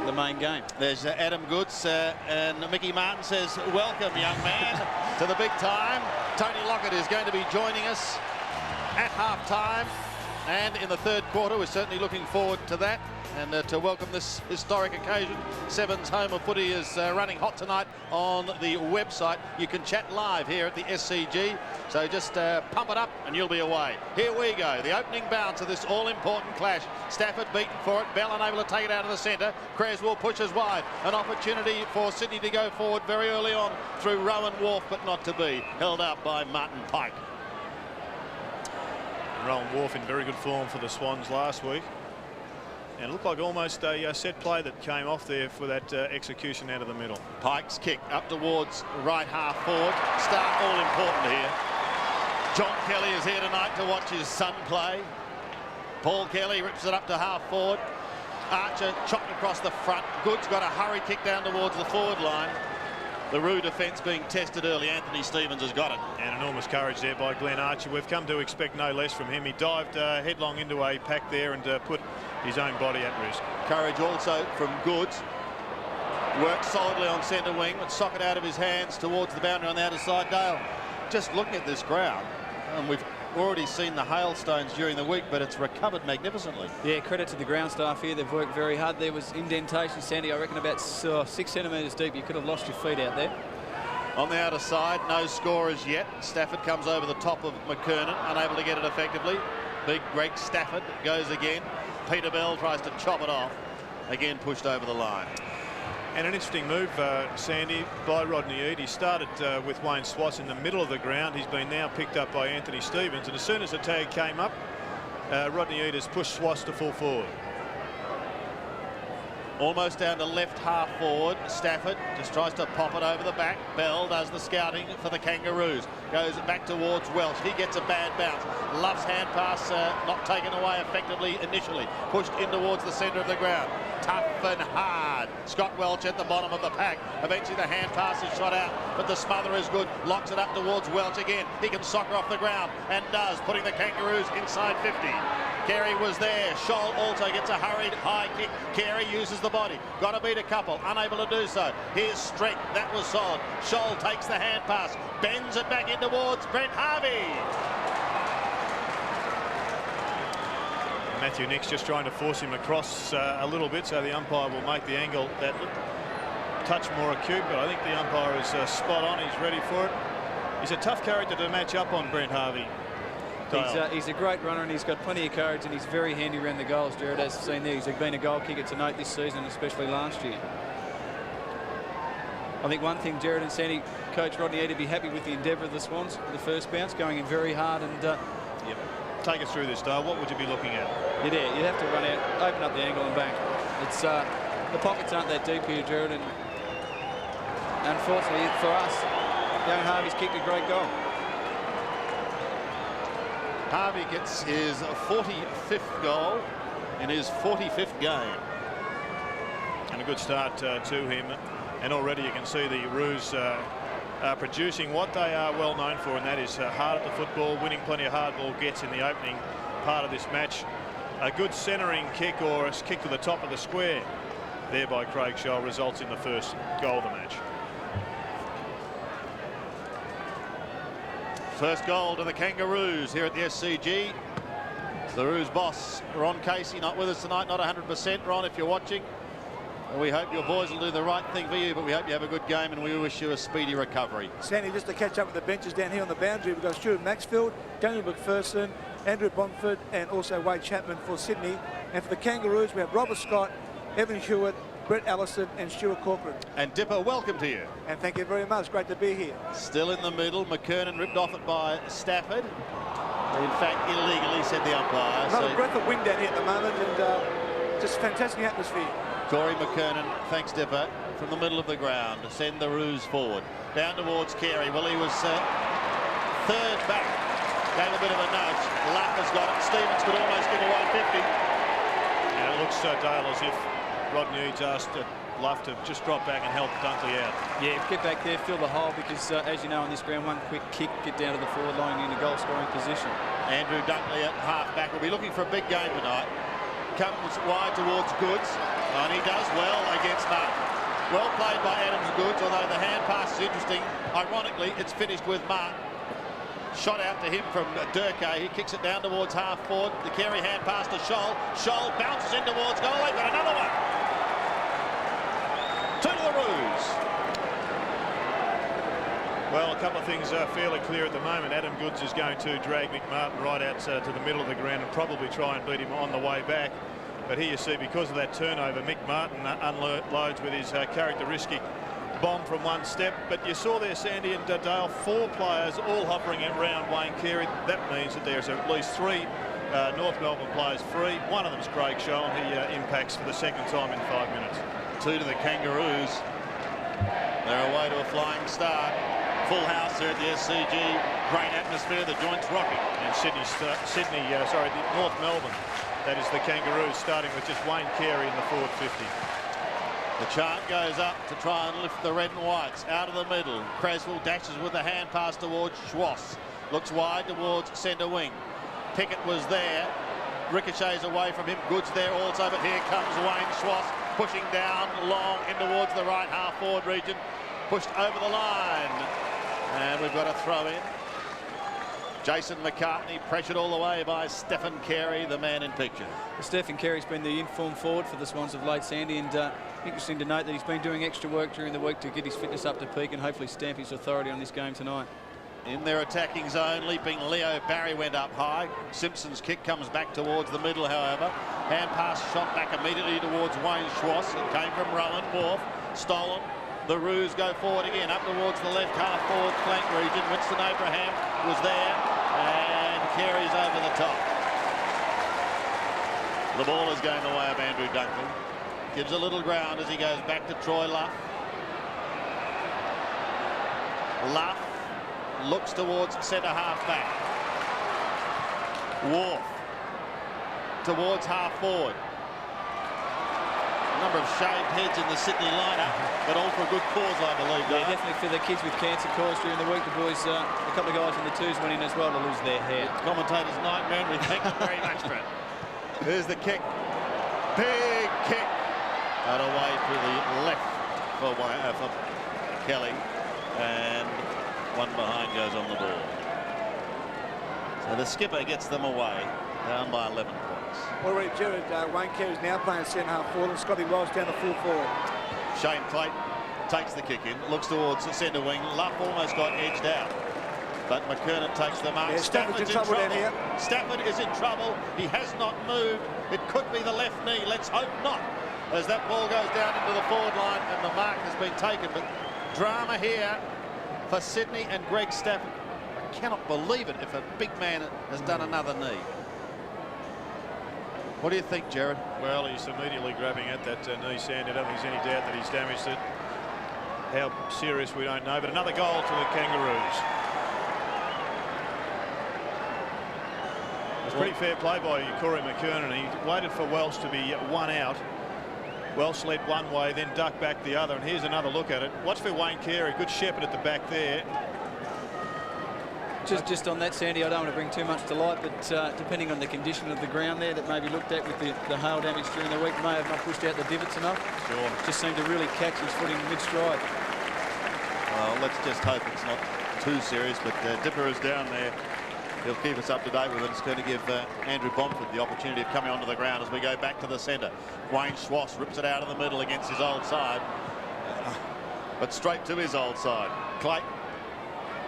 the main game. There's Adam Goods and Mickey Martin says, welcome, young man, to the big time. Tony Lockett is going to be joining us at half-time and in the third quarter. We're certainly looking forward to that and to welcome this historic occasion. Sevens Home of Footy is running hot tonight on the website. You can chat live here at the SCG, so just pump it up and you'll be away. Here we go, the opening bounce of this all-important clash. Stafford beaten for it, Bell unable to take it out of the centre. Creswell pushes wide, an opportunity for Sydney to go forward very early on through Rowan Wharf, but not to be. Held up by Martin Pike. Rowan Wharf in very good form for the Swans last week. And it looked like almost a set play that came off there for that execution out of the middle. Pike's kick up towards right half forward. Start all important here. John Kelly is here tonight to watch his son play. Paul Kelly rips it up to half forward. Archer chopped across the front. Goods got a hurry kick down towards the forward line. The Roo defence being tested early. Anthony Stevens has got it. And enormous courage there by Glenn Archer. We've come to expect no less from him. He dived headlong into a pack there and put his own body at risk. Courage also from Goods. Worked solidly on centre wing, but socket out of his hands towards the boundary on the outer side. Dale, just looking at this ground, and we've already seen the hailstones during the week, but it's recovered magnificently. Yeah, credit to the ground staff here. They've worked very hard. There was indentation, Sandy, I reckon about 6 centimetres deep. You could have lost your feet out there. On the outer side, no scorers yet. Stafford comes over the top of McKernan, unable to get it effectively. Big Greg Stafford goes again. Peter Bell tries to chop it off. Again pushed over the line. And an interesting move, Sandy, by Rodney Eade. He started with Wayne Swats in the middle of the ground. He's been now picked up by Anthony Stevens. And as soon as the tag came up, Rodney Eade has pushed Swats to full forward. Almost down to left half forward. Stafford just tries to pop it over the back. Bell does the scouting for the Kangaroos. Goes back towards Welch. He gets a bad bounce. Love's hand pass not taken away effectively initially. Pushed in towards the centre of the ground. Tough and hard. Scott Welch at the bottom of the pack. Eventually the hand pass is shot out, but the smother is good. Locks it up towards Welch again. He can soccer off the ground and does, putting the Kangaroos inside 50. Carey was there. Scholl also gets a hurried high kick. Carey uses the body. Got to beat a couple. Unable to do so. Here's strength. That was solid. Scholl takes the hand pass. Bends it back in towards Brent Harvey. Matthew Nix just trying to force him across a little bit, so the umpire will make the angle that touch more acute, but I think the umpire is spot on. He's ready for it. He's a tough character to match up on, Brent Harvey. He's a great runner and he's got plenty of courage and he's very handy around the goals, Jared, as seen there. He's been a goal kicker to note this season, especially last year. I think one thing, Jared and Sandy, Coach Rodney Eade to be happy with the endeavour of the Swans, the first bounce, going in very hard and... Yep. Take us through this, Dale. What would you be looking at? You'd have to run out, open up the angle and bang. It's the pockets aren't that deep here, Jared, and unfortunately for us, young Harvey's kicked a great goal. Harvey gets his 45th goal in his 45th game. And a good start to him. And already you can see the Roos producing what they are well known for, and that is hard at the football, winning plenty of hard ball gets in the opening part of this match. A good centering kick or a kick to the top of the square there by Craig Scholl results in the first goal of the match. First goal to the Kangaroos here at the SCG. The Roos boss, Ron Casey, not with us tonight, not 100%. Ron, if you're watching, we hope your boys will do the right thing for you, but we hope you have a good game and we wish you a speedy recovery. Sandy, just to catch up with the benches down here on the boundary, we've got Stuart Maxfield, Daniel McPherson, Andrew Bomford, and also Wade Chapman for Sydney. And for the Kangaroos, we have Robert Scott, Evan Hewitt, Brett Allison and Stuart Corcoran. And Dipper, welcome to you. And thank you very much. Great to be here. Still in the middle. McKernan ripped off it by Stafford. In fact, illegally, said the umpire. Another breath of wind down here at the moment, and just fantastic atmosphere. Corey McKernan, thanks Dipper, from the middle of the ground to send the Roos forward. Down towards Carey. Well, he was third back. Gave a bit of a nudge. Luck has got it. Stevens could almost give away 50. And it looks, Dale, as if Rodney Eade's asked Luff to just drop back and help Dunkley out. Yeah, get back there, fill the hole, because as you know on this ground, one quick kick, get down to the forward line in a goal scoring position. Andrew Dunkley at half back will be looking for a big game tonight. Comes wide towards Goods. And he does well against Martin. Well played by Adams Goods, although the hand pass is interesting. Ironically, it's finished with Martin. Shot out to him from Durkay. He kicks it down towards half forward. The Carey hand pass to Scholl. Scholl bounces in towards goal. They've got another one. Two to the Roos. Well, a couple of things are fairly clear at the moment. Adam Goods is going to drag Mick Martin right out to the middle of the ground and probably try and beat him on the way back. But here you see, because of that turnover, Mick Martin unloads with his characteristic bomb from one step. But you saw there, Sandy and Dale, 4 players all hovering around Wayne Carey. That means that there's at least 3 North Melbourne players free. One of them is Craig Scholl, and he impacts for the second time in 5 minutes. 2 to the Kangaroos. They're away to a flying start. Full house here at the SCG. Great atmosphere. The joint's rocking. And the North Melbourne. That is the Kangaroos, starting with just Wayne Carey in the forward 50. The chant goes up to try and lift the red and whites out of the middle. Creswell dashes with the hand pass towards Schwass. Looks wide towards centre wing. Pickett was there. Ricochets away from him. Goods there also, but here comes Wayne Schwass pushing down long in towards the right half forward region. Pushed over the line. And we've got a throw in. Jason McCartney pressured all the way by Stephen Carey, the man in picture. Stephen Carey's been the inform forward for the Swans of late, Sandy, and interesting to note that he's been doing extra work during the week to get his fitness up to peak and hopefully stamp his authority on this game tonight. In their attacking zone, leaping Leo Barry went up high. Simpson's kick comes back towards the middle, however. Hand pass shot back immediately towards Wayne Schwass. It came from Rowan Wharf. Stolen. The Roos go forward again, up towards the left half forward flank region. Winston Abraham was there, and Carey's over the top. The ball is going the way of Andrew Dunkley. Gives a little ground as he goes back to Troy Luff. Luff looks towards centre half back. Wharf towards half forward. A number of shaved heads in the Sydney lineup, but all for a good cause, I believe. Yeah, definitely for the kids with cancer cause during the week. The boys, a couple of guys in the twos went in as well to lose their hair. Commentator's nightmare, and we thank you very much for it. There's the kick. Big kick. And away to the left for Kelly. And one behind goes on the ball. So the skipper gets them away, down by 11 points. Already, Jared, Wayne Carey's now playing centre half forward, and Scotty Wells down the full forward. Shane Clayton takes the kick in, looks towards the centre wing. Luff almost got edged out, but McKernan takes the mark. Yeah, Stafford's in trouble down here. Stafford is in trouble. He has not moved. It could be the left knee. Let's hope not, as that ball goes down into the forward line and the mark has been taken. But drama here for Sydney and Greg Stafford. I cannot believe it if a big man has done another knee. What do you think, Jared? Well, he's immediately grabbing at that knee, Sandy. I don't think there's any doubt that he's damaged it. How serious, we don't know. But another goal to the Kangaroos. It's pretty fair play by Corey McKernan. He waited for Welsh to be one out. Welsh led one way, then ducked back the other. And here's another look at it. Watch for Wayne Carey. Good shepherd at the back there. Just on that, Sandy, I don't want to bring too much to light, but depending on the condition of the ground there that may be looked at with the hail damage during the week, may have not pushed out the divots enough. Sure. Just seemed to really catch his footing mid-stride. Well, let's just hope it's not too serious, but Dipper is down there. He'll keep us up to date with it. It's going to give Andrew Bomford the opportunity of coming onto the ground as we go back to the centre. Wayne Schwass rips it out of the middle against his old side, but straight to his old side. Clayton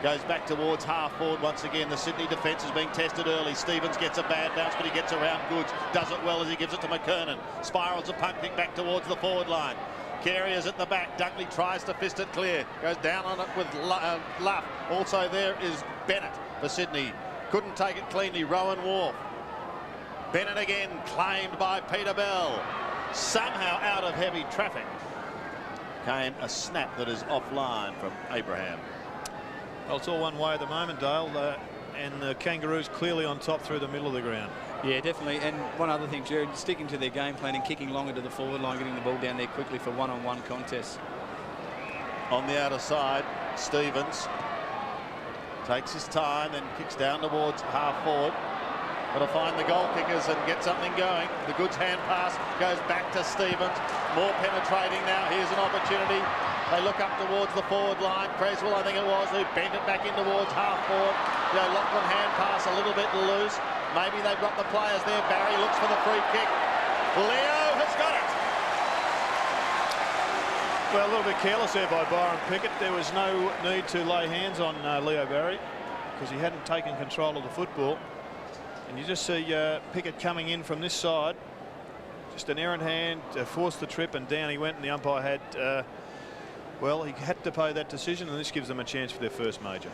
goes back towards half forward once again. The Sydney defence is being tested early. Stevens gets a bad bounce, but he gets around Goods. Does it well as he gives it to McKernan. Spirals a punt kick back towards the forward line. Carey is at the back. Dunkley tries to fist it clear. Goes down on it with Luff. Also there is Bennett for Sydney. Couldn't take it cleanly. Rowan Wharf. Bennett again claimed by Peter Bell. Somehow out of heavy traffic came a snap that is offline from Abraham. Well, it's all one way at the moment, Dale, and the Kangaroos clearly on top through the middle of the ground. Yeah, definitely. And one other thing, Jared, sticking to their game plan and kicking longer to the forward line, getting the ball down there quickly for one-on-one contests. On the outer side, Stevens takes his time, then kicks down towards half forward. Got to find the goal kickers and get something going. The Goods hand pass goes back to Stevens. More penetrating now. Here's an opportunity. They look up towards the forward line. Creswell, I think it was, who bent it back in towards half forward. You know, Lachlan hand pass a little bit loose. Maybe they've got the players there. Barry looks for the free kick. Leo has got it. Well, a little bit careless there by Byron Pickett. There was no need to lay hands on Leo Barry because he hadn't taken control of the football. And you just see Pickett coming in from this side. Just an errant hand, forced the trip, and down he went, and the umpire had, well, he had to pay that decision, and this gives them a chance for their first major.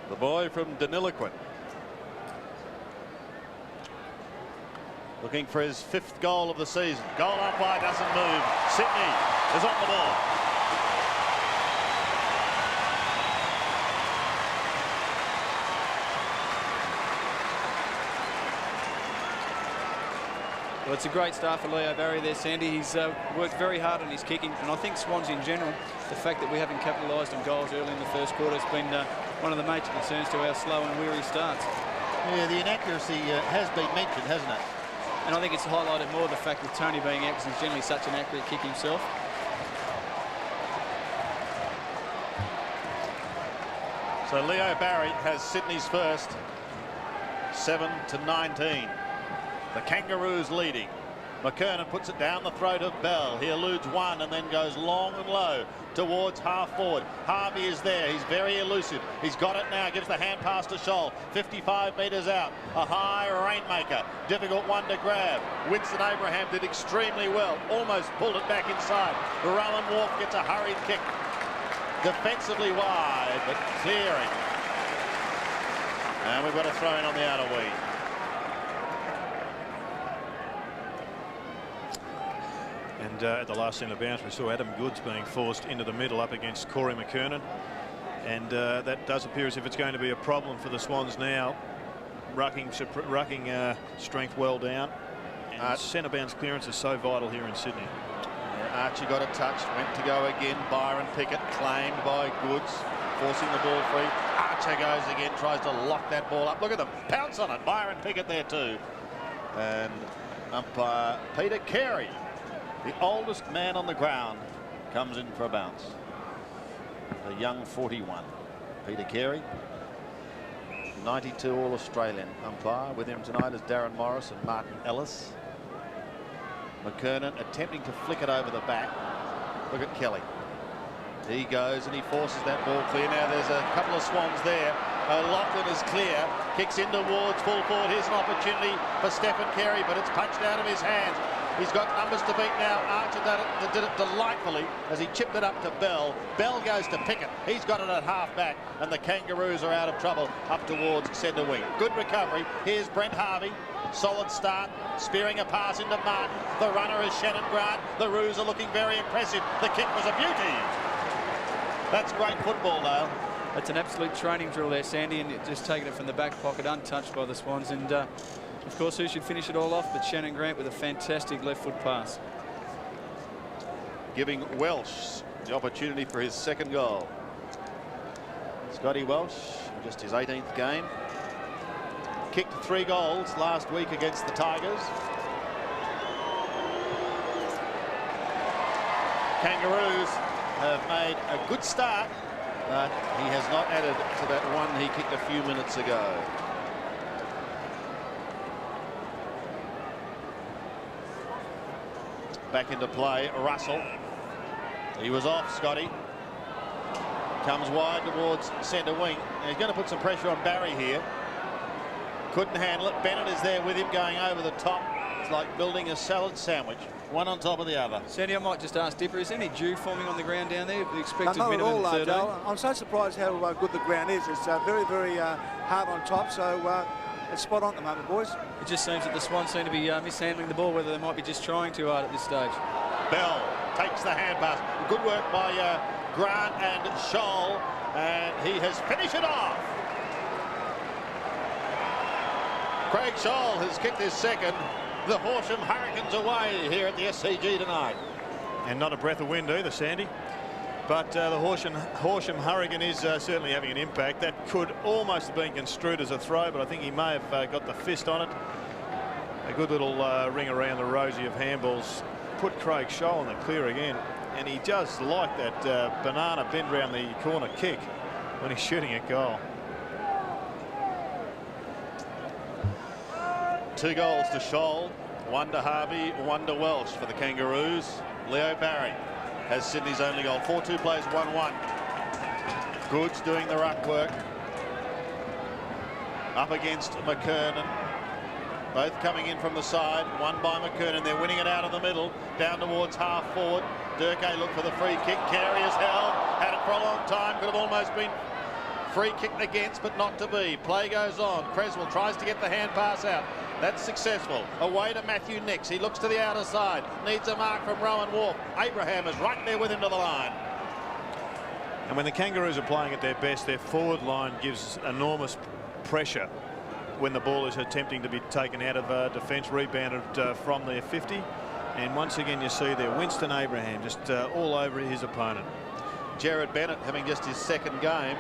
The boy from Deniliquin, looking for his 5th goal of the season. Goal umpire doesn't move. Sydney is on the ball. Well, it's a great start for Leo Barry there, Sandy. He's worked very hard on his kicking, and I think Swans in general, the fact that we haven't capitalised on goals early in the first quarter has been one of the major concerns to our slow and weary starts. Yeah, the inaccuracy has been mentioned, hasn't it? And I think it's highlighted more the fact with Tony being out because he's generally such an accurate kick himself. So Leo Barry has Sydney's first, 7-19. The Kangaroos leading. McKernan puts it down the throat of Bell. He eludes one and then goes long and low towards half forward. Harvey is there. He's very elusive. He's got it now. Gives the hand pass to Scholl. 55 metres out. A high rainmaker. Difficult one to grab. Winston Abraham did extremely well. Almost pulled it back inside. Rowan Wharf gets a hurried kick. Defensively wide, but clearing. And we've got a throw in on the outer wing. And at the last centre bounce, we saw Adam Goods being forced into the middle up against Corey McKernan. And that does appear as if it's going to be a problem for the Swans now. Rucking strength well down. And centre bounce clearance is so vital here in Sydney. Yeah, Archie got a touch, went to go again. Byron Pickett claimed by Goods, forcing the ball free. Archer goes again, tries to lock that ball up. Look at them, pounce on it. Byron Pickett there too. And umpire Peter Carey, the oldest man on the ground, comes in for a bounce. The young 41. Peter Carey, 92 All-Australian umpire. With him tonight is Darren Morris and Martin Ellis. McKernan attempting to flick it over the back. Look at Kelly. He goes and he forces that ball clear. Now there's a couple of Swans there. Lachlan is clear. Kicks in towards full forward. Here's an opportunity for Stephen Carey, but it's punched out of his hands. He's got numbers to beat now. Archer did it delightfully as he chipped it up to Bell. Bell goes to Pickett. He's got it at half back, and the Kangaroos are out of trouble up towards centre wing. Good recovery. Here's Brent Harvey. Solid start. Spearing a pass into Martin. The runner is Shannon Grant. The Roos are looking very impressive. The kick was a beauty. That's great football, Dale. It's an absolute training drill there, Sandy, and just taking it from the back pocket, untouched by the Swans. And of course, who should finish it all off but Shannon Grant with a fantastic left foot pass. Giving Welsh the opportunity for his second goal. Scotty Welsh, just his 18th game. Kicked 3 goals last week against the Tigers. Kangaroos have made a good start, but he has not added to that one he kicked a few minutes ago. Back into play, Russell. He was off, Scotty. Comes wide towards centre wing. And he's going to put some pressure on Barry here. Couldn't handle it. Bennett is there with him going over the top. It's like building a salad sandwich, one on top of the other. Sandy, I might just ask Dipper, is any dew forming on the ground down there? The expected not at minimum all, 13? Dale. I'm so surprised how good the ground is. It's very, very hard on top, so it's spot on at the moment, boys. It just seems that the Swans seem to be mishandling the ball, whether they might be just trying too hard at this stage. Bell takes the hand pass. Good work by Grant and Scholl, and he has finished it off. Craig Scholl has kicked his second. The Horsham Hurricanes away here at the SCG tonight. And not a breath of wind either, Sandy. But the Horsham Hurricane is certainly having an impact. That could almost have been construed as a throw, but I think he may have got the fist on it. A good little ring around the rosy of handballs put Craig Scholl in the clear again, and he does like that banana bend round the corner kick when he's shooting at goal. 2 goals to Scholl, 1 to Harvey, 1 to Welsh for the Kangaroos. Leo Barry has Sydney's only goal. 4-2 plays 1-1. Goods doing the ruck work. Up against McKernan. Both coming in from the side. One by McKernan. They're winning it out of the middle. Down towards half forward. Durkay looked for the free kick. Carey is held. Had it for a long time. Could have almost been free kicked against, but not to be. Play goes on. Creswell tries to get the hand pass out. That's successful. Away to Matthew Nix. He looks to the outer side. Needs a mark from Rowan Wharf. Abraham is right there with him to the line. And when the Kangaroos are playing at their best, their forward line gives enormous pressure when the ball is attempting to be taken out of defence, rebounded from their 50. And once again, you see there Winston Abraham just all over his opponent. Jared Bennett having just his 2nd game.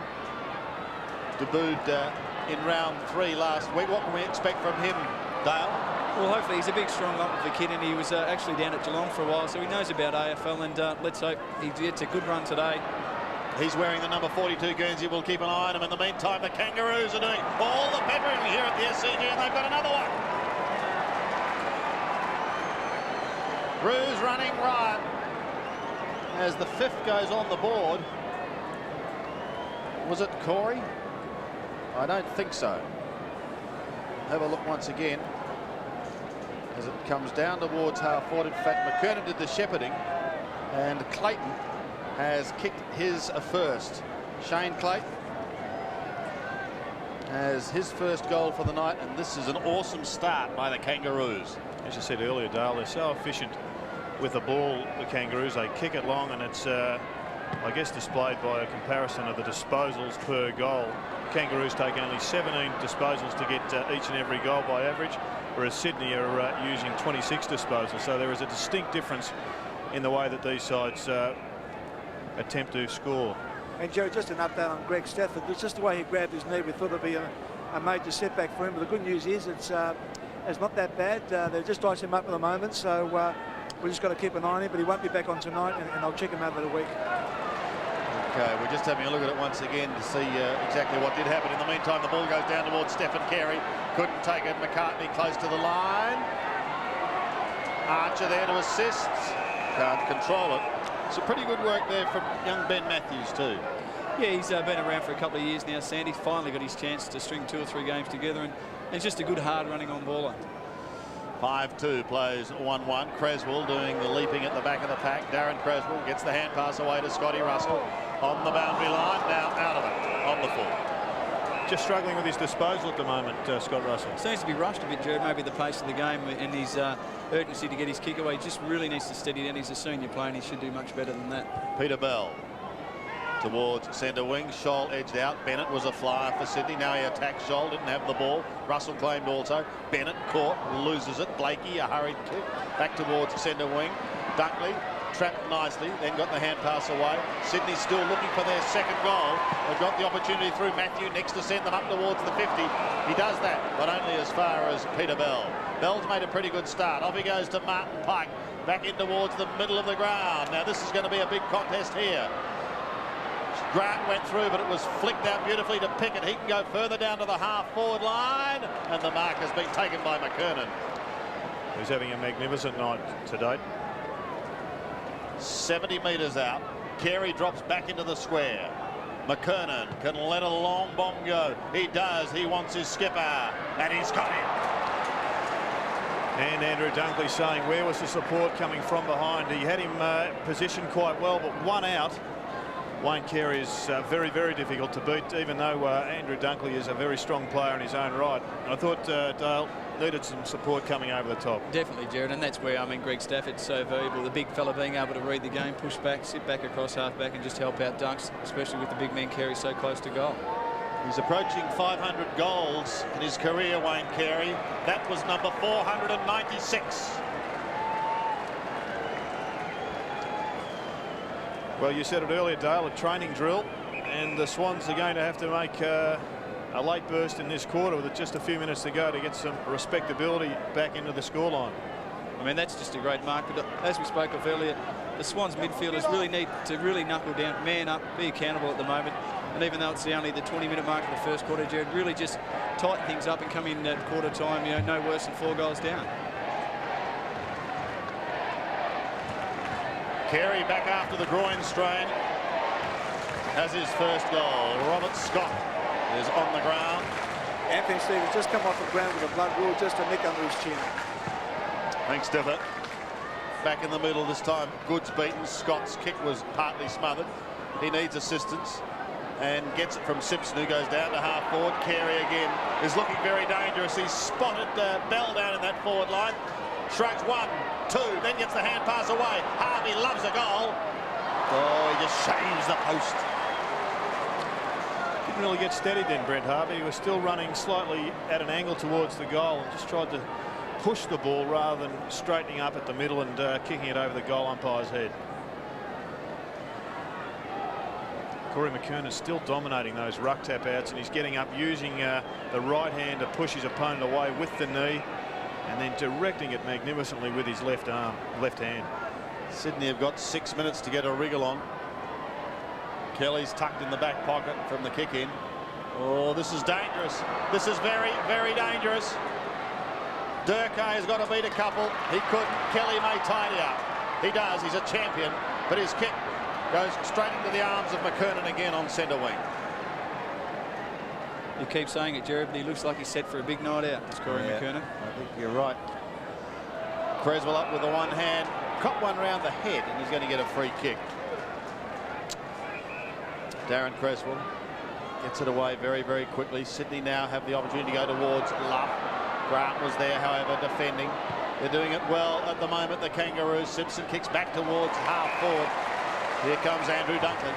Debuted in round 3 last week. What can we expect from him, Dale? Well, hopefully he's a big, strong lump of a kid, and he was actually down at Geelong for a while, so he knows about AFL, and let's hope he gets a good run today. He's wearing the number 42 Guernsey. We'll keep an eye on him. In the meantime, the Kangaroos are doing all the peppering here at the SCG, and they've got another one. Roos running right as the 5th goes on the board. Was it Corey? I don't think so. Have a look once again as it comes down towards half forward. In fact, McKernan did the shepherding, and Clayton has kicked his first. Shane Clayton has his first goal for the night, and this is an awesome start by the Kangaroos. As I said earlier, Dale, they're so efficient with the ball, the Kangaroos. They kick it long, and it's I guess displayed by a comparison of the disposals per goal. Kangaroos take only 17 disposals to get each and every goal by average, whereas Sydney are using 26 disposals. So there is a distinct difference in the way that these sides attempt to score. And Joe, just an update on Greg Stafford. It's just the way he grabbed his knee. We thought it'd be a major setback for him, but the good news is it's not that bad. They've just diced him up at the moment, so we've just got to keep an eye on him, but he won't be back on tonight, and I'll check him over the week. Okay, we're just having a look at it once again to see exactly what did happen. In the meantime, the ball goes down towards Stephen Carey. Couldn't take it. McCartney close to the line. Archer there to assist. Can't control it. So pretty good work there from young Ben Matthews too. Yeah, he's been around for a couple of years now, Sandy. Finally got his chance to string 2 or 3 games together, and it's just a good, hard running on baller. 5-2 plays 1-1. Creswell doing the leaping at the back of the pack. Darren Creswell gets the hand pass away to Scotty Russell on the boundary line. Now out of it on the full. Just struggling with his disposal at the moment, Scott Russell. Seems to be rushed a bit, Jared. Maybe the pace of the game and his urgency to get his kick away. He just really needs to steady down. He's a senior player, and he should do much better than that. Peter Bell towards centre wing. Scholl edged out. Bennett was a flyer for Sydney. Now he attacks Scholl. Didn't have the ball. Russell claimed also. Bennett caught. Loses it. Blakey, a hurried kick. Back towards centre wing. Dunkley trapped nicely. Then got the hand pass away. Sydney still looking for their 2nd goal. They've got the opportunity through Matthew Nix to send them up towards the 50. He does that, but only as far as Peter Bell. Bell's made a pretty good start. Off he goes to Martin Pike. Back in towards the middle of the ground. Now this is going to be a big contest here. Grant went through, but it was flicked out beautifully to Pickett. He can go further down to the half-forward line, and the mark has been taken by McKernan. He's having a magnificent night to date. 70 metres out. Carey drops back into the square. McKernan can let a long bomb go. He does. He wants his skipper, and he's got him. And Andrew Dunkley saying, where was the support coming from behind? He had him positioned quite well, but one out. Wayne Carey is very, very difficult to beat, even though Andrew Dunkley is a very strong player in his own right. And I thought Dale needed some support coming over the top. Definitely, Jared, and that's where, I mean, Greg Stafford's so valuable. The big fella being able to read the game, push back, sit back across half-back and just help out Dunks, especially with the big man Carey so close to goal. He's approaching 500 goals in his career, Wayne Carey. That was number 496. Well, you said it earlier, Dale, a training drill, and the Swans are going to have to make a late burst in this quarter with just a few minutes to go to get some respectability back into the scoreline. mean, that's just a great mark. But as we spoke of earlier, the Swans midfielders really need to knuckle down, man up, be accountable at the moment. And even though it's only the 20-minute mark of the first quarter, Jared, really just tighten things up and come in at quarter time, no worse than 4 goals down. Carey back after the groin strain has his first goal. Robert Scott is on the ground. Anthony Stevens just come off the ground with a blood rule, just a nick under his chin. Thanks, Stifford. Back in the middle this time. Goods beaten. Scott's kick was partly smothered. He needs assistance and gets it from Simpson, who goes down to half forward. Carey again is looking very dangerous. He's spotted Bell down in that forward line. Shrugs 1, 2, then gets the hand pass away. Harvey loves a goal. Oh, he just shaves the post. Didn't really get steadied then, Brent Harvey. He was still running slightly at an angle towards the goal and just tried to push the ball rather than straightening up at the middle and kicking it over the goal umpire's head. Corey McKernan is still dominating those ruck tap outs, and he's getting up using the right hand to push his opponent away with the knee and then directing it magnificently with his left hand. Sydney have got 6 minutes to get a wriggle on. Kelly's tucked in the back pocket from the kick in. Oh, this is dangerous. This is very, very dangerous. Durkay has got to beat a couple. He couldn't. Kelly may tidy up. He does. He's a champion. But his kick goes straight into the arms of McKernan again on centre wing. You keep saying it, Jared, but he looks like he's set for a big night out. It's Corey McKernan. I think you're right. Creswell up with the one hand. Caught one round the head, and he's going to get a free kick. Darren Creswell gets it away very, very quickly. Sydney now have the opportunity to go towards Luff. Grant was there, however, defending. They're doing it well at the moment, the Kangaroos. Simpson kicks back towards half forward. Here comes Andrew Dunkley.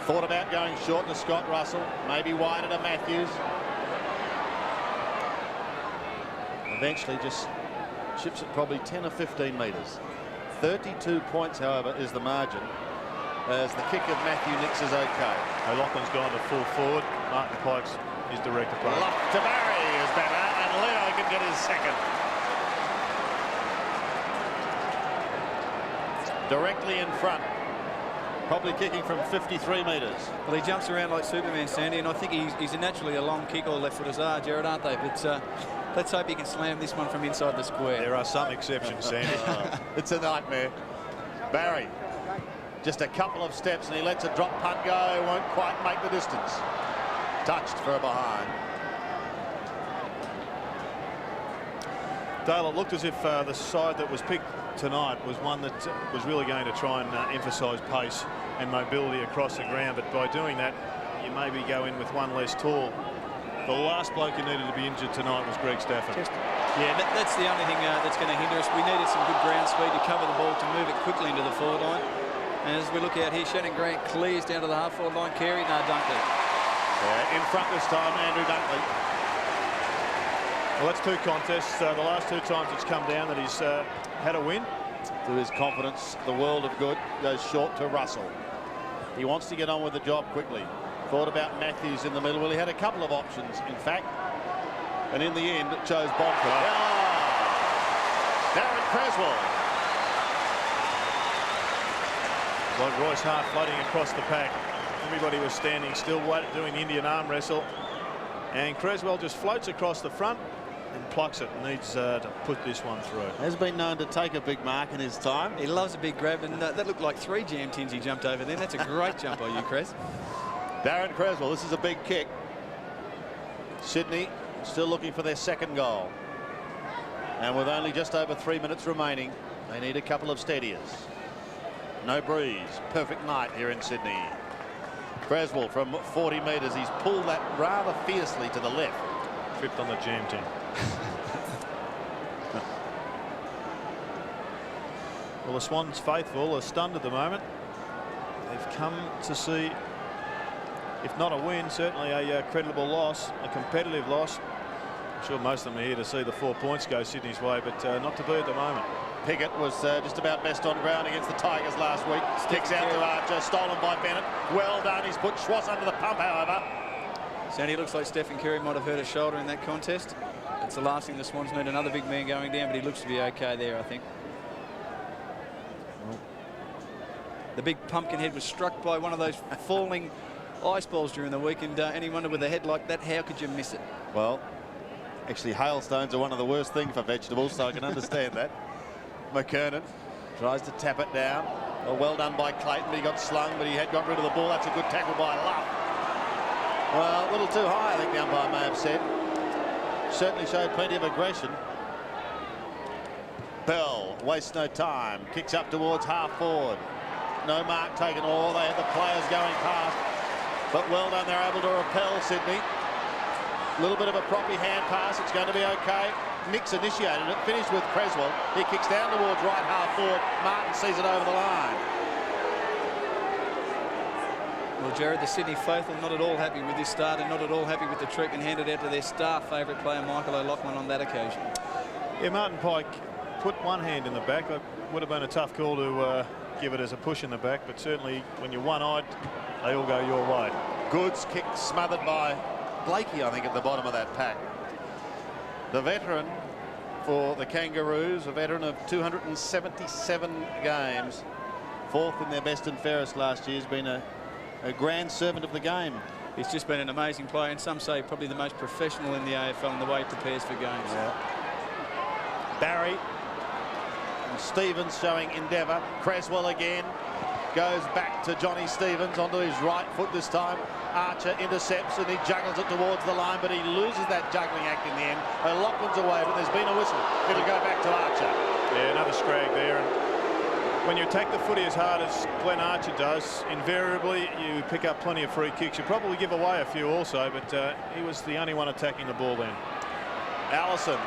Thought about going short to Scott Russell, maybe wider to Matthews. Eventually just chips it probably 10 or 15 metres. 32 points, however, is the margin, as the kick of Matthew Nix is okay. O'Loughlin's gone to full forward. Martin Pike's his direct approach. Luck to Barry is better, and Leo can get his second. Directly in front. Probably kicking from 53 metres. Well, he jumps around like Superman, Sandy, and I think he's naturally a long kick. All left footers are, Jared, aren't they? But let's hope he can slam this one from inside the square. There are some exceptions, Sandy. It's a nightmare. Barry, just a couple of steps, and he lets a drop punt go. Won't quite make the distance. Touched for a behind. Dale, it looked as if the side that was picked tonight was one that was really going to try and emphasise pace and mobility across the ground, but by doing that you maybe go in with one less tall. The last bloke who needed to be injured tonight was Greg Stafford. Yeah, that's the only thing that's going to hinder us. We needed some good ground speed to cover the ball, to move it quickly into the forward line. And as we look out here, Shannon Grant clears down to the half forward line. Carey, no, Dunkley. Yeah, in front this time, Andrew Dunkley. Well, that's 2 contests. The last 2 times it's come down that he's had a win. To his confidence, the world of good, goes short to Russell. He wants to get on with the job quickly. Thought about Matthews in the middle. Well, he had a couple of options, in fact. And in the end, chose Bomford. Darren Creswell. Like Royce Hart floating across the pack. Everybody was standing still, doing the Indian arm wrestle. And Creswell just floats across the front and plucks it. Needs to put this one through. Has been known to take a big mark in his time. He loves a big grab, and that looked like 3 jam tins he jumped over then. That's a great jump by you, Cres. Darren Creswell, this is a big kick. Sydney still looking for their second goal. And with only just over 3 minutes remaining, they need a couple of steadiers. No breeze. Perfect night here in Sydney. Creswell from 40 metres. He's pulled that rather fiercely to the left. Tripped on the jam tin. Well, the Swans faithful are stunned at the moment. They've come to see, if not a win, certainly a credible loss, a competitive loss. I'm sure most of them are here to see the 4 points go Sydney's way, but not to be at the moment. Pickett was just about best on ground against the Tigers last week. Sticks out to Archer, stolen by Bennett. Well done. He's put Schwartz under the pump, however. Sandy, looks like Stephen Carey might have hurt a shoulder in that contest. That's the last thing the Swans need, another big man going down, but he looks to be okay there, I think. The big Pumpkinhead was struck by one of those falling ice balls during the week, and any wonder with a head like that, how could you miss it? Well, actually, hailstones are one of the worst things for vegetables, so I can understand that. McKernan tries to tap it down. Well done by Clayton, but he got slung, but he had got rid of the ball. That's a good tackle by Luff. Well, a little too high, I think the umpire may have said. Certainly showed plenty of aggression. Bell wastes no time, kicks up towards half forward. No mark taken. Oh, they had the players going past, but well done, they're able to repel Sydney. A little bit of a proppy hand pass, it's going to be okay. Nix initiated it, finished with Creswell. He kicks down towards right half forward. Martin sees it over the line. Well, Jared, the Sydney faithful not at all happy with this start and not at all happy with the treatment handed out to their star favourite player, Michael O'Loughlin, on that occasion. Yeah, Martin Pike put one hand in the back. It would have been a tough call to give it as a push in the back, but certainly when you're one-eyed, they all go your way. Goods kicked, smothered by Blakey, I think, at the bottom of that pack. The veteran for the Kangaroos, a veteran of 277 games, fourth in their best and fairest last year, has been a grand servant of the game. He's just been an amazing player, and some say probably the most professional in the AFL in the way he prepares for games. Yeah. Barry and Stevens showing endeavour. Creswell again goes back to Johnny Stevens onto his right foot this time. Archer intercepts and he juggles it towards the line, but he loses that juggling act in the end. O'Loughlin's away, but there's been a whistle. It'll go back to Archer. Yeah, another scrag there. And when you attack the footy as hard as Glenn Archer does, invariably you pick up plenty of free kicks. You probably give away a few also, but he was the only one attacking the ball then. Allison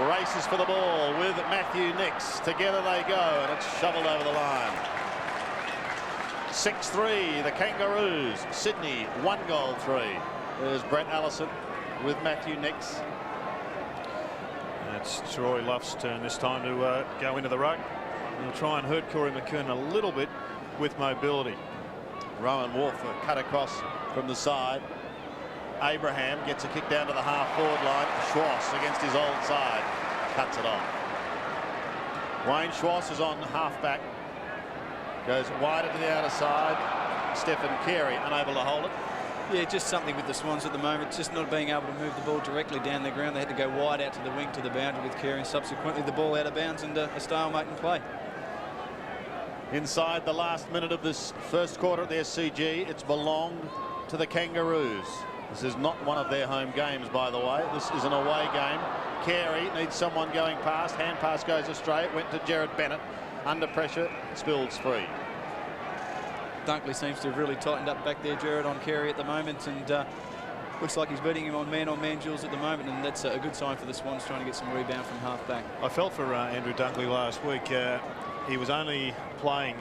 races for the ball with Matthew Nix. Together they go, and it's shoveled over the line. 6-3, the Kangaroos. Sydney, 1-3. There's Brett Allison with Matthew Nix. It's Troy Luff's turn this time to go into the ruck. He'll try and hurt Corey McKernan a little bit with mobility. Rowan Wolf cut across from the side. Abraham gets a kick down to the half-forward line. Schwartz against his old side cuts it off. Wayne Schwartz is on half-back. Goes wider to the outer side. Stephen Carey unable to hold it. Yeah, just something with the Swans at the moment, just not being able to move the ball directly down the ground. They had to go wide out to the wing to the boundary with Carey, and subsequently the ball out of bounds and a stalemate in play. Inside the last minute of this first quarter at the SCG, it's belonged to the Kangaroos. This is not one of their home games, by the way. This is an away game. Carey needs someone going past. Hand pass goes astray. It went to Jared Bennett. Under pressure, spills free. Dunkley seems to have really tightened up back there, Jared, on Carey at the moment, and looks like he's beating him on man duels at the moment, and that's a good sign for the Swans trying to get some rebound from half back. I felt for Andrew Dunkley last week. He was only playing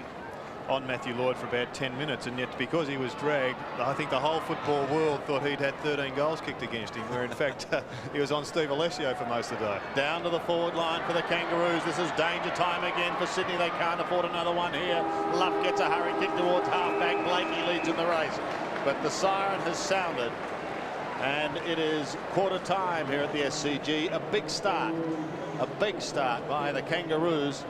on Matthew Lloyd for about 10 minutes, and yet because he was dragged, I think the whole football world thought he'd had 13 goals kicked against him, where in fact he was on Steve Alessio for most of the day. Down to the forward line for the Kangaroos. This is danger time again for Sydney. They can't afford another one here. Luff gets a hurry kick towards half-back. Blakey leads in the race, but the siren has sounded, and it is quarter time here at the SCG. A big start by the Kangaroos.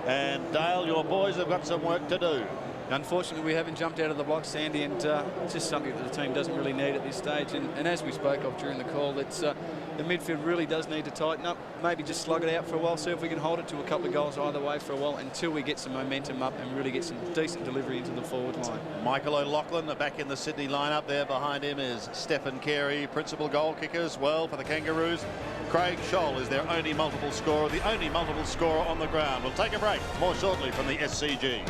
And Dale, your boys have got some work to do. Unfortunately, we haven't jumped out of the blocks, Sandy, and it's just something that the team doesn't really need at this stage. And as we spoke of during the call, it's the midfield really does need to tighten up. Maybe just slug it out for a while, see if we can hold it to a couple of goals either way for a while until we get some momentum up and really get some decent delivery into the forward line. Michael O'Loughlin back in the Sydney lineup. There behind him is Stephen Carey, principal goal kicker as well for the Kangaroos. Craig Scholl is their only multiple scorer, the only multiple scorer on the ground. We'll take a break more shortly from the SCG.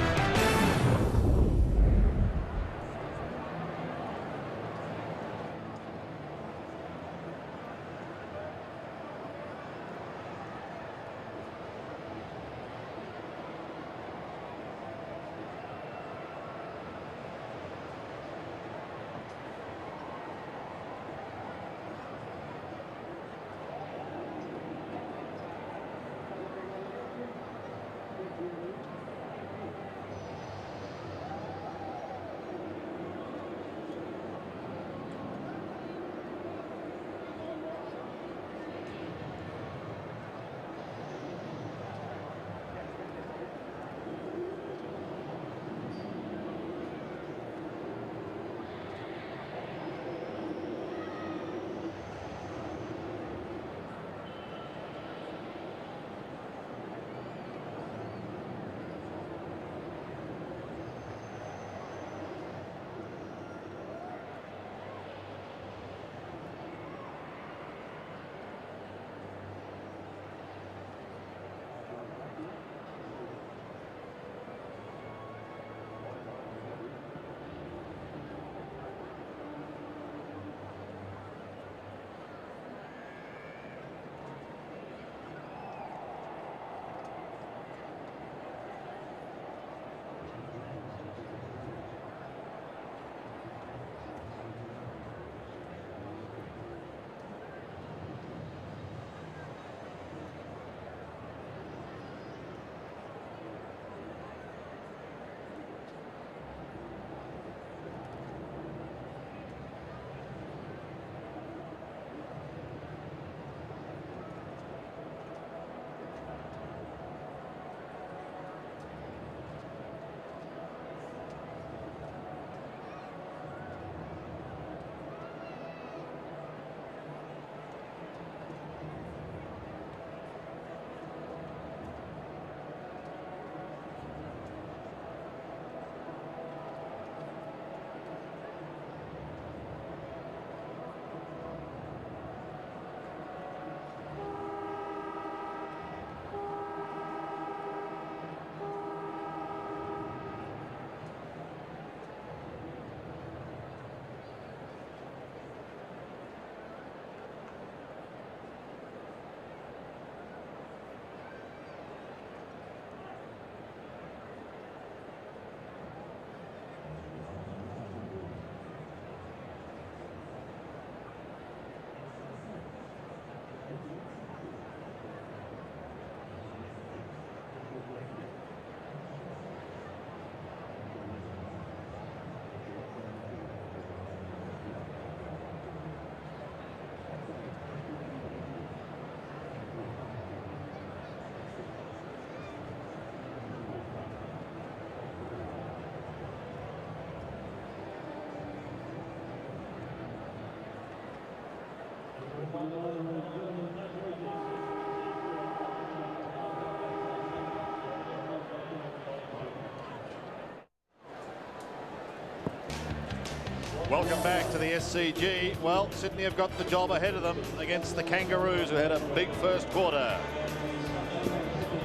Welcome back to the SCG. Well, Sydney have got the job ahead of them against the Kangaroos, who had a big first quarter.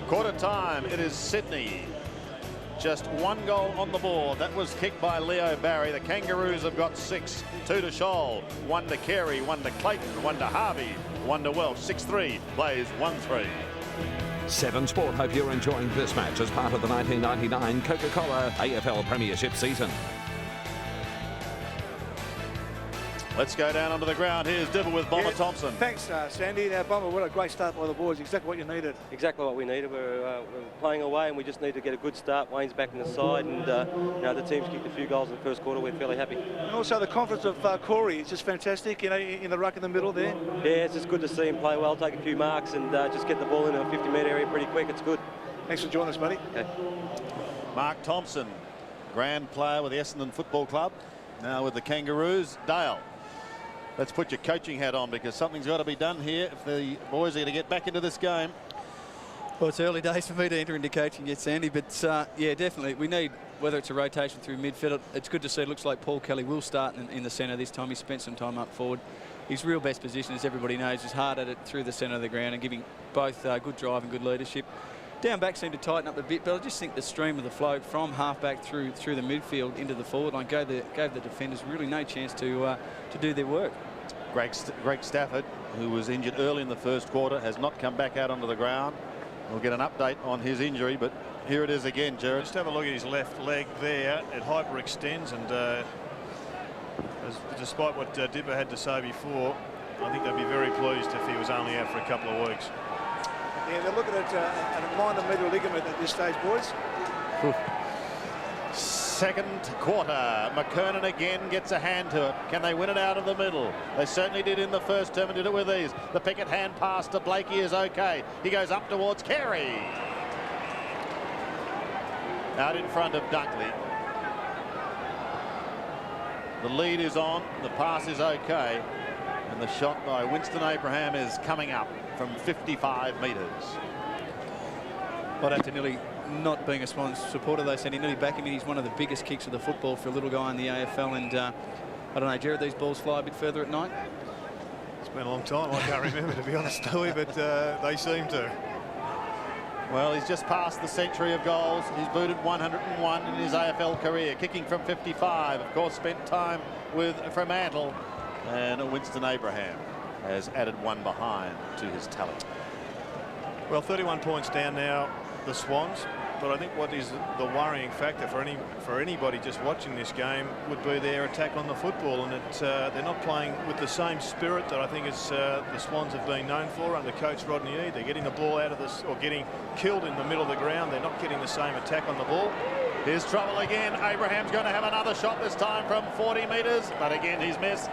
Quarter time, it is Sydney. Just one goal on the board. That was kicked by Leo Barry. The Kangaroos have got 6. 2 to Scholl, 1 to Carey, 1 to Clayton, 1 to Harvey, 1 to Welsh. 6-3 plays 1-3. 7 Sport hope you're enjoying this match as part of the 1999 Coca-Cola AFL Premiership season. Let's go down onto the ground. Here's Dibble with Bomber Thompson. Thanks, Sandy. Now, Bomber, what a great start by the boys. Exactly what you needed. Exactly what we needed. We're playing away and we just need to get a good start. Wayne's back in the side and you know, the team's kicked a few goals in the first quarter. We're fairly happy. And also the confidence of Corey is just fantastic, you know, in the ruck in the middle there. Yeah, it's just good to see him play well, take a few marks and just get the ball in a 50-metre area pretty quick. It's good. Thanks for joining us, buddy. Okay. Mark Thompson, grand player with the Essendon Football Club, now with the Kangaroos. Dale, let's put your coaching hat on because something's got to be done here if the boys are going to get back into this game. Well, it's early days for me to enter into coaching yet, Sandy, but yeah, definitely we need, whether it's a rotation through midfield, it's good to see. It looks like Paul Kelly will start in the centre this time. He spent some time up forward. His real best position, as everybody knows, is hard at it through the centre of the ground and giving both good drive and good leadership. Down back seemed to tighten up a bit, but I just think the stream of the flow from half-back through the midfield into the forward line gave the defenders really no chance to do their work. Greg Stafford, who was injured early in the first quarter, has not come back out onto the ground. We'll get an update on his injury, but here it is again, Jared. Just have a look at his left leg there. It hyperextends, and despite what Dipper had to say before, I think they'd be very pleased if he was only out for a couple of weeks. Yeah, they're looking at a minor medial ligament at this stage, boys. Second quarter, McKernan again gets a hand to it. Can they win it out of the middle? They certainly did in the first term and did it with ease. The picket hand pass to Blakey is okay. He goes up towards Carey. Out in front of Dunkley. The lead is on, the pass is okay, and the shot by Winston Abraham is coming up from 55 metres. I'd have to nearly, not being a Swans supporter though, Sandy, nearly back him in. He's one of the biggest kicks of the football for a little guy in the AFL, and I don't know, Jared, these balls fly a bit further at night? It's been a long time. I can't remember, to be honest, Louis, but they seem to. Well, he's just passed the century of goals. He's booted 101 in his AFL career, kicking from 55. Of course, spent time with Fremantle, and Winston Abraham has added one behind to his talent. Well, 31 points down now, the Swans. But I think what is the worrying factor for anybody just watching this game would be their attack on the football, and they're not playing with the same spirit that I think the Swans have been known for under coach Rodney Eade. They're getting the ball out of this, or getting killed in the middle of the ground. They're not getting the same attack on the ball. Here's trouble again. Abraham's going to have another shot this time from 40 metres, but again he's missed.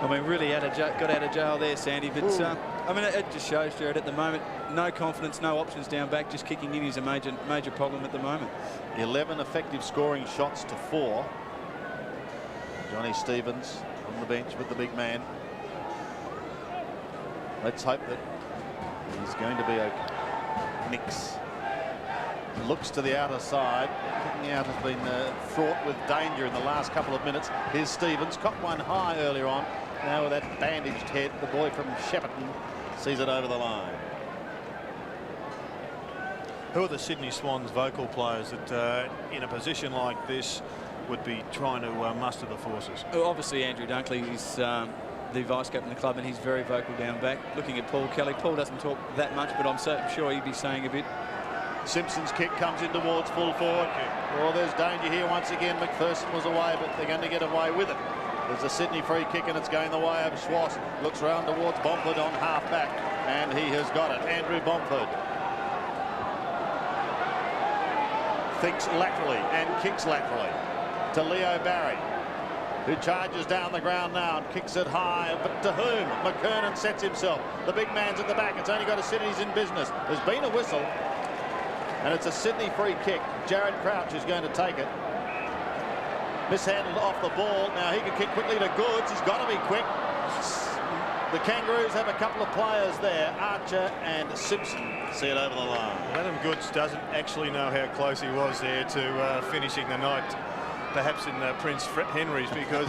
I mean, really got out of jail there, Sandy, but I mean, it just shows, Jared, at the moment, no confidence, no options down back. Just kicking in is a major problem at the moment. 11 effective scoring shots to 4. Johnny Stevens on the bench with the big man. Let's hope that he's going to be okay. Nix looks to the outer side. Kicking out has been fraught with danger in the last couple of minutes. Here's Stevens, caught one high earlier on. Now with that bandaged head, the boy from Shepparton sees it over the line. Who are the Sydney Swans vocal players that in a position like this would be trying to muster the forces? Well, obviously Andrew Dunkley is the vice captain of the club, and he's very vocal down back. Looking at Paul Kelly, Paul doesn't talk that much, but I'm sure he'd be saying a bit. Simpson's kick comes in towards full forward. Well, there's danger here once again. McPherson was away, but they're going to get away with it. There's a Sydney free kick, and it's going the way of Schwartz. Looks round towards Bomford on half-back, and he has got it. Andrew Bomford thinks laterally and kicks laterally to Leo Barry, who charges down the ground now and kicks it high, but to whom? McKernan sets himself. The big man's at the back. It's only got a Sydney's in business. There's been a whistle, and it's a Sydney free kick. Jared Crouch is going to take it. Mishandled off the ball. Now he can kick quickly to Goods. He's got to be quick. The Kangaroos have a couple of players there. Archer and Simpson see it over the line. Adam Goods doesn't actually know how close he was there to finishing the night. perhaps in Prince Henry's, because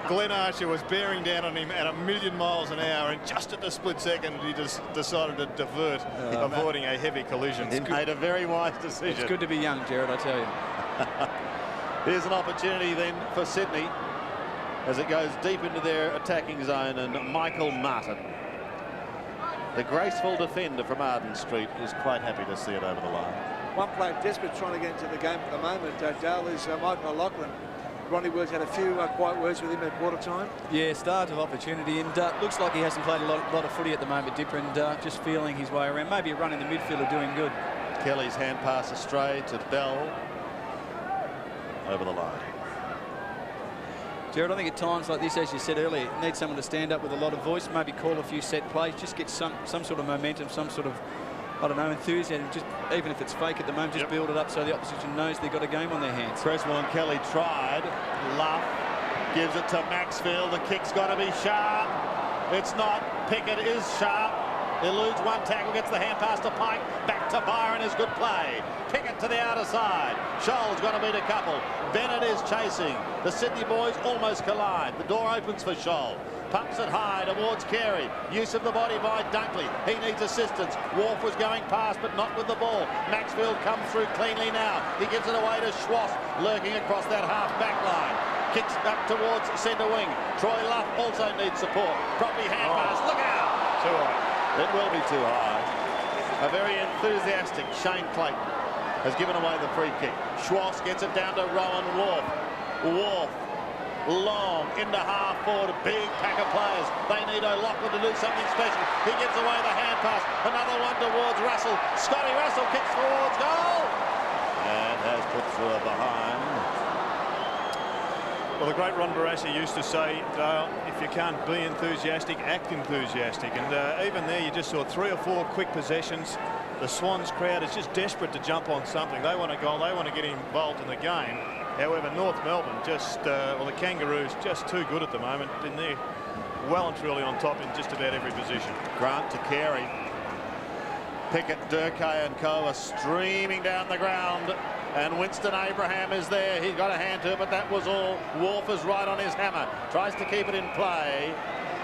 Glenn Archer was bearing down on him at 1,000,000 miles an hour, and just at the split second he just decided to divert, avoiding a heavy collision. He made a very wise decision. It's good to be young, Jared, I tell you. Here's an opportunity then for Sydney as it goes deep into their attacking zone, and Michael Martin, the graceful defender from Arden Street, is quite happy to see it over the line. One player desperate trying to get into the game at the moment, Dale, is Michael O'Loughlin. Ronnie Words had a few quiet words with him at quarter time. Yeah, start of opportunity, and looks like he hasn't played a lot of footy at the moment, Dipper, and just feeling his way around. Maybe a run in the midfield are doing good. Kelly's hand pass astray to Bell. Over the line. Jared, I think at times like this, as you said earlier, you need someone to stand up with a lot of voice, maybe call a few set plays, just get some sort of momentum, some sort of, I don't know, enthusiasm, just even if it's fake at the moment, just build it up so the opposition knows they've got a game on their hands. Creswell and Kelly tried. Luff gives it to Maxfield. The kick's got to be sharp. It's not. Pickett is sharp. Eludes one tackle, gets the hand pass to Pike. Back to Byron is good play. Pickett to the outer side. Scholl's got to beat a couple. Bennett is chasing. The Sydney boys almost collide. The door opens for Scholl. Pumps it high towards Carey. Use of the body by Dunkley. He needs assistance. Wharf was going past, but not with the ball. Maxfield comes through cleanly now. He gives it away to Schwass, lurking across that half-back line. Kicks up towards centre wing. Troy Luff also needs support. Probably hand pass. Look out! Too high. It will be too high. A very enthusiastic Shane Clayton has given away the free kick. Schwass gets it down to Rowan Wharf. Wharf long into half forward. A big pack of players. They need O'Loughlin to do something special. He gives away the hand pass. Another one towards Russell. Scotty Russell kicks towards goal and has put through a behind. Well, the great Ron Barassi used to say, Dale, if you can't be enthusiastic, act enthusiastic. And even there, you just saw 3 or 4 quick possessions. The Swans crowd is just desperate to jump on something. They want a goal. They want to get involved in the game. However, North Melbourne the Kangaroos just too good at the moment. And they're well and truly on top in just about every position. Grant to Carey. Pickett, Durkay and co are streaming down the ground. And Winston Abraham is there. He got a hand to it, but that was all. Wharf is right on his hammer. Tries to keep it in play.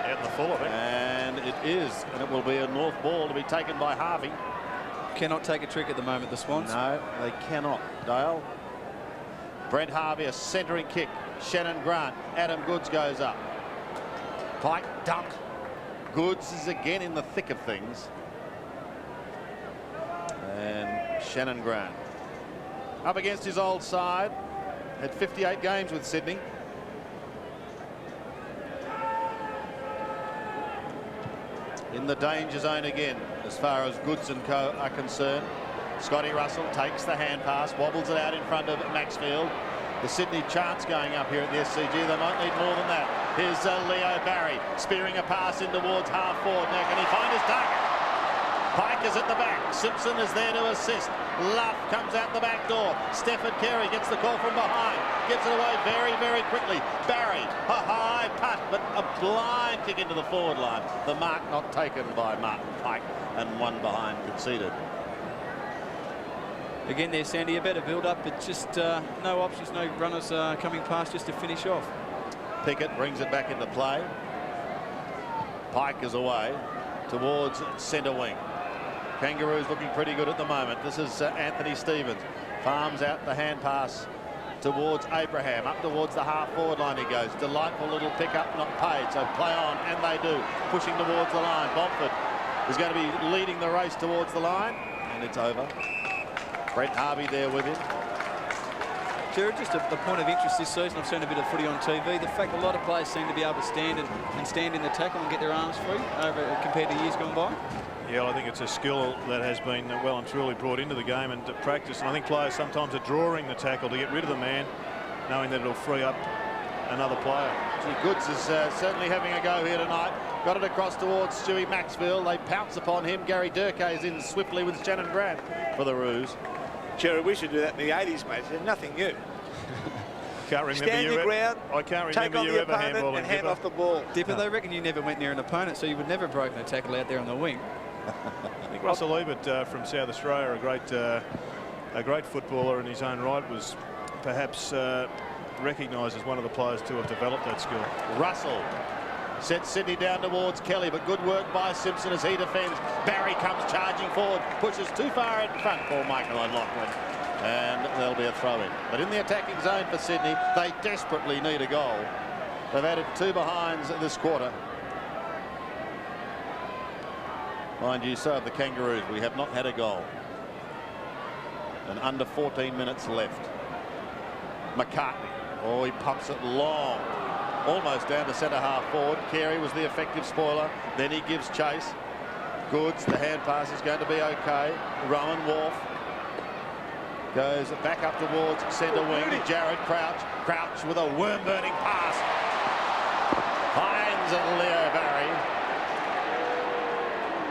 Out in the full of it. And it is. And it will be a North ball to be taken by Harvey. Cannot take a trick at the moment, the Swans. No, they cannot. Dale. Brent Harvey, a centering kick. Shannon Grant. Adam Goods goes up. Pike dunk. Goods is again in the thick of things. And Shannon Grant up against his old side. Had 58 games with Sydney. In the danger zone again as far as Goods and co are concerned. Scotty Russell takes the hand pass, wobbles it out in front of Maxfield. The Sydney chance going up here at the SCG. They might need more than that. Here's Leo Barry spearing a pass in towards half forward. Now can he find his target? Pike is at the back. Simpson is there to assist. Luff comes out the back door. Stefford Carey gets the call from behind. Gives it away very, very quickly. Barry, a high putt, but a blind kick into the forward line. The mark not taken by Martin Pike, and one behind conceded. Again there, Sandy, a better build-up, but just no options, no runners coming past just to finish off. Pickett brings it back into play. Pike is away towards centre wing. Kangaroos looking pretty good at the moment. This is Anthony Stevens. Farms out the hand pass towards Abraham. Up towards the half-forward line he goes. Delightful little pick-up, not paid. So play on, and they do. Pushing towards the line. Bomford is going to be leading the race towards the line, and it's over. Brent Harvey there with him. Jared, just a point of interest this season, I've seen a bit of footy on TV. The fact a lot of players seem to be able to stand and stand in the tackle and get their arms free compared to years gone by. Yeah, well, I think it's a skill that has been well and truly brought into the game and to practice. And I think players sometimes are drawing the tackle to get rid of the man, knowing that it'll free up another player. Goods is certainly having a go here tonight. Got it across towards Stewie Maxfield. They pounce upon him. Gary Durkay is in swiftly with Shannon Grant for the Roos. Jerry, we should do that in the 80s, mate. There's nothing new. Can't remember Stand your ground, I can't take remember on you the ever opponent handballing and hand off the ball. Dipper, they reckon you never went near an opponent, so you would never have broken a tackle out there on the wing. I think Russell Ebert from South Australia, a great footballer in his own right, was perhaps recognised as one of the players to have developed that skill. Russell sets Sydney down towards Kelly, but good work by Simpson as he defends. Barry comes charging forward, pushes too far in front for Michael O'Loughlin, and there'll be a throw-in. But in the attacking zone for Sydney, they desperately need a goal. They've added 2 behinds this quarter. Mind you, so have the Kangaroos. We have not had a goal. And under 14 minutes left. McCartney. Oh, he pumps it long. Almost down to centre half forward. Carey was the effective spoiler. Then he gives chase. Goods, the hand pass is going to be okay. Rowan Wharf goes back up towards centre wing. Jared Crouch. Crouch with a worm-burning pass. Finds Leo Barry.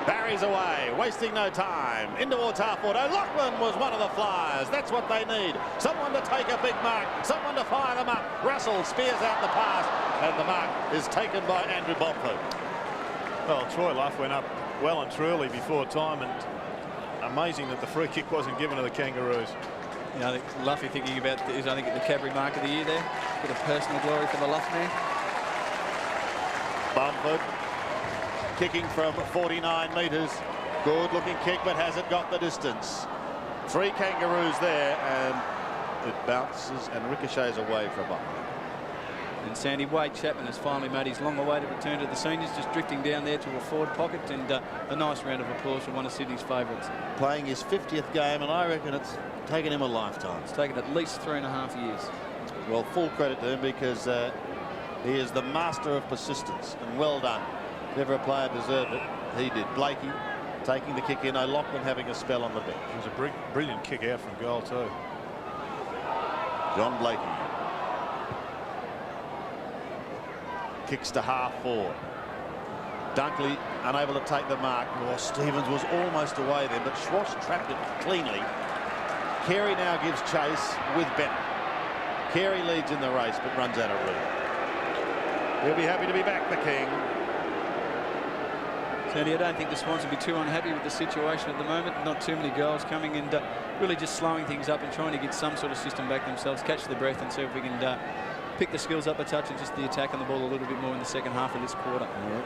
Barry's away, wasting no time. In towards half forward. O'Loughlin was one of the flyers. That's what they need. Someone to take a big mark. Someone to fire them up. Russell spears out the pass. And the mark is taken by Andrew Bomford. Well, Troy Luff went up well and truly before time, and amazing that the free kick wasn't given to the Kangaroos. Yeah, I think Luffy thinking about is, I think, the Cadbury mark of the year there. Bit of personal glory for the Luff man. Bomford kicking from 49 metres. Good looking kick, but hasn't got the distance. 3 Kangaroos there, and it bounces and ricochets away from Bomford. And Sandy, Wade Chapman has finally made his long-awaited return to the seniors, just drifting down there to a forward pocket, and a nice round of applause for one of Sydney's favourites. Playing his 50th game, and I reckon it's taken him a lifetime. It's taken at least 3.5 years. Well, full credit to him, because he is the master of persistence, and well done. If ever a player deserved it, he did. Blakey taking the kick in. O'Loughlin having a spell on the bench. It was a brilliant kick out from goal too. John Blakey kicks to half forward. Dunkley unable to take the mark. Oh, Stevens was almost away then, but Schwartz trapped it cleanly. Carey now gives chase with Bennett. Carey leads in the race, but runs out of room. He'll be happy to be back, the King. Sandy, I don't think the Swans will be too unhappy with the situation at the moment. Not too many goals coming, and really just slowing things up and trying to get some sort of system back themselves, catch their breath, and see if we can pick the skills up a touch and just the attack on the ball a little bit more in the second half of this quarter. Yeah.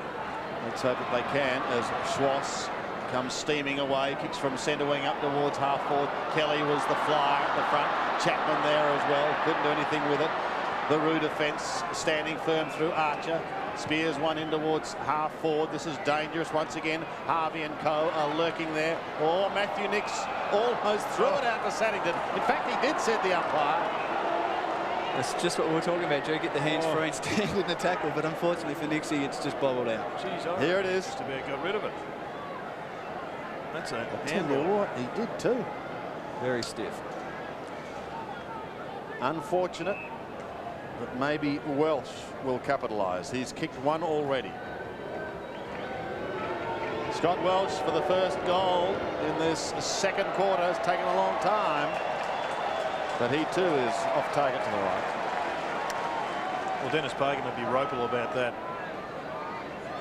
Let's hope that they can, as Schwartz comes steaming away, kicks from centre wing up towards half forward. Kelly was the flyer at the front. Chapman there as well. Couldn't do anything with it. The Roo defence standing firm through Archer. Spears one in towards half forward. This is dangerous once again. Harvey and Co are lurking there. Oh, Matthew Nicks almost threw it out to Saddington. In fact, he did set the umpire. That's just what we were talking about, Joe. Get the hands free and stand in the tackle, but unfortunately for Nixie, it's just bobbled out. Jeez, here it is. Just about got rid of it. That's a handle. What he did too. Very stiff. Unfortunate, but maybe Welsh will capitalise. He's kicked one already. Scott Welsh for the first goal in this second quarter. Has taken a long time, but he too is off target to the right. Well, Dennis Pagan would be ropal about that.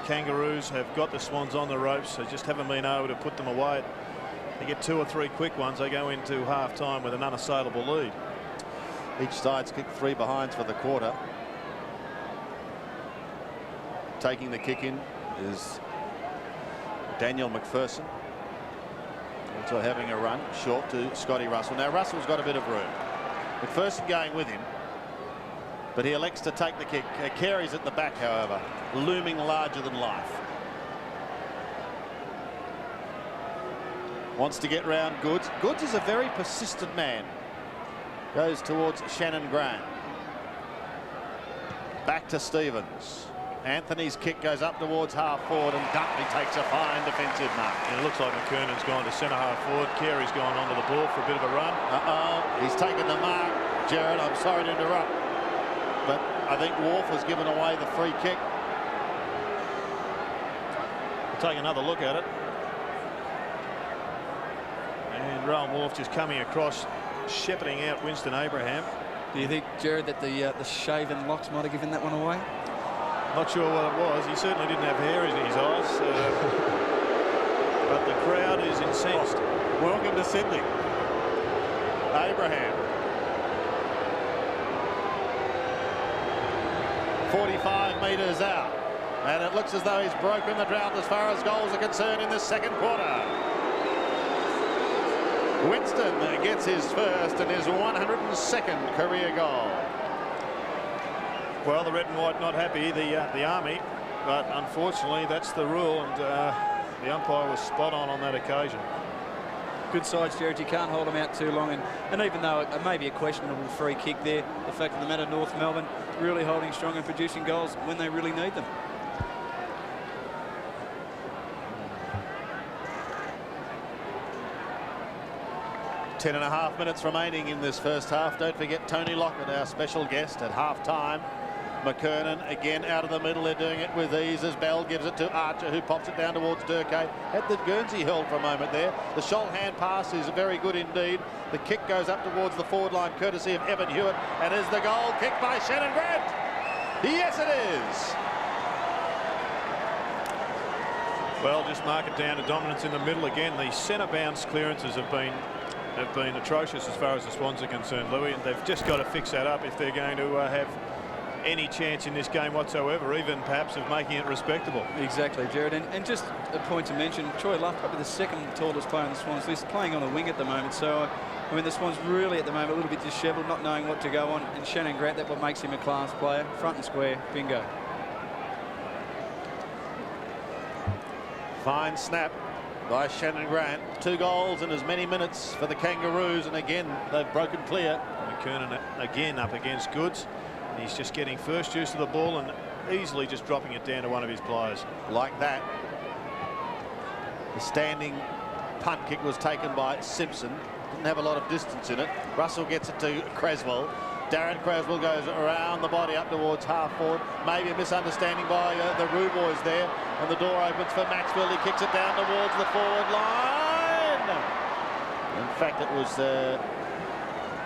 Kangaroos have got the Swans on the ropes. They just haven't been able to put them away. They get 2 or 3 quick ones. They go into half time with an unassailable lead. Each side's kicked 3 behinds for the quarter. Taking the kick in is Daniel McPherson. Also having a run short to Scotty Russell. Now Russell's got a bit of room. McPherson going with him, but he elects to take the kick. Carey's at the back, however, looming larger than life. Wants to get round Goods. Goods is a very persistent man. Goes towards Shannon Graham. Back to Stevens. Anthony's kick goes up towards half forward, and Dunkley takes a fine defensive mark. And it looks like McKernan's gone to centre half forward. Carey's gone onto the ball for a bit of a run. He's taken the mark. Jared, I'm sorry to interrupt, but I think Wharf has given away the free kick. We'll take another look at it. And Rowan Wharf just coming across, shepherding out Winston Abraham. Do you think, Jared, that the shaven locks might have given that one away? Not sure what it was. He certainly didn't have hair in his eyes. But the crowd is incensed. Welcome to Sydney. Abraham 45 metres out. And it looks as though he's broken the drought as far as goals are concerned in the second quarter. Winston gets his first and his 102nd career goal. Well, the red and white not happy, the Army, but unfortunately that's the rule, and the umpire was spot on that occasion. Good sides, Jared. You can't hold them out too long, and even though it may be a questionable free kick there, the fact of the matter, North Melbourne really holding strong and producing goals when they really need them. Ten and a half minutes remaining in this first half. Don't forget Tony Lockett, our special guest at half-time. McKernan again out of the middle. They're doing it with ease as Bell gives it to Archer, who pops it down towards Durkay. Had the Guernsey held for a moment there. The Scholl hand pass is very good indeed. The kick goes up towards the forward line courtesy of Evan Hewitt, and is the goal kicked by Shannon Grant? Yes, it is. Well, just mark it down to dominance in the middle again. The centre bounce clearances have been atrocious as far as the Swans are concerned, Louis, and they've just got to fix that up if they're going to have any chance in this game whatsoever, even perhaps of making it respectable. Exactly, Jared. And just a point to mention, Troy Luff, probably the second tallest player on the Swans list, playing on a wing at the moment. So, I mean, the Swans really at the moment a little bit dishevelled, not knowing what to go on. And Shannon Grant, that's what makes him a class player. Front and square, bingo. Fine snap by Shannon Grant. 2 goals in as many minutes for the Kangaroos, and again they've broken clear. McKernan again up against Goods. He's just getting first use of the ball and easily just dropping it down to one of his players. Like that. The standing punt kick was taken by Simpson. Didn't have a lot of distance in it. Russell gets it to Creswell. Darren Creswell goes around the body up towards half forward. Maybe a misunderstanding by the Roo boys there. And the door opens for Maxwell. He kicks it down towards the forward line. In fact, it was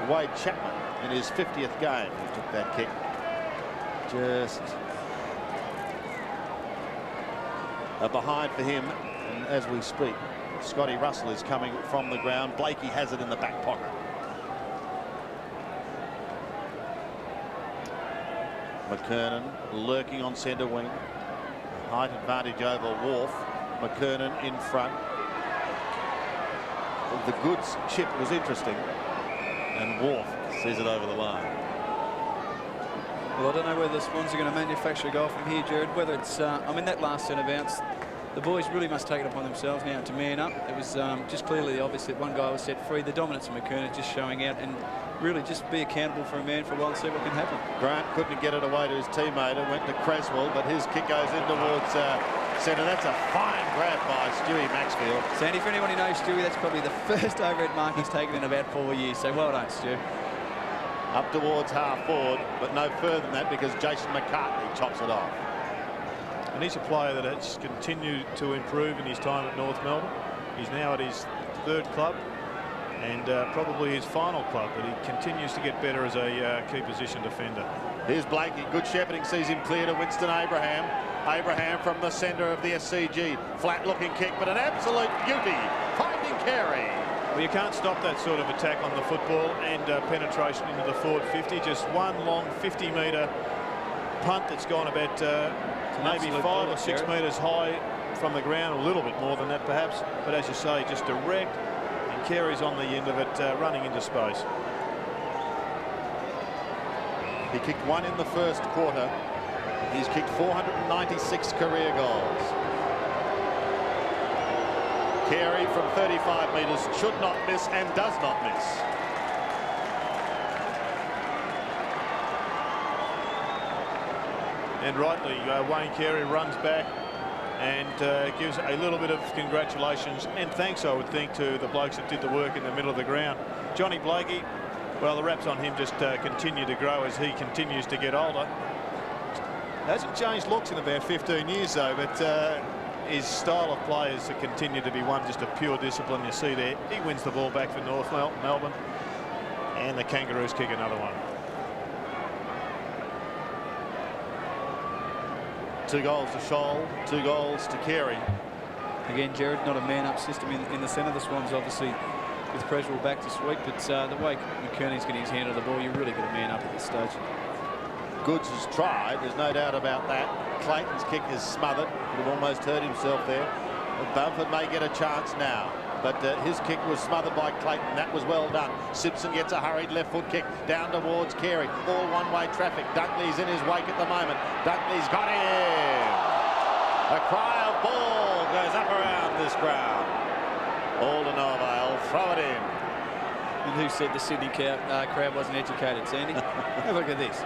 Wade Chapman in his 50th game who took that kick. Just a behind for him. And as we speak, Scotty Russell is coming from the ground. Blakey has it in the back pocket. McKernan lurking on centre wing. Height advantage over Wharf. McKernan in front. The Goods chip was interesting, and Wharf sees it over the line. Well, I don't know whether the Swans are going to manufacture a goal from here, Jared. Whether it's, I mean, that last centre bounce, the boys really must take it upon themselves now to man up. It was just clearly obvious that one guy was set free. The dominance of McKernan just showing out, and really just be accountable for a man for a while and see what can happen. Grant couldn't get it away to his teammate. It went to Creswell, but his kick goes in towards centre. That's a fine grab by Stewie Maxfield. Sandy, for anyone who knows Stewie, that's probably the first overhead mark he's taken in about 4 years. So well done, Stu. Up towards half forward, but no further than that because Jason McCartney chops it off. And he's a player that has continued to improve in his time at North Melbourne. He's now at his 3rd club and probably his final club, but he continues to get better as a key position defender. Here's Blakey. Good shepherding sees him clear to Winston Abraham. Abraham from the centre of the SCG. Flat looking kick, but an absolute beauty. Finding Carey. Well, you can't stop that sort of attack on the football and penetration into the forward 50. Just one long 50-metre punt that's gone about maybe 5 or 6 metres high from the ground, a little bit more than that perhaps. But as you say, just direct, and Carey's on the end of it, running into space. He kicked 1 in the first quarter. He's kicked 496 career goals. Carey from 35 metres should not miss and does not miss. And rightly, Wayne Carey runs back and gives a little bit of congratulations and thanks, I would think, to the blokes that did the work in the middle of the ground. Johnny Blakey, well, the raps on him just continue to grow as he continues to get older. Hasn't changed looks in about 15 years, though, but his style of play has continued to be one just of pure discipline. You see there, he wins the ball back for North Melbourne, and the Kangaroos kick another one. 2 goals to Scholl, 2 goals to Carey. Again, Jared, not a man-up system in the centre. The Swans obviously with Creswell back to sweep, but the way McKernan's getting his hand on the ball, you really got a man up at this stage. Goods has tried, there's no doubt about that. Clayton's kick is smothered. Could have almost hurt himself there. Bamford may get a chance now, but his kick was smothered by Clayton. That was well done. Simpson gets a hurried left foot kick down towards Carey. All one-way traffic. Dunkley's in his wake at the moment. Dunkley's got him. A cry of ball goes up around this crowd. All to no avail. Throw it in. And who said the Sydney crowd wasn't educated, Sandy? Have a look at this.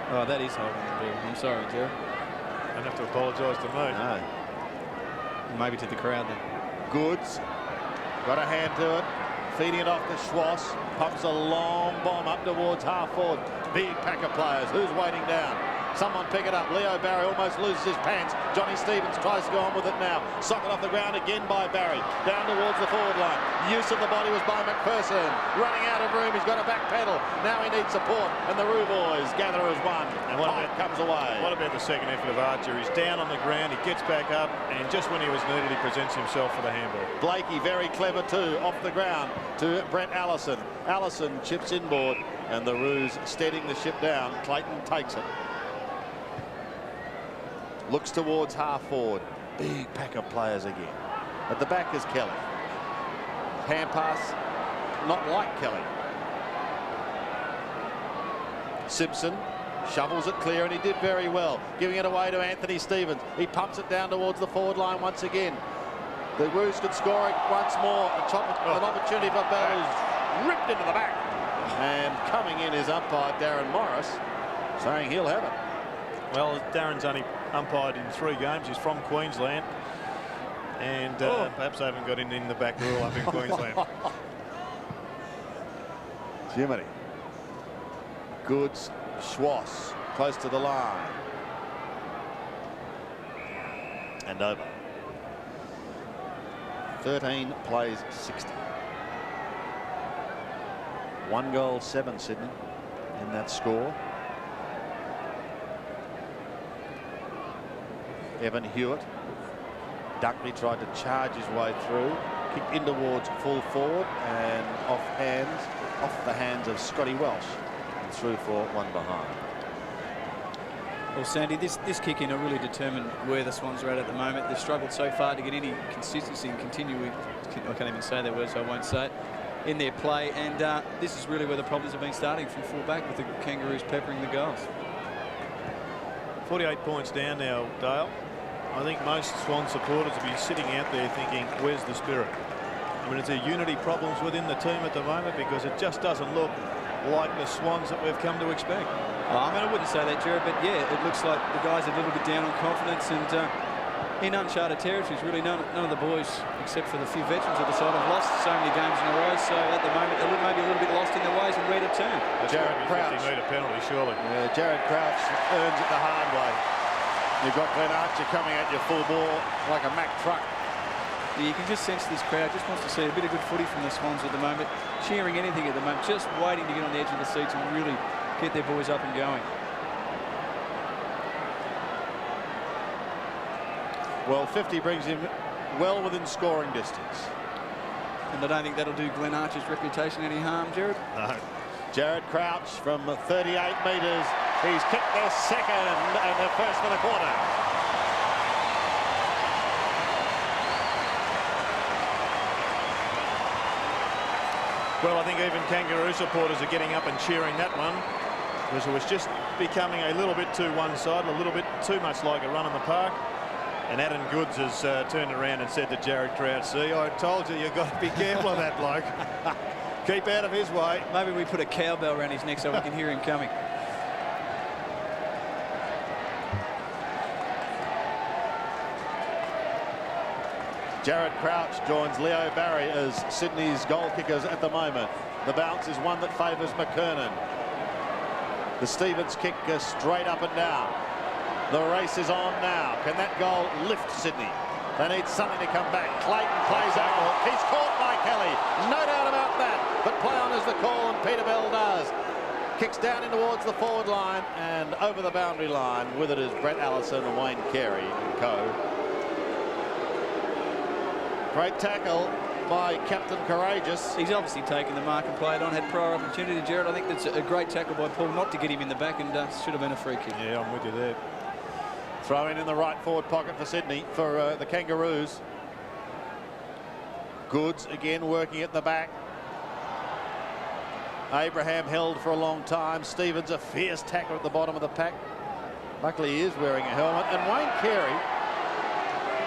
Oh, that is holding the ball. I'm sorry, Jerry. Don't have to apologise to me. No. Maybe to the crowd then. Goods got a hand to it. Feeding it off to Schwass. Pumps a long bomb up towards half forward. Big pack of players. Who's waiting down? Someone pick it up. Leo Barry almost loses his pants. Johnny Stevens tries to go on with it now. Socket off the ground again by Barry. Down towards the forward line. Use of the body was by McPherson. Running out of room. He's got a back pedal. Now he needs support. And the Roo boys gather as one. And comes away. What about the second effort of Archer? He's down on the ground. He gets back up. And just when he was needed, he presents himself for the handball. Blakey very clever too. Off the ground to Brett Allison. Allison chips inboard. And the Roos steadying the ship down. Clayton takes it. Looks towards half forward. Big pack of players again. At the back is Kelly. Hand pass, not like Kelly. Simpson shovels it clear, and he did very well. Giving it away to Anthony Stevens. He pumps it down towards the forward line once again. The Roos could score it once more. An opportunity for Bell, who's ripped into the back. And coming in is umpire Darren Morris, saying he'll have it. Well, Darren's only umpired in 3 games. He's from Queensland, and perhaps they haven't got in the back rule up in Queensland. Jiminy. Goods, Schwass, close to the line. And over. 13 plays 60. 1 goal, 7 Sydney in that score. Evan Hewitt. Dunkley tried to charge his way through, kicked in towards full forward and off the hands of Scotty Welsh, and through for 1 behind. Well, Sandy, this kick in will really determine where the Swans are at the moment. They've struggled so far to get any consistency and continue with, I can't even say that word, so I won't say it, in their play. And this is really where the problems have been starting from full back, with the Kangaroos peppering the goals. 48 points down now, Dale. I think most Swan supporters will be sitting out there thinking, where's the spirit? I mean, it's a unity problems within the team at the moment, because it just doesn't look like the Swans that we've come to expect. I mean, I wouldn't say that, Jared, but yeah, it looks like the guys are a little bit down on confidence, and in uncharted territories, really none of the boys, except for the few veterans of the side, have lost so many games in a row. So at the moment, they're maybe a little bit lost in their ways and ready to turn. Jared Crouch. 50-metre penalty, surely. Yeah, Jared Crouch earns it the hard way. You've got Glenn Archer coming at you full ball like a Mack truck. Yeah, you can just sense this crowd just wants to see a bit of good footy from the Swans at the moment, cheering anything at the moment, just waiting to get on the edge of the seats and really get their boys up and going. Well, 50 brings him well within scoring distance. And I don't think that'll do Glenn Archer's reputation any harm, Jared. No. Jared Crouch from 38 metres. He's kicked their second and their first for the quarter. Well, I think even Kangaroo supporters are getting up and cheering that one, because it was just becoming a little bit too one-sided, a little bit too much like a run in the park. And Adam Goods has turned around and said to Jared Crouch, see, I told you, you've got to be careful of that bloke. Keep out of his way. Maybe we put a cowbell around his neck so we can hear him coming. Jared Crouch joins Leo Barry as Sydney's goal kickers at the moment. The bounce is one that favours McKernan. The Stevens kick straight up and down. The race is on now. Can that goal lift Sydney? They need something to come back. Clayton plays out. He's caught by Kelly. No doubt about that. But play on is the call, and Peter Bell does. Kicks down in towards the forward line and over the boundary line. With it is Brett Allison and Wayne Carey and co. Great tackle by Captain Courageous. He's obviously taken the mark and played on, had prior opportunity, Jared. I think that's a great tackle by Paul not to get him in the back, and should have been a free kick. Yeah, I'm with you there. Throw in the right forward pocket for Sydney, for the Kangaroos. Goods again working at the back. Abraham held for a long time. Stevens a fierce tackler at the bottom of the pack. Luckily he is wearing a helmet. And Wayne Carey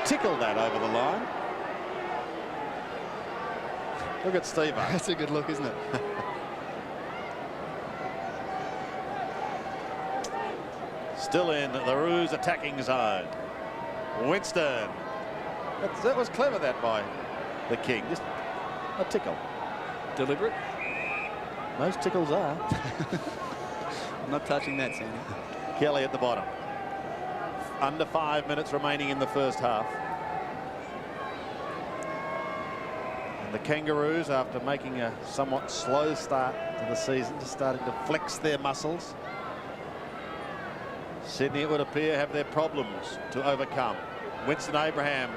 tickled that over the line. Look at Steve. That's a good look, isn't it? Still in the Roos attacking zone. Winston. That was clever, that by the King. Just a tickle. Deliberate? Most tickles are. I'm not touching that, Sandy. Kelly at the bottom. Under 5 minutes remaining in the first half. And the Kangaroos, after making a somewhat slow start to the season, just starting to flex their muscles. Sydney, it would appear, have their problems to overcome. Winston Abraham.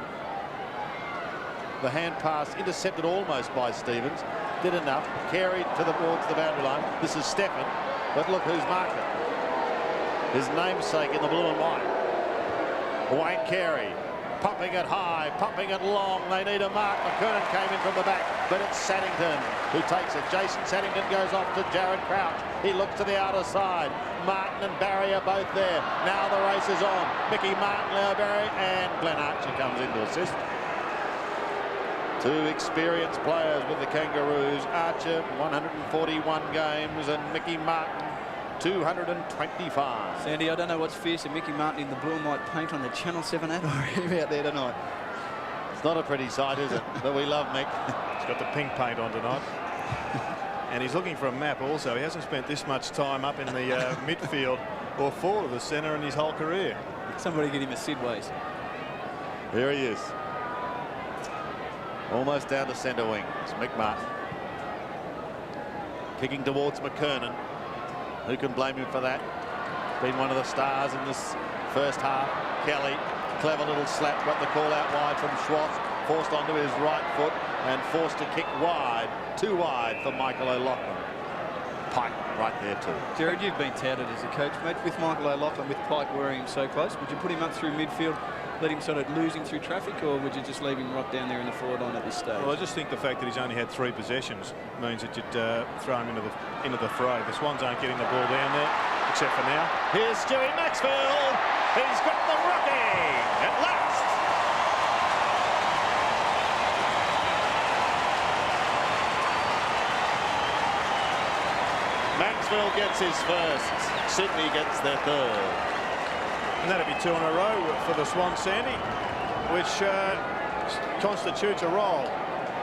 The hand pass intercepted almost by Stevens. Did enough. Carried towards the boundary line. This is Stefan. But look who's marked it. His namesake in the blue and white. Wayne Carey. Pumping it high, pumping it long. They need a mark. McKernan came in from the back, but it's Saddington who takes it. Jason Saddington goes off to Jared Crouch. He looks to the outer side. Martin and Barry are both there. Now the race is on. Mickey Martin, Leo Barry, and Glenn Archer comes in to assist. Two experienced players with the Kangaroos. Archer, 141 games, and Mickey Martin, 225. Sandy, I don't know what's fiercer, Mickey Martin in the blue and white paint on the Channel 7 ad or him out there tonight. It's not a pretty sight, is it? But we love Mick. He's got the pink paint on tonight. And he's looking for a map also. He hasn't spent this much time up in the midfield or forward of the centre in his whole career. Somebody get him a Sidways. Here he is. Almost down to centre wing. It's Mick Martin. Kicking towards McKernan. Who can blame him for that? Been one of the stars in this first half. Kelly, clever little slap, got the call out wide from Schwartz, forced onto his right foot and forced to kick wide, too wide for Michael O'Loughlin. Pike right there too. Jared, you've been touted as a coach, mate, with Michael O'Loughlin, with Pike wearing him so close. Would you put him up through midfield, let him sort of losing through traffic, or would you just leave him right down there in the forward line at this stage? Well, I just think the fact that he's only had 3 possessions means that you'd throw him into the fray. The Swans aren't getting the ball down there, except for now. Here's Stewie Maxfield. He's got the rookie at last. Maxfield gets his first. Sydney gets their third. And that'll be 2 in a row for the Swans, Sandy, which constitutes a roll.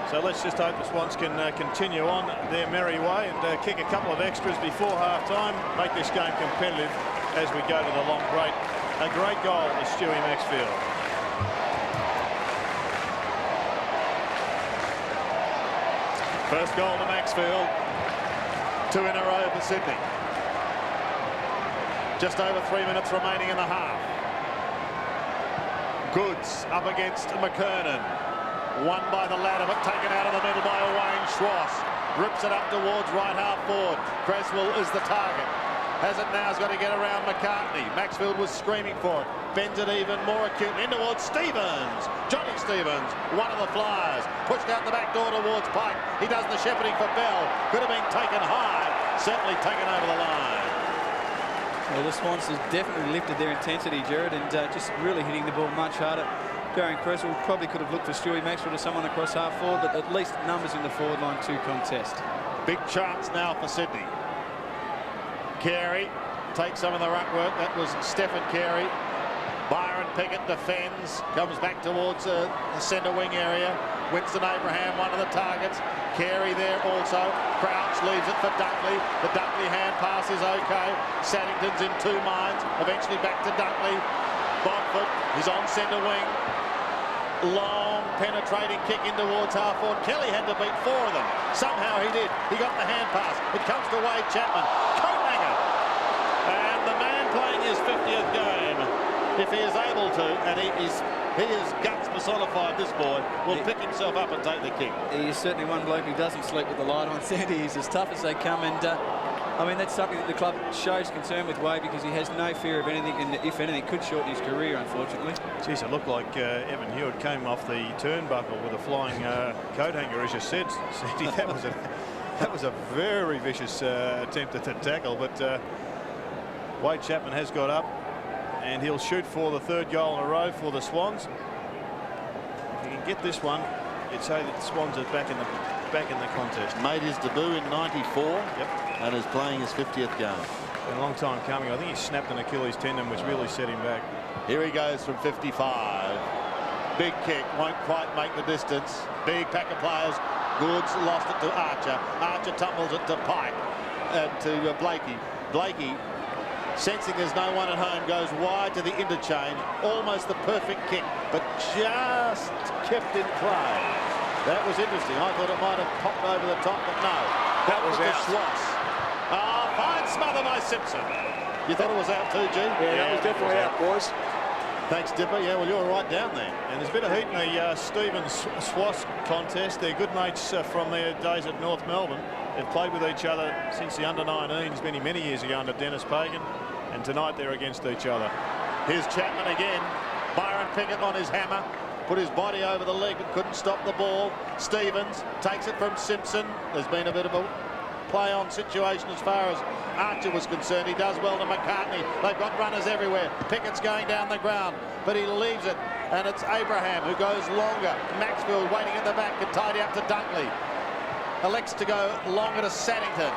So let's just hope the Swans can continue on their merry way and kick a couple of extras before half-time, make this game competitive as we go to the long break. A great goal to Stewie Maxfield. First goal to Maxfield. 2 in a row for Sydney. Just over 3 minutes remaining in the half. Goods up against McKernan. Won by the ladder, but taken out of the middle by Wayne Schwartz. Rips it up towards right half forward. Creswell is the target. Has it now, has got to get around McCartney. Maxfield was screaming for it. Bends it even more acutely in towards Stevens. Johnny Stevens, one of the flyers. Pushed out the back door towards Pike. He does the shepherding for Bell. Could have been taken high. Certainly taken over the line. Well, the Swans has definitely lifted their intensity, Jared, and just really hitting the ball much harder. Darian Creswell probably could have looked for Stewie Maxfield or someone across half forward, but at least numbers in the forward line to contest. Big chance now for Sydney. Carey takes some of the ruck work. That was Stephen Carey. Byron Pickett defends, comes back towards the centre wing area. Winston Abraham, one of the targets. Carey there also. Crouch leaves it for Dunkley. The Dunkley hand pass is okay. Saddington's in 2 minds. Eventually back to Dunkley. Bodford is on centre wing. Long penetrating kick in towards half forward. Kelly had to beat 4 of them. Somehow he did. He got the hand pass. It comes to Wade Chapman. And the man playing his 50th game if he is able to, and he is guts personified, this boy, will pick himself up and take the kick. He is certainly one bloke who doesn't sleep with the light on, Sandy. He's as tough as they come, and I mean, that's something that the club shows concern with Wade, because he has no fear of anything, and if anything, could shorten his career, unfortunately. Geez, it looked like Evan Hewitt came off the turnbuckle with a flying coat hanger, as you said, Sandy. That was a very vicious attempt at the tackle, but Wade Chapman has got up, and he'll shoot for the third goal in a row for the Swans. If he can get this one, you'd say that the Swans are back in the contest. Made his debut in '94. Yep. And is playing his 50th game. Been a long time coming. I think he snapped an Achilles tendon, which really set him back. Here he goes from 55. Big kick, won't quite make the distance. Big pack of players. Goods lost it to Archer. Archer tumbles it to Pike and to Blakey. Blakey, sensing there's no one at home, goes wide to the interchange. Almost the perfect kick, but just kept in play. That was interesting. I thought it might have popped over the top, but no. That was out. Schwartz. Fine smother by Simpson. You thought it was out too, G? Yeah, that was definitely out, boys. Thanks, Dipper. Yeah, well, you're right down there. And there's a bit of heat in the Stevens-Swass contest. They're good mates from their days at North Melbourne. They've played with each other since the under-19s many years ago under Dennis Pagan. And tonight they're against each other. Here's Chapman again. Byron Pickett on his hammer. Put his body over the leg but couldn't stop the ball. Stevens takes it from Simpson. There's been a bit of a play-on situation as far as Archer was concerned. He does well to McCartney. They've got runners everywhere. Pickett's going down the ground, but he leaves it, and it's Abraham who goes longer. Maxfield waiting at the back to tidy up to Dunkley. Elects to go longer to Saddington.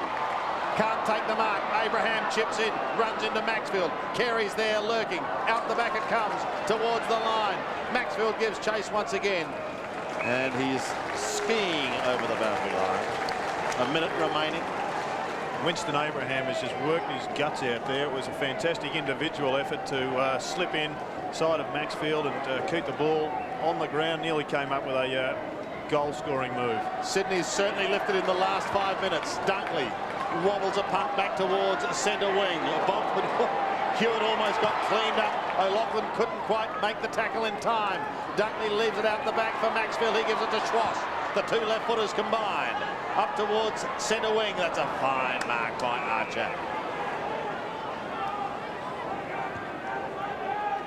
Can't take the mark. Abraham chips in, runs into Maxfield. Carey's there lurking. Out the back it comes towards the line. Maxfield gives chase once again, and he's skiing over the boundary line. A minute remaining. Winston Abraham has just worked his guts out there. It was a fantastic individual effort to slip in side of Maxfield and keep the ball on the ground. Nearly came up with a goal-scoring move. Sydney's certainly lifted in the last 5 minutes. Dunkley wobbles a punt back towards centre wing. Hewitt almost got cleaned up. O'Loughlin couldn't quite make the tackle in time. Dunkley leaves it out the back for Maxfield. He gives it to Schwartz. The two left footers combined. Up towards centre wing. That's a fine mark by Archer.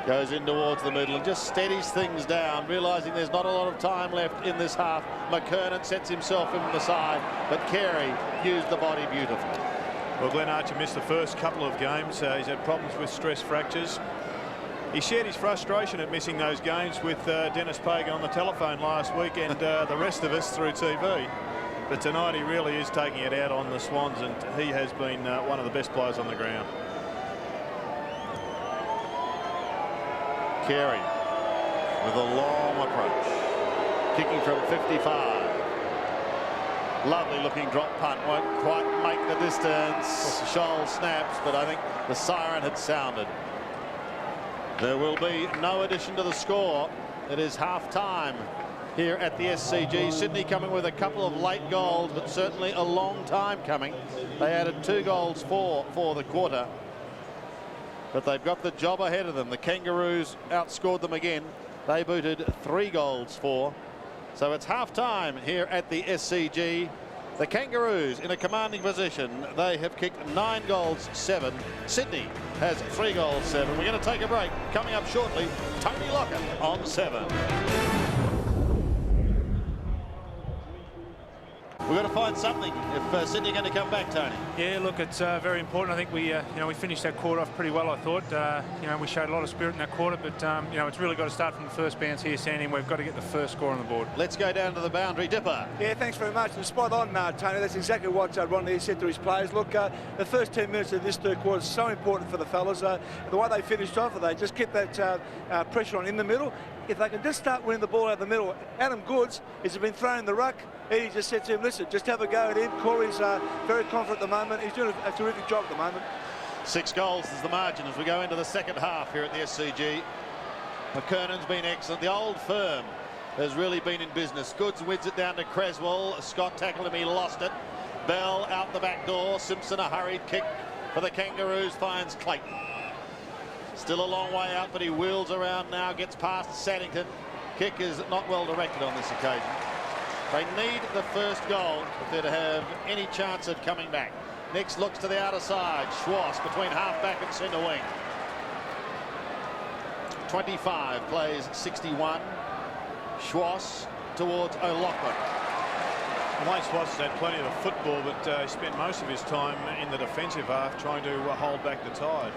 Goes in towards the middle and just steadies things down, realising there's not a lot of time left in this half. McKernan sets himself in the side, but Carey used the body beautifully. Well, Glenn Archer missed the first couple of games. He's had problems with stress fractures. He shared his frustration at missing those games with Dennis Pagan on the telephone last week, and the rest of us through TV. But tonight he really is taking it out on the Swans, and he has been one of the best players on the ground. Carey with a long approach, kicking from 55. Lovely looking drop punt, won't quite make the distance. Scholl snaps, but I think the siren had sounded. There will be no addition to the score. It is half time here at the SCG. Sydney coming with a couple of late goals, but certainly a long time coming. They added 2 goals for the quarter, but they've got the job ahead of them. The Kangaroos outscored them again. They booted 3 goals for. So it's half time here at the SCG. The Kangaroos in a commanding position. They have kicked 9 goals, 7. Sydney has 3 goals, 7. We're going to take a break. Coming up shortly, Tony Lockett on 7. We've got to find something if Sydney are going to come back, Tony. Yeah, look, it's very important. I think we, we finished that quarter off pretty well, I thought. We showed a lot of spirit in that quarter, but, it's really got to start from the first bounce here, Sandy, and we've got to get the first score on the board. Let's go down to the boundary. Dipper. Yeah, thanks very much. And spot on, Tony. That's exactly what Ronnie said to his players. Look, the first 10 minutes of this third quarter is so important for the fellas. The way they finished off, they just kept that pressure on in the middle. If they can just start winning the ball out of the middle. Adam Goods has been thrown in the ruck. Eddie just said to him, listen, just have a go at him. Corey's very confident at the moment. He's doing a terrific job at the moment. 6 goals is the margin as we go into the second half here at the SCG. McKernan's been excellent. The old firm has really been in business. Goods wins it down to Creswell. Scott tackled him, he lost it. Bell out the back door. Simpson a hurried kick for the Kangaroos, finds Clayton. Still a long way out, but he wheels around now, gets past Saddington. Kick is not well directed on this occasion. They need the first goal if they're to have any chance of coming back. Next looks to the outer side. Schwartz between half-back and centre wing. 25 plays 61. Schwartz towards O'Loughlin. Wayne Schwartz has had plenty of the football, but he spent most of his time in the defensive half trying to hold back the tide.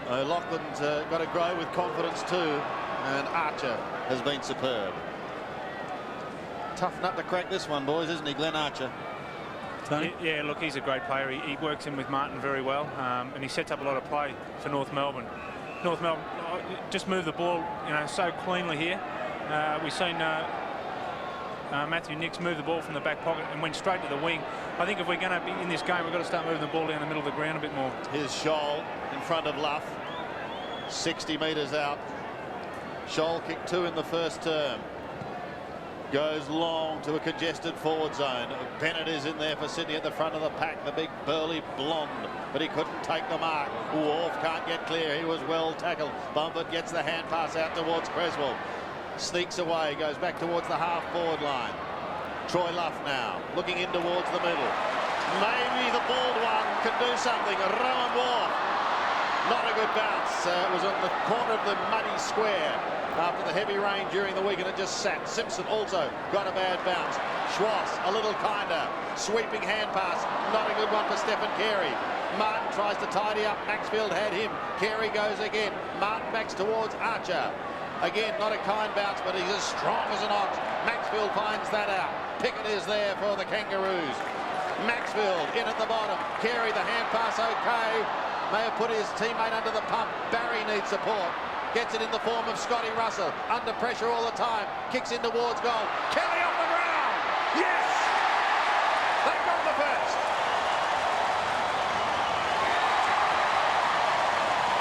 O'Loughlin's got to grow with confidence too, and Archer has been superb. Tough nut to crack this one, boys, isn't he, Glenn Archer? Yeah, look, he's a great player. He works in with Martin very well, and he sets up a lot of play for North Melbourne. North Melbourne just moved the ball, so cleanly here. We've seen Matthew Nicks move the ball from the back pocket and went straight to the wing. I think if we're going to be in this game, we've got to start moving the ball down the middle of the ground a bit more. Here's Scholl in front of Luff, 60 metres out. Scholl kicked 2 in the first term. Goes long to a congested forward zone. Bennett is in there for Sydney at the front of the pack, the big burly blonde, but he couldn't take the mark. Worf can't get clear. He was well tackled. Bumpert gets the hand pass out towards Creswell. Sneaks away, goes back towards the half-forward line. Troy Luff now, looking in towards the middle. Maybe the bald one can do something. Rowan Worf. Not a good bounce. It was on the corner of the muddy square after the heavy rain during the week, and it just sat. Simpson also got a bad bounce. Schwartz a little kinder. Sweeping hand pass. Not a good one for Stephen Carey. Martin tries to tidy up. Maxfield had him. Carey goes again. Martin backs towards Archer. Again, not a kind bounce, but he's as strong as an ox. Maxfield finds that out. Pickett is there for the Kangaroos. Maxfield in at the bottom. Carey, the hand pass okay. May have put his teammate under the pump. Barry needs support. Gets it in the form of Scotty Russell. Under pressure all the time. Kicks in towards goal. Kelly off the ground. Yes! They got the first.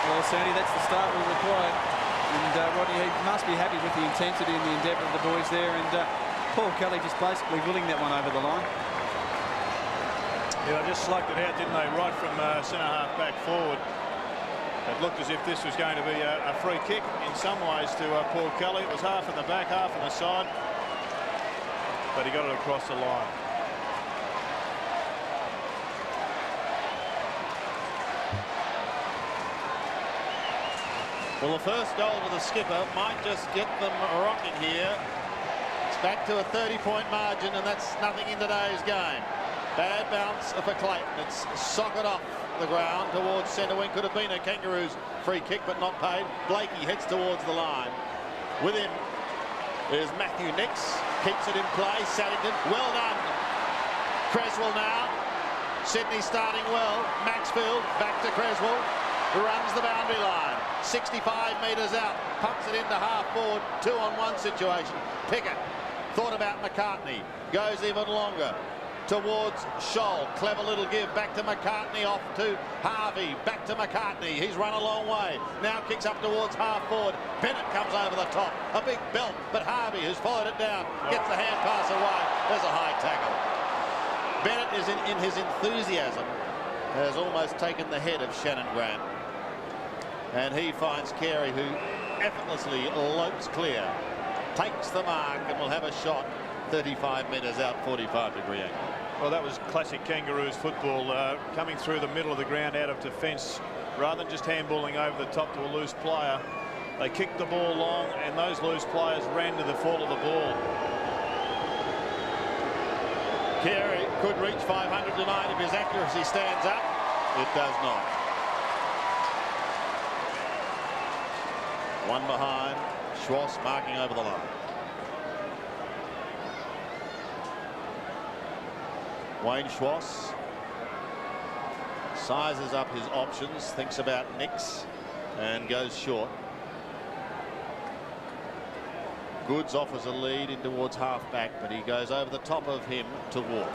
Well, Sandy, that's the start we required. And Rodney, he must be happy with the intensity and the endeavour of the boys there. And Paul Kelly just basically willing that one over the line. Yeah, they just slugged it out, didn't they? Right from centre half back forward. It looked as if this was going to be a free kick in some ways to Paul Kelly. It was half in the back, half on the side. But he got it across the line. Well, the first goal for the skipper might just get them rocking here. It's back to a 30-point margin, and that's nothing in today's game. Bad bounce for Clayton. It's socket off the ground towards centre wing. Could have been a Kangaroos free kick, but not paid. Blakey heads towards the line. With him is Matthew Nicks. Keeps it in play. Saddington, well done. Creswell now. Sydney starting well. Maxfield back to Creswell. Runs the boundary line. 65 metres out. Pumps it into half forward. 2-on-1 situation. Pickett thought about McCartney. Goes even longer towards Scholl. Clever little give. Back to McCartney. Off to Harvey. Back to McCartney. He's run a long way. Now kicks up towards half forward. Bennett comes over the top. A big belt. But Harvey, who's followed it down, gets the hand pass away. There's a high tackle. Bennett is in his enthusiasm has almost taken the head of Shannon Grant. And he finds Carey, who effortlessly lopes clear, takes the mark, and will have a shot 35 metres out, 45-degree angle. Well, that was classic Kangaroos football, coming through the middle of the ground out of defence, rather than just handballing over the top to a loose player. They kicked the ball long, and those loose players ran to the fall of the ball. Carey could reach 500 tonight if his accuracy stands up. It does not. One behind. Schwartz marking over the line. Wayne Schwartz sizes up his options, thinks about Nicks, and goes short. Goods offers a lead in towards half-back, but he goes over the top of him to Worf.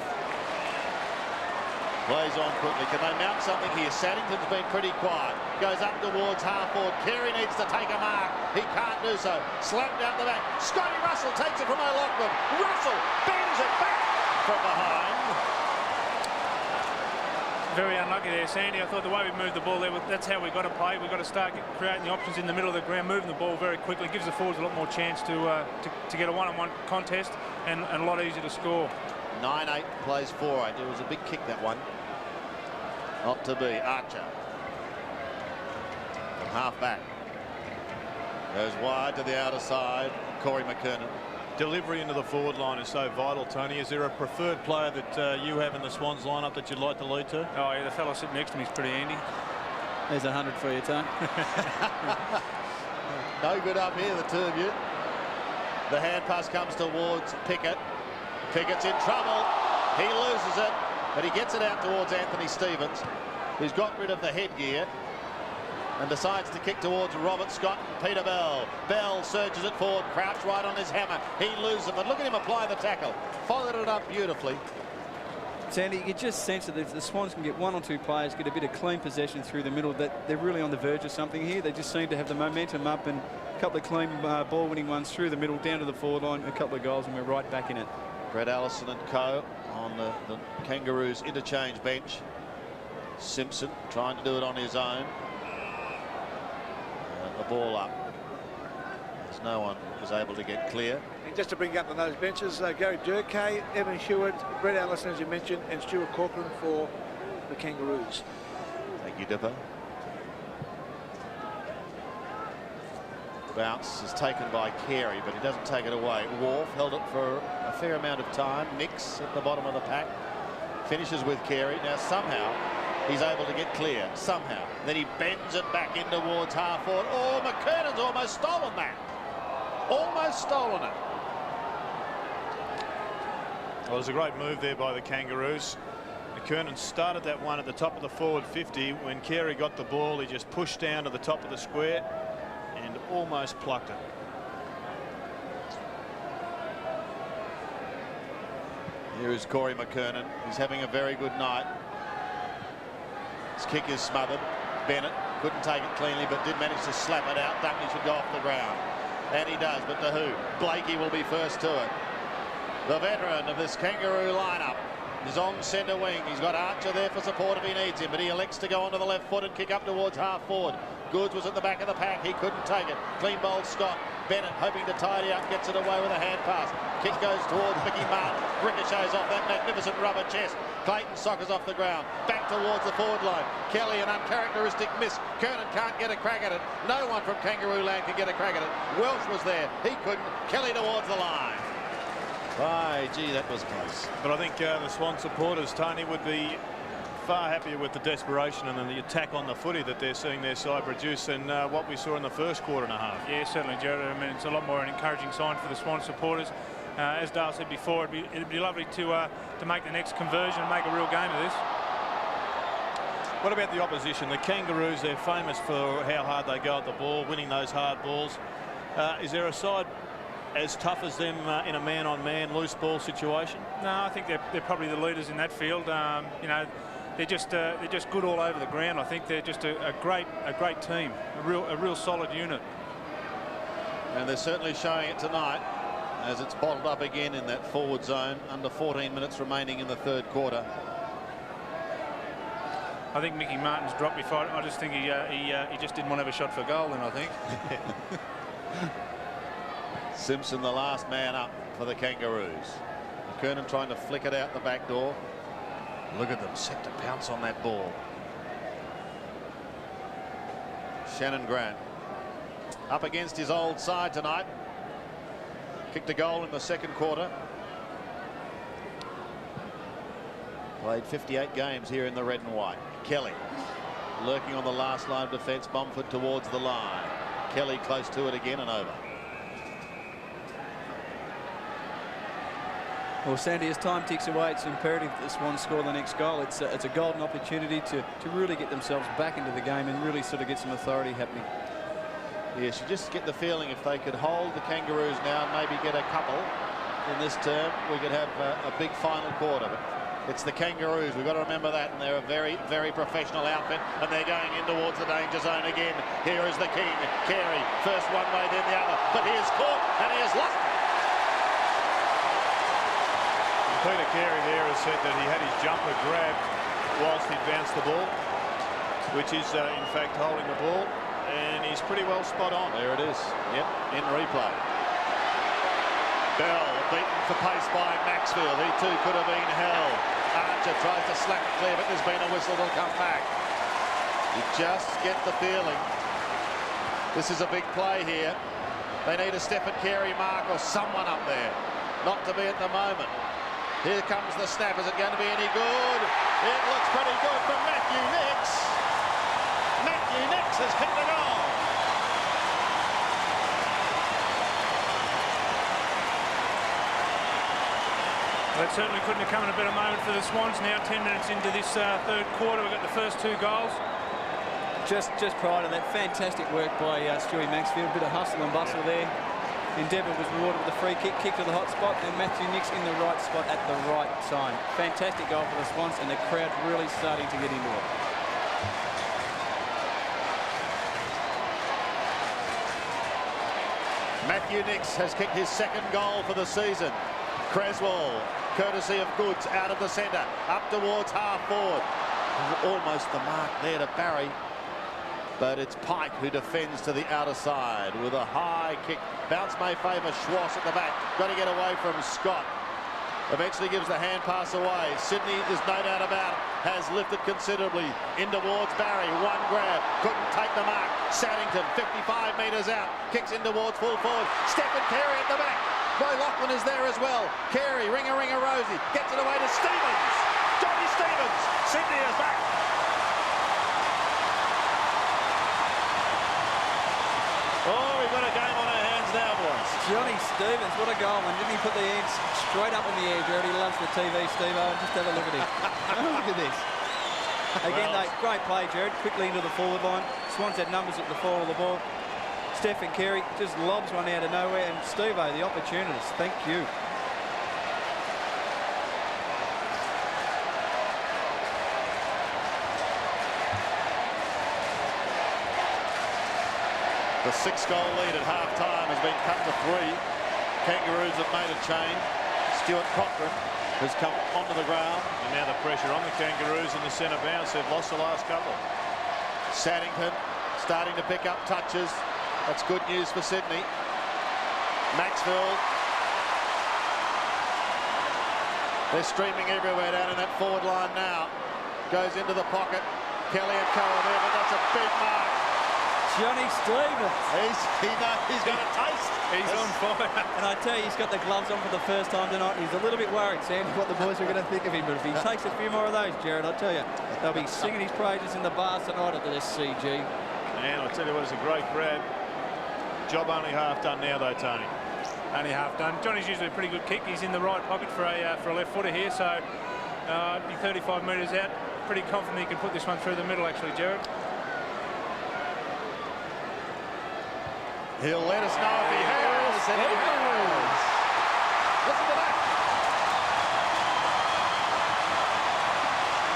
Plays on quickly. Can they mount something here? Saddington's been pretty quiet. Goes up towards half-forward. Carey needs to take a mark. He can't do so. Slapped out the back. Scotty Russell takes it from O'Loughlin. Russell bends it back from behind. Very unlucky there, Sandy. I thought the way we moved the ball there, that's how we've got to play. We've got to start creating the options in the middle of the ground, moving the ball very quickly, gives the forwards a lot more chance to get a one-on-one contest and a lot easier to score. 9-8 plays 4-8. It was a big kick, that one. Not to be. Archer. From half back. Goes wide to the outer side. Corey McKernan. Delivery into the forward line is so vital, Tony. Is there a preferred player that you have in the Swans lineup that you'd like to lead to? Oh, yeah, the fellow sitting next to me is pretty handy. There's 100 for you, Tony. No good up here, the two of you. The hand pass comes towards Pickett. Pickett's in trouble. He loses it, but he gets it out towards Anthony Stevens, who's got rid of the headgear and decides to kick towards Robert Scott and Peter Bell. Bell surges it forward, Crouch right on his hammer. He loses it, but look at him apply the tackle. Followed it up beautifully. Sandy, you just sense that if the Swans can get one or two players, get a bit of clean possession through the middle, that they're really on the verge of something here. They just seem to have the momentum up, and a couple of clean ball-winning ones through the middle, down to the forward line, a couple of goals, and we're right back in it. Brett Allison and co on the Kangaroos interchange bench. Simpson trying to do it on his own. The ball up. There's no one who was able to get clear. And just to bring up on those benches, Gary Durkay, Evan Hewitt, Brett Allison, as you mentioned, and Stuart Corcoran for the Kangaroos. Thank you, Dipper. Bounce is taken by Carey, but he doesn't take it away. Wharf held it for a fair amount of time. Nix at the bottom of the pack. Finishes with Carey. Now somehow he's able to get clear. Somehow. Then he bends it back in towards half forward. Oh, McKernan's almost stolen that. Almost stolen it. Well, it was a great move there by the Kangaroos. McKernan started that one at the top of the forward 50. When Carey got the ball, he just pushed down to the top of the square and almost plucked it. Here is Corey McKernan. He's having a very good night. His kick is smothered. Bennett couldn't take it cleanly, but did manage to slap it out. Dunkley should go off the ground. And he does, but to who? Blakey will be first to it. The veteran of this Kangaroo lineup is on centre wing. He's got Archer there for support if he needs him, but he elects to go onto the left foot and kick up towards half forward. Goods was at the back of the pack. He couldn't take it. Clean bowled Scott. Bennett hoping to tidy up, gets it away with a hand pass. Kick goes towards Mickey Martin. Ricochets off that magnificent rubber chest. Clayton soccers off the ground. Back towards the forward line. Kelly, an uncharacteristic miss. Kernan can't get a crack at it. No one from Kangaroo land can get a crack at it. Welsh was there. He couldn't. Kelly towards the line. By gee, that was close. But I think the Swan supporters, Tony, would be far happier with the desperation and the attack on the footy that they're seeing their side produce than what we saw in the first quarter and a half. Yeah, certainly, Jared. I mean, it's a lot more an encouraging sign for the Swan supporters. As Dale said before, it'd be lovely to make the next conversion and make a real game of this. What about the opposition? The Kangaroos, they're famous for how hard they go at the ball, winning those hard balls. Is there a side as tough as them in a man-on-man loose ball situation? No, I think they're probably the leaders in that field. You know, they're just good all over the ground. I think they're just a great team, a real solid unit. And they're certainly showing it tonight as it's bottled up again in that forward zone. Under 14 minutes remaining in the third quarter. I think Mickey Martin's dropped before. I just think he just didn't want to have a shot for goal. Then I think. Simpson, the last man up for the Kangaroos. McKernan trying to flick it out the back door. Look at them set to pounce on that ball. Shannon Grant up against his old side tonight. Kicked a goal in the second quarter. Played 58 games here in the red and white. Kelly lurking on the last line of defence. Bumford towards the line. Kelly close to it again and over. Well, Sandy, as time ticks away, it's imperative that the Swans score the next goal. It's a golden opportunity to really get themselves back into the game and really sort of get some authority happening. Yes, you just get the feeling if they could hold the Kangaroos now and maybe get a couple in this term, we could have a big final quarter. But it's the Kangaroos. We've got to remember that, and they're a very, very professional outfit, and they're going in towards the danger zone again. Here is the king, Carey. First one way, then the other, but he is caught and he is lost. Peter Carey there has said that he had his jumper grabbed whilst he advanced the ball, which is in fact holding the ball, and he's pretty well spot on. There it is. Yep, in replay. Bell beaten for pace by Maxfield. He too could have been held. Archer tries to slap it clear, but there's been a whistle to come back. You just get the feeling this is a big play here. They need a Stephen Carey mark or someone up there. Not to be at the moment. Here comes the snap. Is it going to be any good? It looks pretty good from Matthew Nix. Matthew Nix has kicked the goal. Well, it certainly couldn't have come in a better moment for the Swans. Now 10 minutes into this third quarter, we've got the first 2 goals. Just prior to that, fantastic work by Stewie Maxfield. A bit of hustle and bustle there. Endeavour was rewarded with a free kick to the hot spot, and Matthew Nix in the right spot at the right time. Fantastic goal for the Swans, and the crowd really starting to get into it. Matthew Nix has kicked his second goal for the season. Creswell, courtesy of Goods, out of the centre, up towards half forward. Almost the mark there to Barry. But it's Pike who defends to the outer side with a high kick. Bounce may favour Schwartz at the back. Got to get away from Scott. Eventually gives the hand pass away. Sydney, there's no doubt about it, has lifted considerably in towards Barry. One grab, couldn't take the mark. Saddington, 55 metres out, kicks in towards full forward. Stephen Carey at the back. Roy Lachlan is there as well. Carey, ringer, Rosie, gets it away to Stevens. Johnny Stevens, Sydney is back. Oh, we've got a game on our hands now, boys. Johnny Stevens, what a goal, and didn't he put the hands straight up in the air, Jared? He loves the TV, Steve-O. Just have a look at him. Look at this. Again, great play, Jared. Quickly into the forward line. Swans had numbers at the fall of the ball. Stephen Carey just lobs one out of nowhere, and Steve-O, the opportunist. Thank you. The 6-goal lead at half-time has been cut to 3. Kangaroos have made a change. Stuart Cochrane has come onto the ground. And now the pressure on the Kangaroos in the centre bounce. They've lost the last couple. Saddington starting to pick up touches. That's good news for Sydney. Maxfield. They're streaming everywhere down in that forward line now. Goes into the pocket. Kelly and Cohen there, but that's a big mark. Johnny Stevens. He's got a taste. He's on fire. And I tell you, he's got the gloves on for the first time tonight. He's a little bit worried, Sandy, what the boys are going to think of him. But if he takes a few more of those, Jared, I tell you, they'll be singing his praises in the bars tonight at the SCG. And I tell you what, it's a great grab. Job only half done now, though, Tony. Only half done. Johnny's usually a pretty good kick. He's in the right pocket for a left footer here, so be 35 metres out. Pretty confident he can put this one through the middle, actually, Jared. He'll let us know if he has. And he has. Listen to that.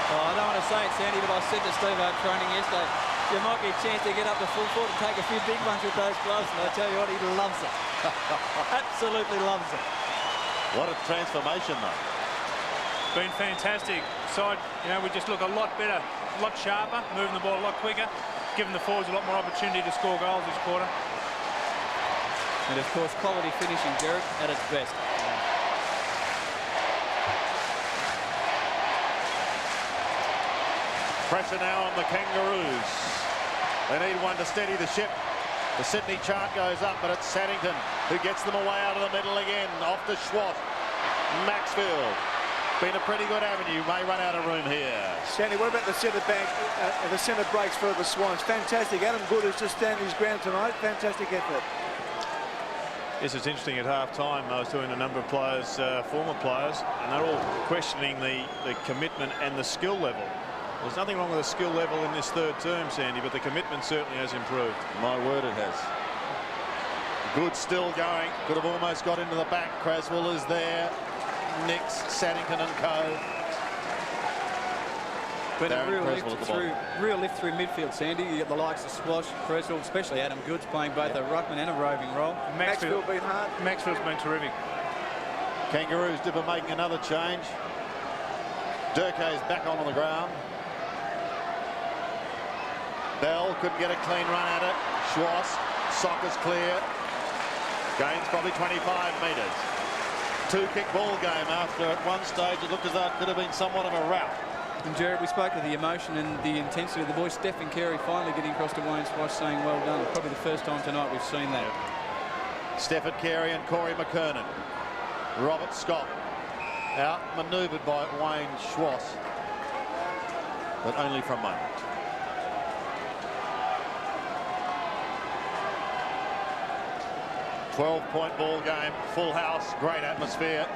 Oh, I don't want to say it, Sandy, but I said to Steve at training yesterday, there might be a chance to get up to full forward and take a few big ones with those gloves. And I tell you what, he loves it. Absolutely loves it. What a transformation, though. Been fantastic. Side, we just look a lot better, a lot sharper, moving the ball a lot quicker, giving the forwards a lot more opportunity to score goals this quarter. And of course, quality finishing, Jared, at its best. Pressure now on the Kangaroos. They need one to steady the ship. The Sydney chart goes up, but it's Saddington who gets them away out of the middle again. Off to Schwartz. Maxfield. Been a pretty good avenue. May run out of room here. Sandy, what about the centre back, the centre breaks for the Swans? Fantastic. Adam Good is just standing his ground tonight. Fantastic effort. Yes, it's interesting at half-time. I was doing a number of players, former players, and they're all questioning the commitment and the skill level. There's nothing wrong with the skill level in this third term, Sandy, but the commitment certainly has improved. My word, it has. Good still going. Could have almost got into the back. Creswell is there. Nix, Saddington and co. But a real lift through midfield, Sandy. You get the likes of Squash, Creswell, especially Adam Goods playing both a ruckman and a roving role. Maxfield been hard. Maxfield's been terrific. Kangaroos dipper making another change. Durkhe's back on the ground. Bell couldn't get a clean run at it. Schwartz, Soccer's clear. Gains probably 25 metres. Two-kick ball game after at one stage it looked as though it could have been somewhat of a rout. And Jared, we spoke of the emotion and the intensity of the boys. Stephen Carey finally getting across to Wayne Swash saying well done. Probably the first time tonight we've seen that. Stephen Carey and Corey McKernan. Robert Scott out-manoeuvred by Wayne Schwartz, but only for a moment. .12 ball game, full house, great atmosphere.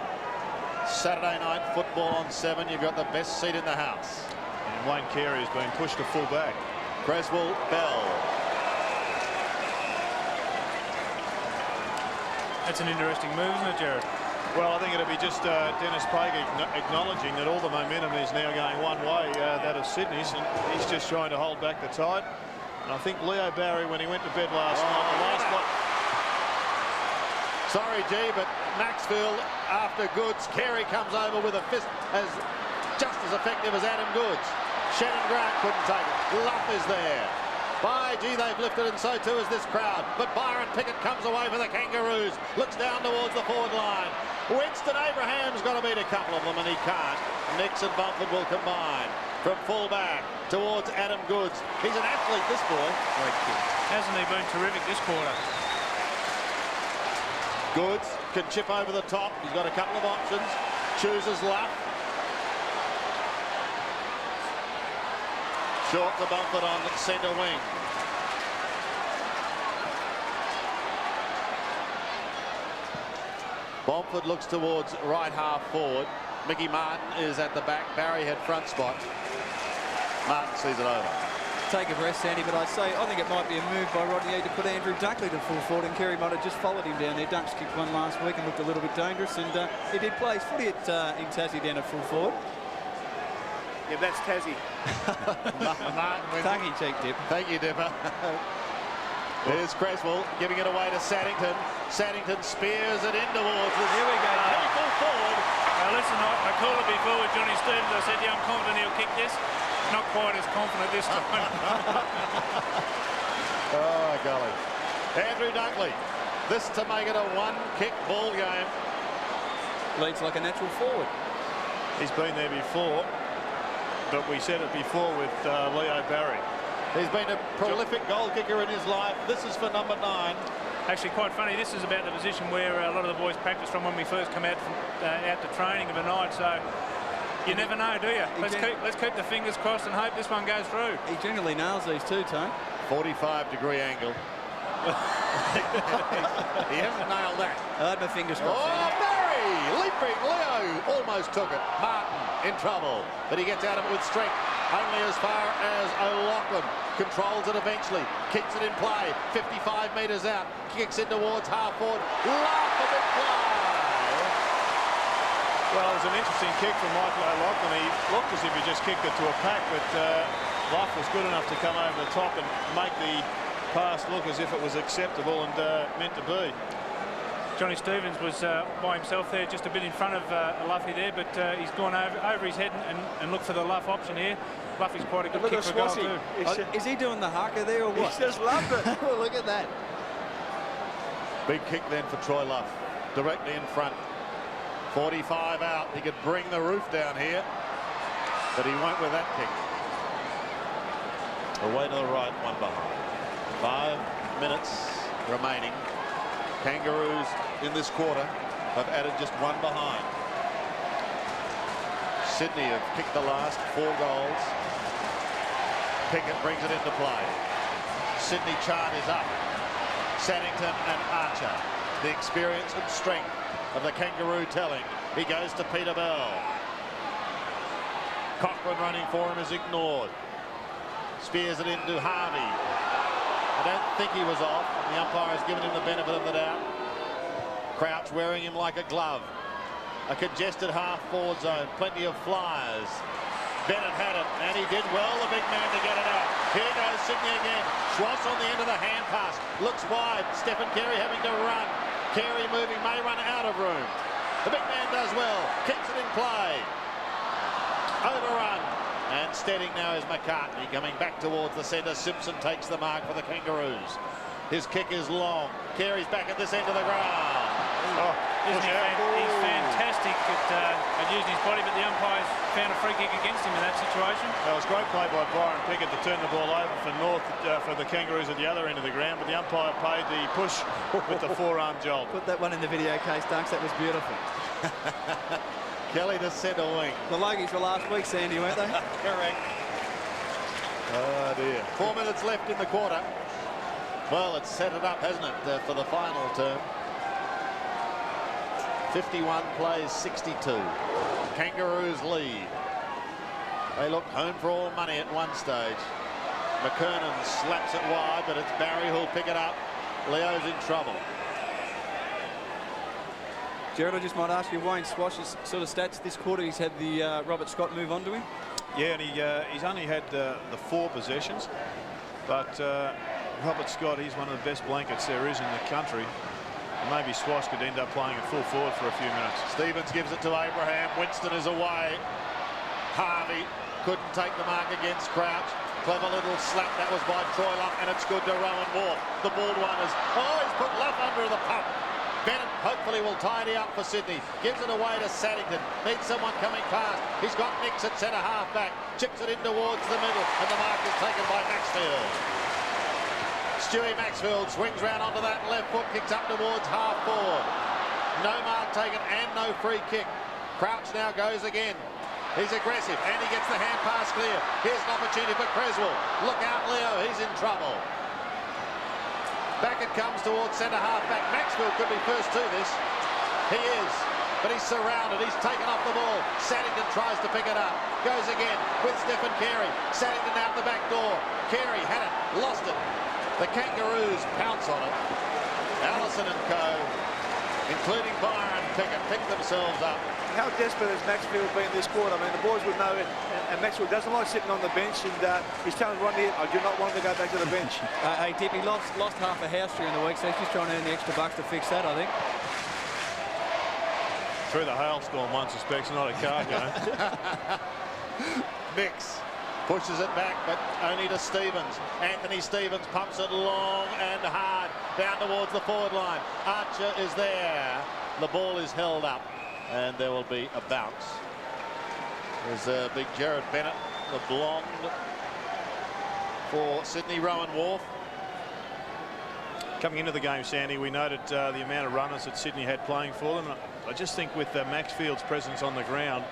Saturday night football on 7. You've got the best seat in the house. And Wayne Carey has been pushed to full back. Creswell, Bell. That's an interesting move, isn't it, Jared? Well, I think it'll be just Dennis Prague acknowledging that all the momentum is now going one way, that of Sydney's, and he's just trying to hold back the tide. And I think Leo Barry, when he went to bed last night, the last lot. Sorry, G, but Maxfield after Goods. Carey comes over with a fist as just as effective as Adam Goods. Shannon Grant couldn't take it. Luff is there. By G, they've lifted, and so too is this crowd. But Byron Pickett comes away for the Kangaroos. Looks down towards the forward line. Winston Abraham's got to beat a couple of them, and he can't. Nix and Bumford will combine. From full back towards Adam Goods. He's an athlete, this boy. Great kid. Hasn't he been terrific this quarter? Goods can chip over the top. He's got a couple of options. Chooses Luff. Short to Bumford on centre wing. Bumford looks towards right half forward. Mickey Martin is at the back. Barry had front spot. Martin sees it over. Take a breath, Sandy, but I think it might be a move by Rodney to put Andrew Dunkley to full forward, and Carey might have just followed him down there. Dunks kicked one last week and looked a little bit dangerous, and he did play his footy in Tassie down at full forward. Yeah, that's Tassie. Martin wins. Tongue-in-cheek, Dip. Thank you, Dipper. There's Creswell giving it away to Saddington. Saddington spears it in towards the. Here we go. Full forward. Listen, I called it before with Johnny Stevens. I said, yeah, I'm confident he'll kick this. Not quite as confident this time. Oh, golly. Andrew Dunkley. This to make it a one-kick ball game. Leads like a natural forward. He's been there before, but we said it before with Leo Barry. He's been a prolific goal kicker in his life. This is for number 9. Actually, quite funny. This is about the position where a lot of the boys practice from when we first come out out to training of a night. So you never know, do you? Let's keep the fingers crossed and hope this one goes through. He generally nails these too, Tone. 45-degree angle. He hasn't nailed that. I had my fingers crossed. Oh, Barry! Leaping, Leo almost took it. Martin in trouble, but he gets out of it with strength. Only as far as O'Loughlin controls it eventually. Keeps it in play. 55 metres out. Kicks in towards half forward. Laugh a big play. Well, it was an interesting kick from Michael O'Loughlin. He looked as if he just kicked it to a pack, but Luff was good enough to come over the top and make the pass look as if it was acceptable and meant to be. Johnny Stevens was by himself there, just a bit in front of Luffy there, but he's gone over his head and looked for the Luff option here. Luffy's quite a good kick for goal too. Is he doing the haka there or what? He just loved it. Look at that. Big kick then for Troy Luff. Directly in front. 45 out. He could bring the roof down here, but he won't with that kick. Away to the right, one behind. 5 minutes remaining. Kangaroos in this quarter have added just one behind. Sydney have kicked the last 4 goals. Pickett brings it into play. Sydney chart is up. Saddington and Archer. The experience and strength of the Kangaroo telling. He goes to Peter Bell. Cochran running for him is ignored. Spears it into Harvey. I don't think he was off. The umpire has given him the benefit of the doubt. Crouch wearing him like a glove. A congested half-forward zone. Plenty of flyers. Bennett had it, and he did well, the big man, to get it out. Here goes Sydney again. Schwartz on the end of the hand pass. Looks wide. Stephen Carey having to run. Carey moving, may run out of room. The big man does well. Keeps it in play. Overrun. And steadying now is McCartney. Coming back towards the centre. Simpson takes the mark for the Kangaroos. His kick is long. Carey's back at this end of the ground. Oh, he's fantastic at using his body, but the umpires found a free kick against him in that situation. That was great play by Byron Pickett to turn the ball over for for the Kangaroos at the other end of the ground, but the umpire paid the push with the forearm jolt. Put that one in the video case, Dunks. That was beautiful. Kelly to centre wing. The Logies were last week, Sandy, weren't they? Correct. Oh dear. 4 minutes left in the quarter. Well, it's set it up, hasn't it, for the final term. 51 plays 62. Kangaroos lead. They look home for all money at one stage. McKernan slaps it wide, but it's Barry who'll pick it up. Leo's in trouble. Gerard, I just might ask you, Wayne Swash's sort of stats this quarter. He's had the Robert Scott move on to him. Yeah, and he's only had the 4 possessions, but Robert Scott, he's one of the best blankets there is in the country. And maybe Swash could end up playing at full forward for a few minutes. Stevens gives it to Abraham. Winston is away. Harvey couldn't take the mark against Crouch. Clever little slap. That was by Troy Luff, and it's good to Rowan Wharf. The bald one is... Oh, he's put Luff under the pump. Bennett hopefully will tidy up for Sydney. Gives it away to Saddington. Needs someone coming past. He's got Nix at centre half back. Chips it in towards the middle, and the mark is taken by Maxfield. Stewie Maxfield swings round onto that left foot, kicks up towards half forward. No mark taken and no free kick. Crouch now goes again. He's aggressive and he gets the hand pass clear. Here's an opportunity for Creswell. Look out, Leo, he's in trouble. Back it comes towards centre half back. Maxfield could be first to this. He is, but he's surrounded. He's taken off the ball. Saddington tries to pick it up. Goes again with Stephen Carey. Saddington out the back door. Carey had it, lost it. The Kangaroos pounce on it. Allison and co, including Byron Pickett, pick themselves up. How desperate has Maxfield been this quarter? I mean, the boys would know it, and Maxfield doesn't like sitting on the bench, and he's telling Rodney, I do not want him to go back to the bench. Hey, Dip, he lost half a house during the week, so he's just trying to earn the extra bucks to fix that, I think. Through the hailstorm, one suspects, not a car going. Mix pushes it back, but only to Stevens. Anthony Stevens pumps it long and hard down towards the forward line. Archer is there. The ball is held up, and there will be a bounce. There's a big Jared Bennett, the blonde for Sydney. Rowan Wharf. Coming into the game, Sandy, we noted the amount of runners that Sydney had playing for them. I just think with Maxfield's presence on the ground,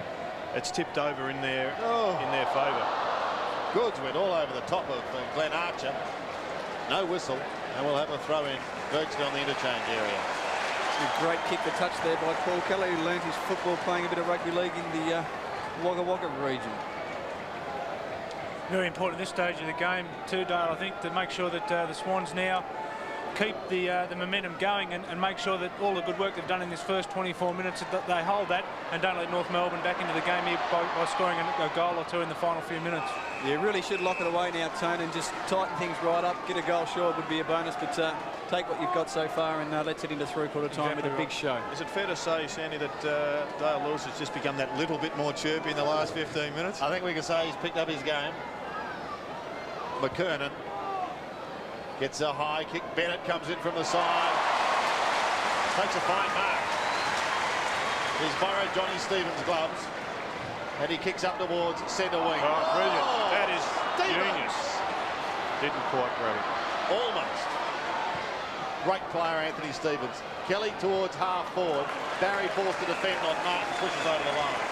it's tipped over in their favour. Goods went all over the top of Glenn Archer. No whistle, and we'll have a throw in virtually on the interchange area. A great kick to touch there by Paul Kelly, who learned his football playing a bit of rugby league in the Wagga Wagga region. Very important at this stage of the game too, Dale, I think, to make sure that the Swans now keep the momentum going and make sure that all the good work they've done in this first 24 minutes, that they hold that and don't let North Melbourne back into the game here by scoring a goal or two in the final few minutes. You really should lock it away now, Tone, and just tighten things right up. Get a goal sure would be a bonus, but take what you've got so far and let's head into three-quarter time with a big show. Is it fair to say, Sandy, that Dale Lewis has just become that little bit more chirpy in the last 15 minutes? I think we can say he's picked up his game. McKernan gets a high kick. Bennett comes in from the side. Takes a fine mark. He's borrowed Johnny Stevens' gloves. And he kicks up towards centre wing. Oh, brilliant. Oh, that is Stevens. genius. Didn't quite grab it. Almost. Great player, Anthony Stevens. Kelly towards half forward. Barry forced to defend on Martin, pushes over the line.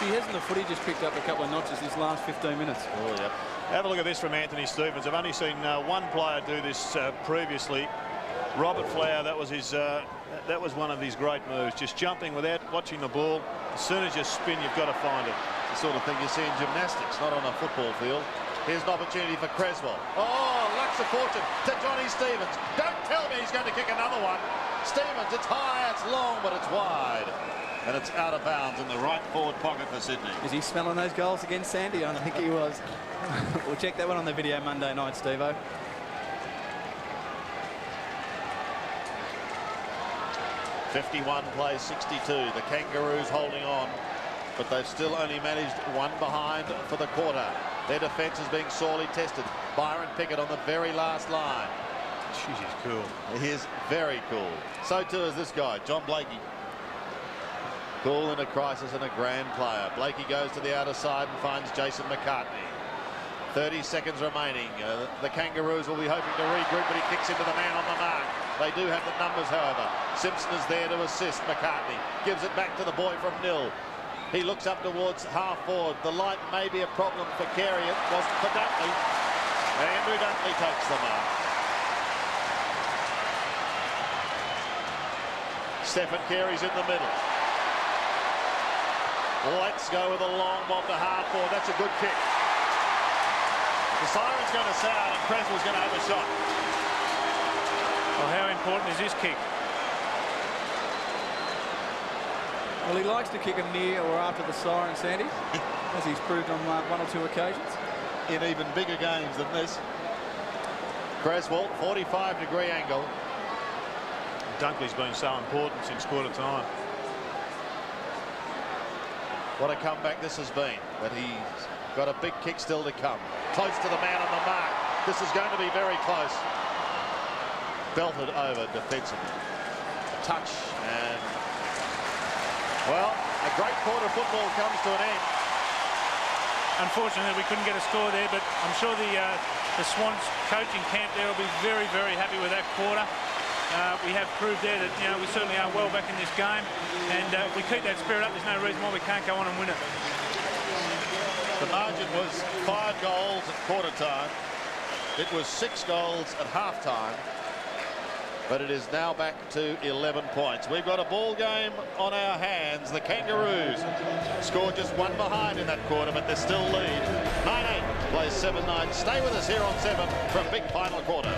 See, hasn't the footy just picked up a couple of notches this last 15 minutes? Oh, yeah. Have a look at this from Anthony Stevens. I've only seen one player do this previously. Robert Flower, that was one of his great moves. Just jumping without watching the ball. As soon as you spin, you've got to find it. The sort of thing you see in gymnastics, not on a football field. Here's an opportunity for Creswell. Oh, Lux of fortune to Johnny Stevens. Don't tell me he's going to kick another one. Stevens, it's high, it's long, but it's wide. And it's out of bounds in the right forward pocket for Sydney. Is he smelling those goals against Sandy? I think he was. We'll check that one on the video Monday night, Steve-O. '51 plays 62. The Kangaroos holding on. but they've still only managed one behind for the quarter. Their defence is being sorely tested. Byron Pickett on the very last line. Jeez, he's cool. He is very cool. So too is this guy, John Blakey. Cool in a crisis and a grand player. Blakey goes to the outer side and finds Jason McCartney. 30 seconds remaining. The Kangaroos will be hoping to regroup, but he kicks into the man on the mark. They do have the numbers, however. Simpson is there to assist McCartney. Gives it back to the boy from nil. He looks up towards half forward. The light may be a problem for Carey. It wasn't for Dunkley. And Andrew Dunkley takes the mark. Stephen Carey's in the middle. Let's go with a long bomb to half forward. That's a good kick. The siren's going to sound and Creswell's going to have a shot. Well, how important is this kick? Well, he likes to kick him near or after the siren, Sandy, as he's proved on one or two occasions. In even bigger games than this. Creswell, 45-degree angle. Dunkley's been so important since quarter time. What a comeback this has been, but he's got a big kick still to come. Close to the man on the mark. This is going to be very close. Belted over defensively. A touch and, well, a great quarter of football comes to an end. Unfortunately, we couldn't get a score there, but I'm sure the Swans coaching camp there will be very, very happy with that quarter. We have proved there that, you know, we certainly are well back in this game, and if we keep that spirit up, there's no reason why we can't go on and win it. The margin was 5 goals at quarter time. It was 6 goals at half time, but it is now back to 11 points. We've got a ball game on our hands. The Kangaroos scored just one behind in that quarter, but they still lead. 9-8 plays 7-9. Stay with us here on 7 for a big final quarter.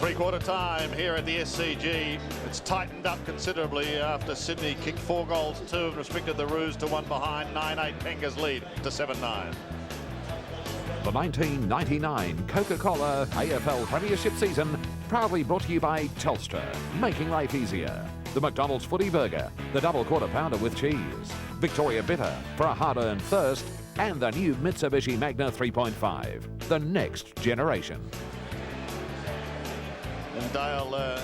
Three-quarter time here at the SCG. It's tightened up considerably after Sydney kicked 4 goals to 2 and restricted the Roos to 1 behind. 9-8 Penga's lead to 7-9. The 1999 Coca-Cola AFL Premiership season proudly brought to you by Telstra, making life easier. The McDonald's Footy Burger, the double quarter pounder with cheese, Victoria Bitter for a hard-earned thirst, and the new Mitsubishi Magna 3.5, the next generation. And Dale,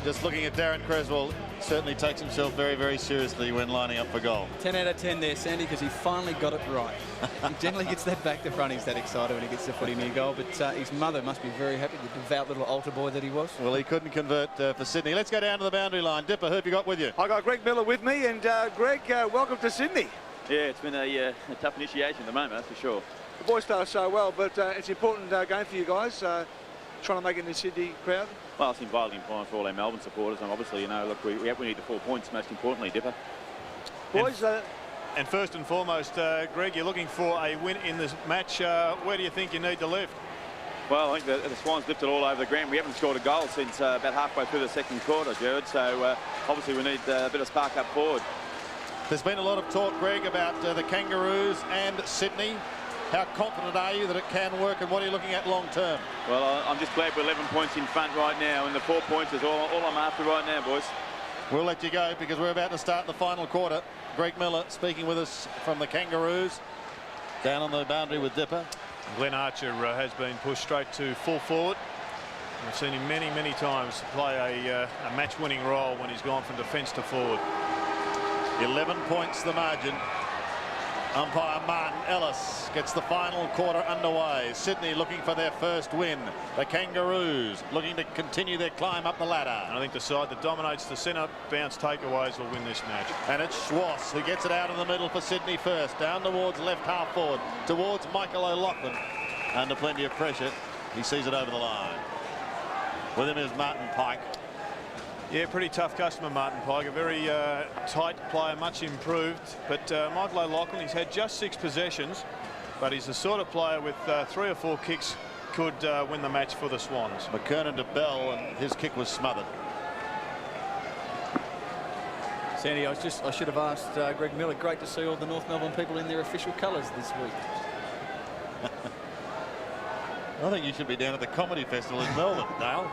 just looking at Darren Creswell, certainly takes himself very, very seriously when lining up for goal. 10 out of 10 there, Sandy, because he finally got it right. He generally gets that back to front. He's that excited when he gets the footy near goal, but his mother must be very happy, the devout little altar boy that he was. Well, he couldn't convert for Sydney. Let's go down to the boundary line. Dipper, who have you got with you? I got Greg Miller with me, and Greg, welcome to Sydney. Yeah, it's been a tough initiation at the moment, that's for sure. The boys started so well, but it's an important game for you guys, trying to make it in the Sydney crowd. Well, it's vitally important for all our Melbourne supporters, and obviously, you know, look, we need the 4 points, most importantly, Dipper. Boys, and first and foremost, Greg, you're looking for a win in this match. Where do you think you need to lift? Well, I think the Swans lifted all over the ground. We haven't scored a goal since about halfway through the second quarter, Jared, so obviously we need a bit of spark up forward. There's been a lot of talk, Greg, about the Kangaroos and Sydney. How confident are you that it can work, and what are you looking at long term? Well, I'm just glad we're 11 points in front right now, and the 4 points is all I'm after right now, boys. We'll let you go because we're about to start the final quarter. Greg Miller speaking with us from the Kangaroos. Down on the boundary with Dipper. Glenn Archer has been pushed straight to full forward. I've seen him many, many times play a match-winning role when he's gone from defence to forward. 11 points the margin. Umpire Martin Ellis gets the final quarter underway. Sydney looking for their first win. The Kangaroos looking to continue their climb up the ladder. And I think the side that dominates the centre bounce takeaways will win this match. And it's Schwass who gets it out in the middle for Sydney first. Down towards left half forward. Towards Michael O'Loughlin. Under plenty of pressure. He sees it over the line. With him is Martin Pike. Yeah, pretty tough customer, Martin Pike. A very tight player, much improved. But Michael O'Loughlin, he's had just 6 possessions, but he's the sort of player with 3 or 4 kicks could win the match for the Swans. McKernan to Bell, and his kick was smothered. Sandy, I should have asked Greg Miller. Great to see all the North Melbourne people in their official colours this week. I think you should be down at the Comedy Festival in Melbourne, Dale.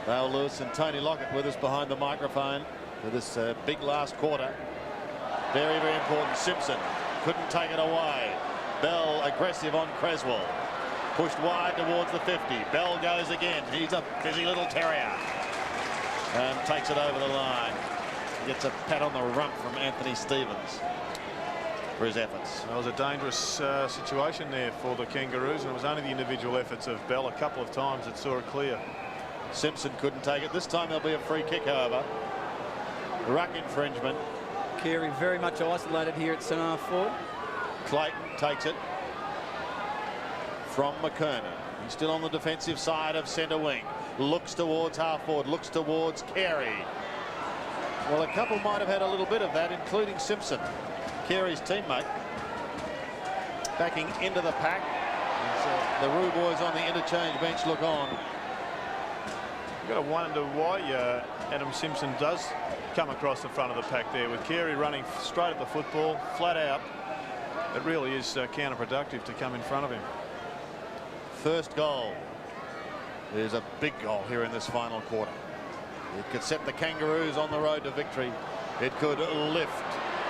Dale Lewis and Tony Lockett with us behind the microphone for this big last quarter. Very, very important. Simpson couldn't take it away. Bell aggressive on Creswell. Pushed wide towards the 50. Bell goes again. He's a busy little terrier. And takes it over the line. Gets a pat on the rump from Anthony Stevens for his efforts. It was a dangerous situation there for the Kangaroos, and it was only the individual efforts of Bell a couple of times that saw it clear. Simpson couldn't take it. This time there'll be a free kick, however. Ruck infringement. Carey very much isolated here at centre half forward. Clayton takes it from McKernan. He's still on the defensive side of centre wing. Looks towards half forward. Looks towards Carey. Well, a couple might have had a little bit of that, including Simpson, Carey's teammate. Backing into the pack. As, the Roo boys on the interchange bench look on. You've got to wonder why Adam Simpson does come across the front of the pack there, with Carey running straight at the football, flat out. It really is counterproductive to come in front of him. First goal is a big goal here in this final quarter. It could set the Kangaroos on the road to victory. It could lift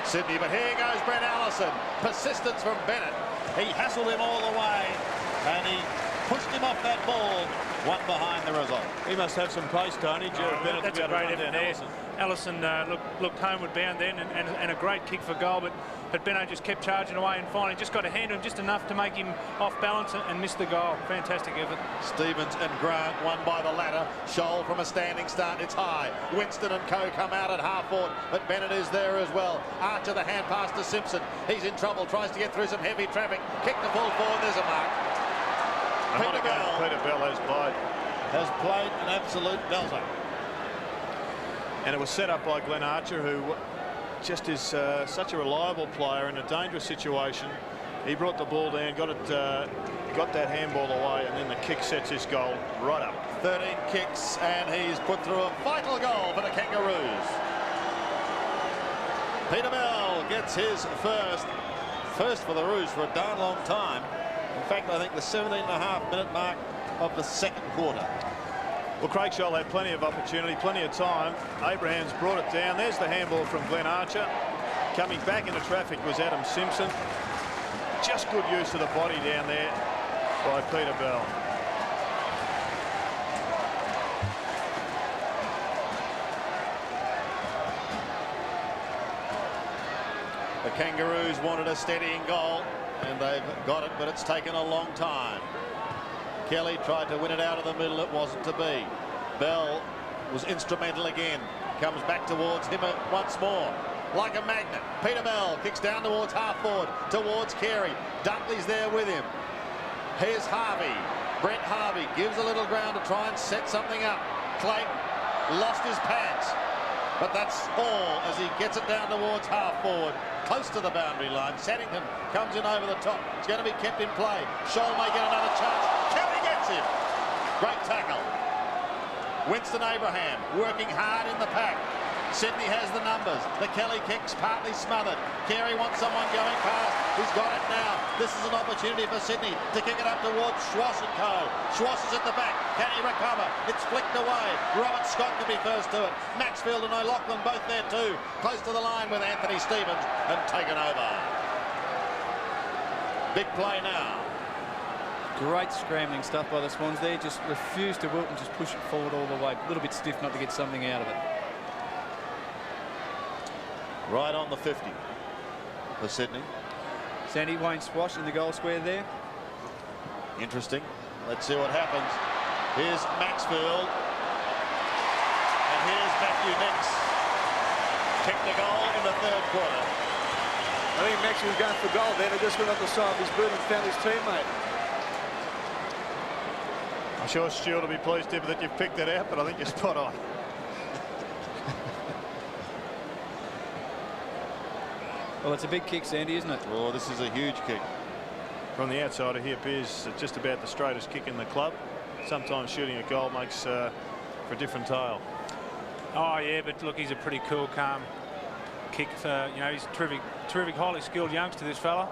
Sydney, but here goes Brent Allison. Persistence from Bennett. He hassled him all the way, and he pushed him off that ball. One behind the result. He must have some pace, Tony. Bennett, that's a great effort there. Allison looked homeward bound then, and a great kick for goal, but Bennett just kept charging away and finally just got a hand on him just enough to make him off balance and miss the goal. Fantastic effort. Stevens and Grant won by the ladder. Scholl from a standing start. It's high. Winston and co come out at half forward, but Bennett is there as well. Archer the hand pass to Simpson. He's in trouble. Tries to get through some heavy traffic. Kick the full forward. There's a mark. Peter Bell has played an absolute belter. And it was set up by Glenn Archer, who just is such a reliable player in a dangerous situation. He brought the ball down, got it got that handball away, and then the kick sets this goal right up. 13 kicks, and he's put through a vital goal for the Kangaroos. Peter Bell gets his first for the Roos for a darn long time. In fact, I think the 17.5-minute mark of the second quarter. Well, Craig Scholl had plenty of opportunity, plenty of time. Abraham's brought it down. There's the handball from Glenn Archer. Coming back into traffic was Adam Simpson. Just good use of the body down there by Peter Bell. The Kangaroos wanted a steadying goal, and they've got it, but it's taken a long time. Kelly tried to win it out of the middle. It wasn't to be. Bell was instrumental again. Comes back towards him once more. Like a magnet. Peter Bell kicks down towards half forward, towards Carey. Dunkley's there with him. Here's Harvey. Brett Harvey gives a little ground to try and set something up. Clayton lost his pants. But that's all as he gets it down towards half forward, close to the boundary line. Saddington comes in over the top. It's going to be kept in play. Scholl may get another chance. Kelly gets him. Great tackle. Winston Abraham working hard in the pack. Sydney has the numbers. The Kelly kick's partly smothered. Carey wants someone going past. He's got it now. This is an opportunity for Sydney to kick it up towards Schwass and Co. Schwass is at the back. Can he recover? It's flicked away. Robert Scott can be first to it. Maxfield and O'Loughlin both there too. Close to the line with Anthony Stevens and taken over. Big play now. Great scrambling stuff by the Swans there. Just refused to wilt and just push it forward all the way. A little bit stiff not to get something out of it. Right on the 50 for Sydney. Sandy, Wayne Swash in the goal square there. Interesting. Let's see what happens. Here's Maxfield. And here's Matthew Nix. Kicked the goal in the third quarter. I think Maxfield was going for goal there. He just went up the side of his boot and found his teammate. I'm sure Stuart will be pleased, Dipper, that you've picked that out, but I think you're spot on. Well, it's a big kick, Sandy, isn't it? Oh, this is a huge kick. From the outside, he appears just about the straightest kick in the club. Sometimes shooting a goal makes for a different tale. Oh, yeah, but look, he's a pretty cool, calm kick. You know, he's a terrific, highly skilled youngster, this fella.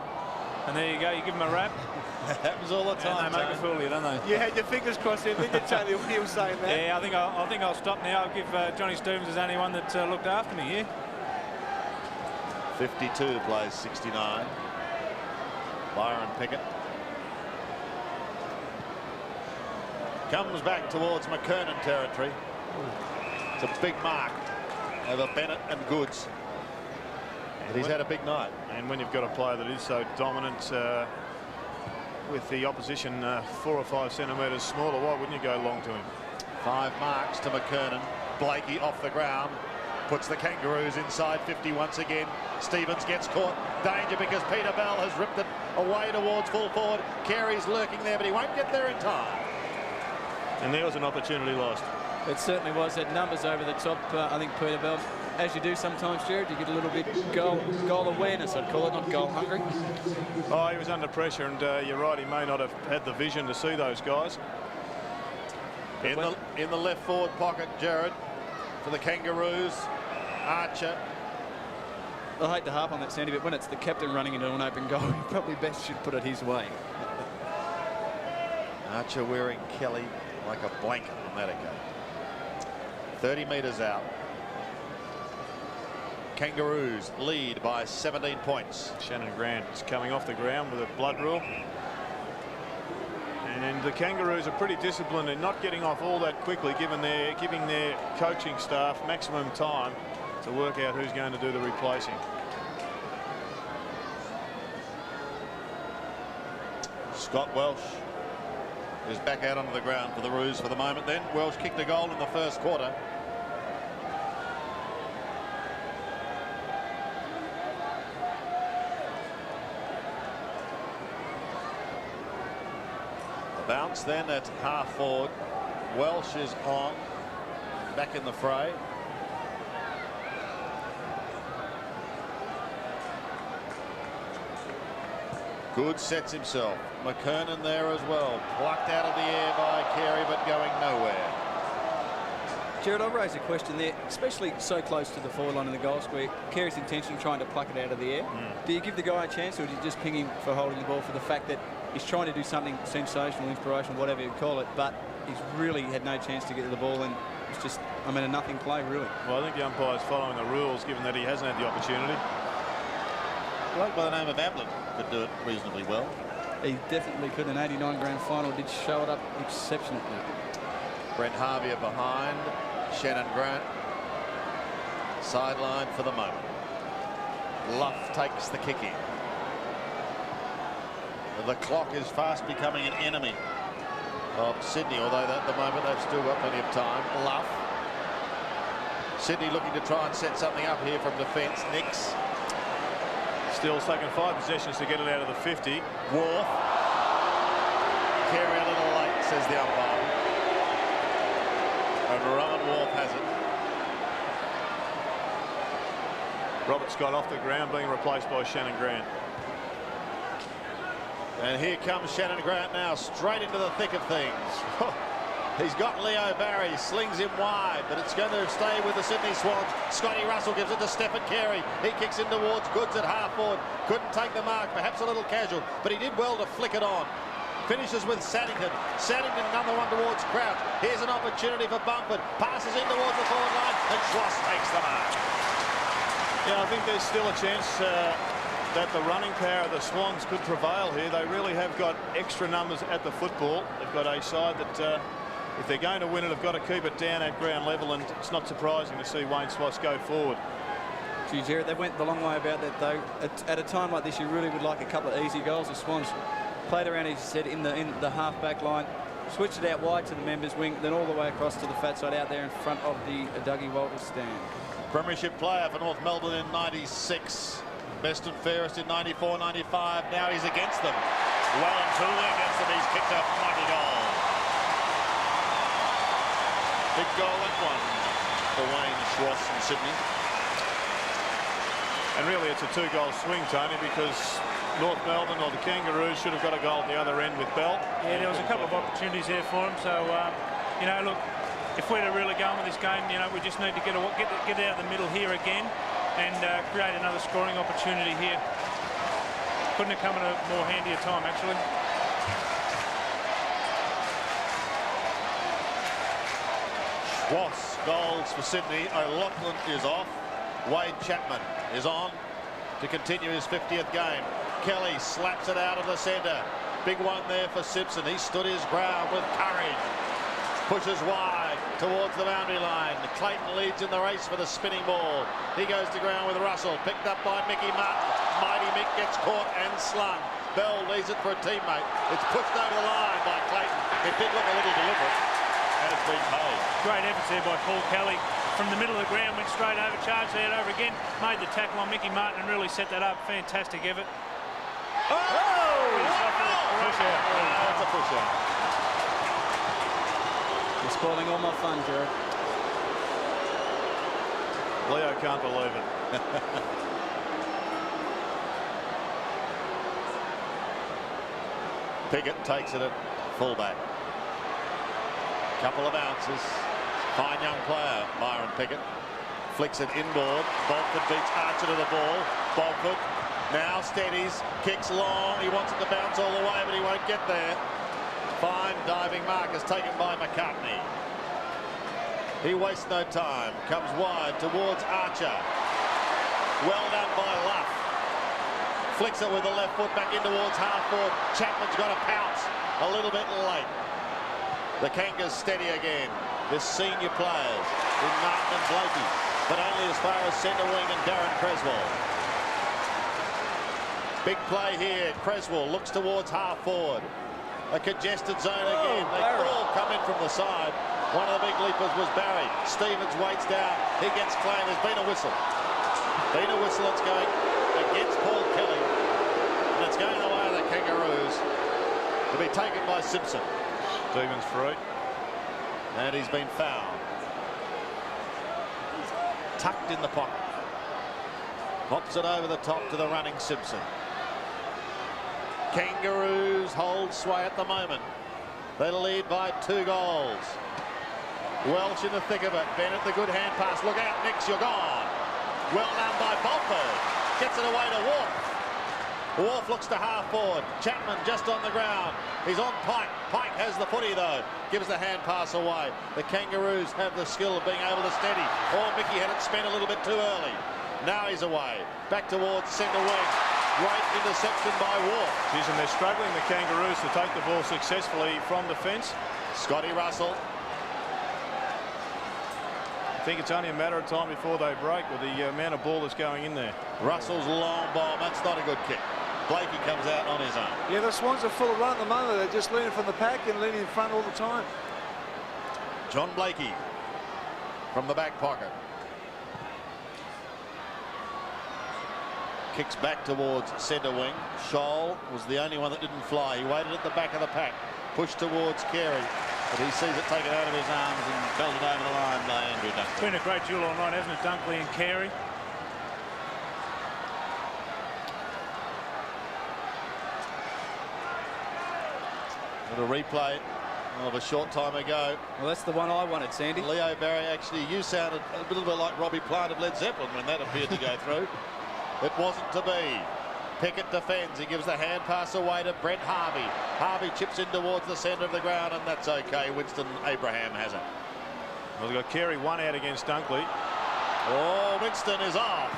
And there you go, you give him a rap. That happens all the time. And they make a fool of you, don't they? You had your fingers crossed there, didn't you, Charlie, when you were saying that? Yeah, I think I'll stop now. I'll give Johnny Stevens as the only one that looked after me here. 52 plays 69. Byron Pickett comes back towards McKernan territory. It's a big mark over Bennett and Goods. And he's had a big night. And when you've got a player that is so dominant with the opposition 4 or 5 centimetres smaller, why wouldn't you go long to him? 5 marks to McKernan. Blakey off the ground. Puts the Kangaroos inside 50 once again. Stevens gets caught. Danger because Peter Bell has ripped it away towards full forward. Carey's lurking there, but he won't get there in time. And there was an opportunity lost. It certainly was. That numbers over the top. I think Peter Bell, as you do sometimes, Jared, you get a little bit goal awareness, I'd call it, not goal hungry. Oh, he was under pressure, and you're right, he may not have had the vision to see those guys. In the left forward pocket, Jared, for the Kangaroos. Archer. I hate to harp on that, Sandy, but when it's the captain running into an open goal, you probably best should put it his way. Archer wearing Kelly like a blanket on that account. 30 metres out. Kangaroos lead by 17 points. Shannon Grant is coming off the ground with a blood rule. And the Kangaroos are pretty disciplined in not getting off all that quickly, giving their coaching staff maximum time to work out who's going to do the replacing. Scott Welsh is back out onto the ground for the Roos for the moment then. Welsh kicked a goal in the first quarter. The bounce then at half forward. Welsh is on, back in the fray. Good sets himself. McKernan there as well. Plucked out of the air by Carey, but going nowhere. Jared, I'll raise a question there, especially so close to the forward line in the goal square. Carey's intention trying to pluck it out of the air. Do you give the guy a chance, or do you just ping him for holding the ball for the fact that he's trying to do something sensational, inspirational, whatever you call it, but he's really had no chance to get to the ball, and it's just, I mean, a nothing play, really. Well, I think the umpire's following the rules, given that he hasn't had the opportunity. A bloke by the name of Ablett could do it reasonably well. He definitely could. An 89 grand final did show it up exceptionally. Brent Harvey behind. Shannon Grant sideline for the moment. Luff takes the kick in. The clock is fast becoming an enemy of Sydney, although at the moment they've still got plenty of time. Luff. Sydney looking to try and set something up here from defence. Nix. Still's taken 5 possessions to get it out of the 50. Worf. Carey a little late, says the umpire. And Rowan Worf has it. Robert Scott off the ground, being replaced by Shannon Grant. And here comes Shannon Grant now, straight into the thick of things. He's got Leo Barry, slings him wide, but it's going to stay with the Sydney Swans. Scotty Russell gives it to Stephen Carey. He kicks in towards Goods at half forward. Couldn't take the mark, perhaps a little casual, but he did well to flick it on. Finishes with Saddington. Saddington, another one towards Crouch. Here's an opportunity for Bumford. Passes in towards the forward line, and Schloss takes the mark. Yeah, I think there's still a chance that the running power of the Swans could prevail here. They really have got extra numbers at the football. They've got a side that, if they're going to win it, have got to keep it down at ground level, and it's not surprising to see Wayne Schloss go forward. Gee, Jared, they went the long way about that, though. At a time like this, you really would like a couple of easy goals. The Swans played around, as you said, in the half-back line, switched it out wide to the members' wing, then all the way across to the fat side out there in front of the Dougie Walters stand. Premiership player for North Melbourne in 96. Best and fairest in 94, 95. Now he's against them. Well and truly against them. He's kicked a mighty goal. Big goal that one for Wayne Schloss in Sydney. And really, it's a 2-goal swing, Tony, because North Melbourne or the Kangaroos should have got a goal at the other end with Bell. Yeah, there was a couple of opportunities there for him. So, you know, look, if we're to really go on with this game, you know, we just need to get out of the middle here again and create another scoring opportunity here. Couldn't have come at a more handier time, actually. Schloss goals for Sydney. O'Loughlin is off. Wade Chapman is on to continue his 50th game. Kelly slaps it out of the centre. Big one there for Simpson. He stood his ground with courage. Pushes wide towards the boundary line. Clayton leads in the race for the spinning ball. He goes to ground with Russell. Picked up by Mickey Martin. Mighty Mick gets caught and slung. Bell leaves it for a teammate. It's pushed over the line by Clayton. It did look a little deliberate, and it's been paid. Great efforts there by Paul Kelly. From the middle of the ground, went straight over, charged it over again, made the tackle on Mickey Martin and really set that up. Fantastic effort. Oh! Push out. That's a push out. You're spoiling all my fun, Jared. Leo can't believe it. Pickett takes it at fullback. Couple of ounces. Fine young player, Myron Pickett. Flicks it inboard. Bolford beats Archer to the ball. Bolford now steadies, kicks long. He wants it to bounce all the way, but he won't get there. Fine diving mark is taken by McCartney. He wastes no time. Comes wide towards Archer. Well done by Luff. Flicks it with the left foot back in towards half forward. Chapman's got a pounce. A little bit late. The Kangas steady again. The senior players in Martin and Blakey, but only as far as centre wing and Darren Creswell. Big play here. Creswell looks towards half forward. A congested zone again. They all come in from the side. One of the big leapers was Barry. Stevens waits down. He gets claimed. There's been a whistle. Been a whistle. It's going against Paul Kelly. And it's going the way of the Kangaroos to be taken by Simpson. Stevens free. And he's been fouled. Tucked in the pocket. Pops it over the top to the running Simpson. Kangaroos hold sway at the moment. They lead by 2 goals. Welsh in the thick of it. Bennett, the good hand pass. Look out, Nix, you're gone. Well done by Bolford. Gets it away to Wolf. Wolf looks to half forward. Chapman just on the ground. He's on Pike. Pike has the footy though. Gives the hand pass away. The Kangaroos have the skill of being able to steady. Oh, Mickey had it spent a little bit too early. Now he's away. Back towards centre wing. Great interception by Wolf. Geez, and they're struggling, the Kangaroos, to take the ball successfully from defence. Scotty Russell. I think it's only a matter of time before they break with the amount of ball that's going in there. Russell's long bomb. That's not a good kick. Blakey comes out on his own. Yeah, the Swans are full of run at the moment. They're just leaning from the pack and leaning in front all the time. John Blakey from the back pocket. Kicks back towards centre wing. Scholl was the only one that didn't fly. He waited at the back of the pack. Pushed towards Carey. But he sees it taken out of his arms and belted over the line by Andrew Dunkley. It's been a great duel all night, hasn't it, Dunkley and Carey? Little replay of a short time ago. Well, that's the one I wanted, Sandy. Leo Barry, actually, you sounded a little bit like Robbie Plant of Led Zeppelin when that appeared to go through. It wasn't to be. Pickett defends. He gives the hand pass away to Brett Harvey. Harvey chips in towards the centre of the ground, and that's okay. Winston Abraham has it. Well, they've got Carey one out against Dunkley. Oh, Winston is off.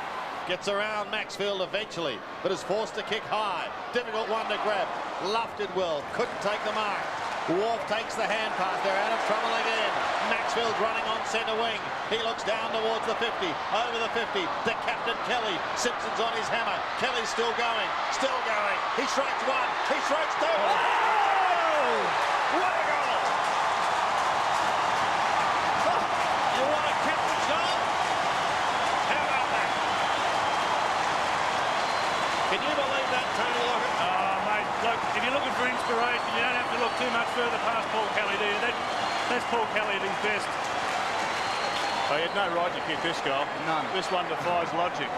Gets around Maxfield eventually, but is forced to kick high. Difficult one to grab. Lufted well. Couldn't take the mark. Wharf takes the hand pass. They're out of trouble again. Maxfield's running on centre wing. He looks down towards the 50. Over the 50 to Captain Kelly. Simpson's on his hammer. Kelly's still going. Still going. He strikes one. He strikes two. Oh! What a goal! You want a captain's goal? How about that? Can you believe that, Tony Lockett? Oh, mate, look, if you're looking for inspiration, you don't have to look too much further past Paul Kelly, do you? That's Paul Kelly at his best. They had no right to kick this goal. None. This one defies logic.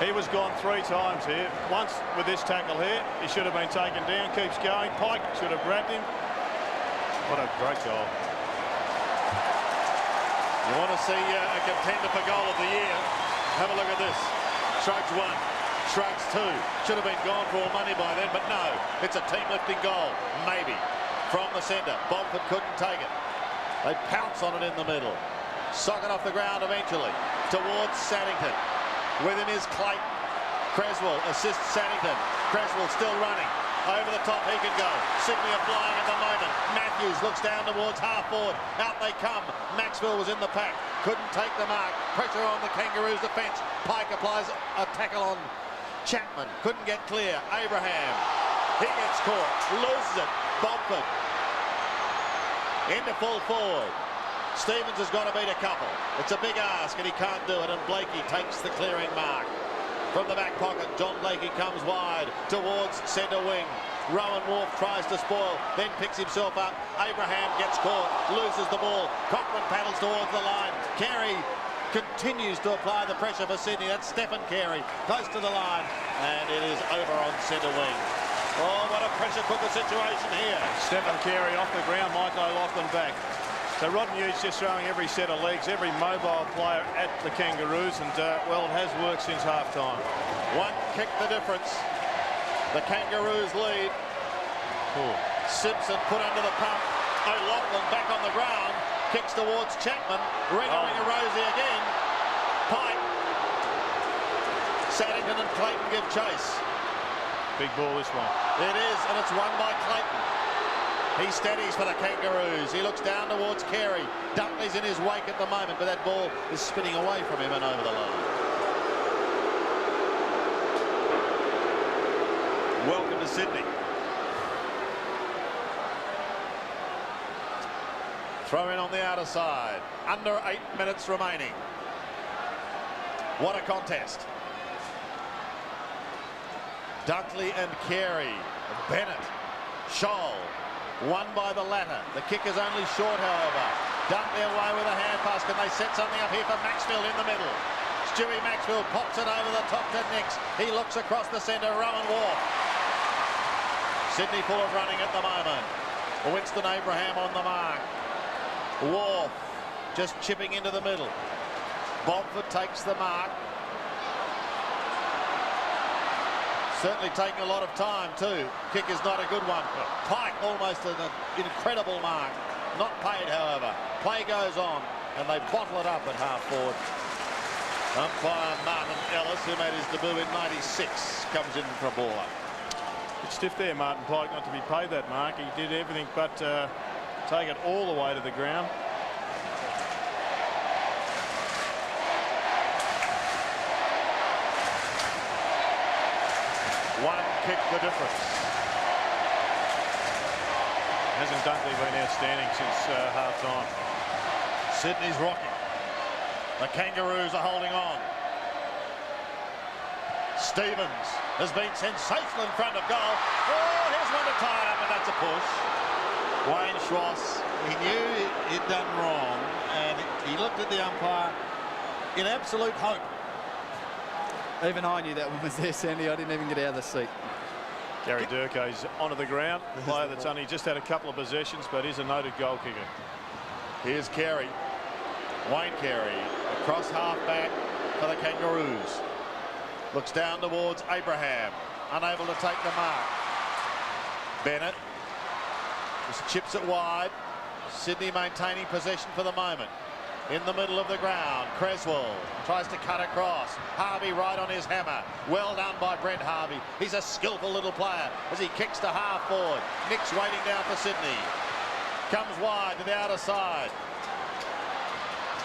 He was gone 3 times here. Once with this tackle here, he should have been taken down. Keeps going. Pike should have grabbed him. What a great goal. You want to see a contender for goal of the year? Have a look at this. Strikes one. Strikes two. Should have been gone for all money by then, but no. It's a team-lifting goal. Maybe. From the centre. Bomford couldn't take it. They pounce on it in the middle. Sock it off the ground eventually. Towards Saddington. With him is Clayton. Creswell assists Saddington. Creswell still running. Over the top he can go. Sydney are flying at the moment. Matthews looks down towards half forward. Out they come. Maxwell was in the pack. Couldn't take the mark. Pressure on the Kangaroos defence. Pike applies a tackle on Chapman. Couldn't get clear. Abraham. He gets caught. Loses it. Bomford. Into full forward. Stevens has got to beat a couple. It's a big ask and he can't do it, and Blakey takes the clearing mark. From the back pocket, John Blakey comes wide towards centre wing. Rowan Wharf tries to spoil, then picks himself up. Abraham gets caught, loses the ball. Cochran paddles towards the line. Carey continues to apply the pressure for Sydney. That's Stephen Carey, close to the line, and it is over on centre wing. Oh, what a pressure cooker situation here. Stephen Carey off the ground, Mike O'Loughlin back. So Rod Hughes just throwing every set of legs, every mobile player at the Kangaroos, and well, it has worked since half-time. One kick the difference. The Kangaroos lead. Cool. Simpson put under the pump. O'Loughlin back on the ground. Kicks towards Chapman. Ringa Rosie again. Pike. Saddington and Clayton give chase. Big ball this one. It is, and it's won by Clayton. He steadies for the Kangaroos. He looks down towards Carey. Dunkley's in his wake at the moment, but that ball is spinning away from him and over the line. Welcome to Sydney. Throw in on the outer side. Under 8 minutes remaining. What a contest. Dunkley and Carey. Bennett. Scholl. Won by the latter. The kick is only short, however. Dunkley away with a hand pass. Can they set something up here for Maxfield in the middle? Stewie Maxfield pops it over the top to Nix. He looks across the centre. Rowan Wharf. Sydney full of running at the moment. Winston Abraham on the mark. Wharf just chipping into the middle. Bomford takes the mark. Certainly taking a lot of time too. Kick is not a good one. Pike almost an incredible mark. Not paid, however. Play goes on and they bottle it up at half forward. Umpire Martin Ellis, who made his debut in '96, comes in for a baller. It's stiff there, Martin Pike, not to be paid that mark. He did everything but take it all the way to the ground. One kick the difference. Hasn't Dunkley been outstanding since half-time? Sydney's rocking. The Kangaroos are holding on. Stevens has been sensational in front of goal. Oh, here's one to tie it up, and that's a push. Wayne Schwass, he knew he'd done wrong, and he looked at the umpire in absolute hope. Even I knew that one was there, Sandy. I didn't even get out of the seat. Gary Durko's onto the ground. The player that's only just had a couple of possessions, but is a noted goal kicker. Here's Carey. Wayne Carey across half-back for the Kangaroos. Looks down towards Abraham. Unable to take the mark. Bennett just chips it wide. Sydney maintaining possession for the moment. In the middle of the ground, Creswell tries to cut across. Harvey right on his hammer. Well done by Brent Harvey. He's a skillful little player as he kicks to half forward. Nick's waiting down for Sydney. Comes wide to the outer side.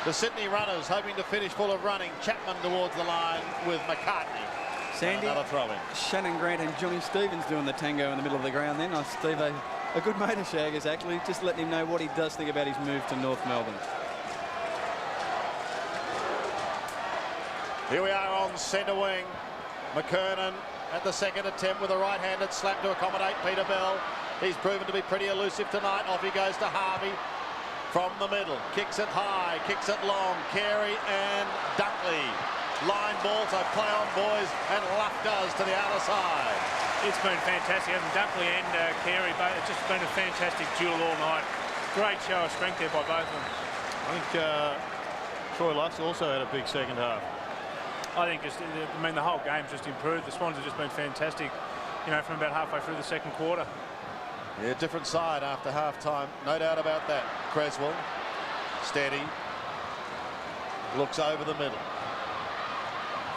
The Sydney runners hoping to finish full of running. Chapman towards the line with McCartney. Sandy, another throw in. Shannon Grant and Johnny Stevens doing the tango in the middle of the ground then. Steve, a good mate of Shaggers actually, just letting him know what he does think about his move to North Melbourne. Here we are on centre wing. McKernan at the second attempt with a right-handed slap to accommodate Peter Bell. He's proven to be pretty elusive tonight. Off he goes to Harvey from the middle. Kicks it high, kicks it long. Carey and Dunkley. Line ball, so play on, boys, and Luff does to the outer side. It's been fantastic, hasn't Dunkley and Carey, but it's just been a fantastic duel all night. Great show of strength there by both of them. I think Troy Lutz also had a big second half. I think the whole game's just improved. The Swans have just been fantastic, you know, from about halfway through the second quarter. Yeah, different side after half-time, no doubt about that. Creswell, steady, looks over the middle.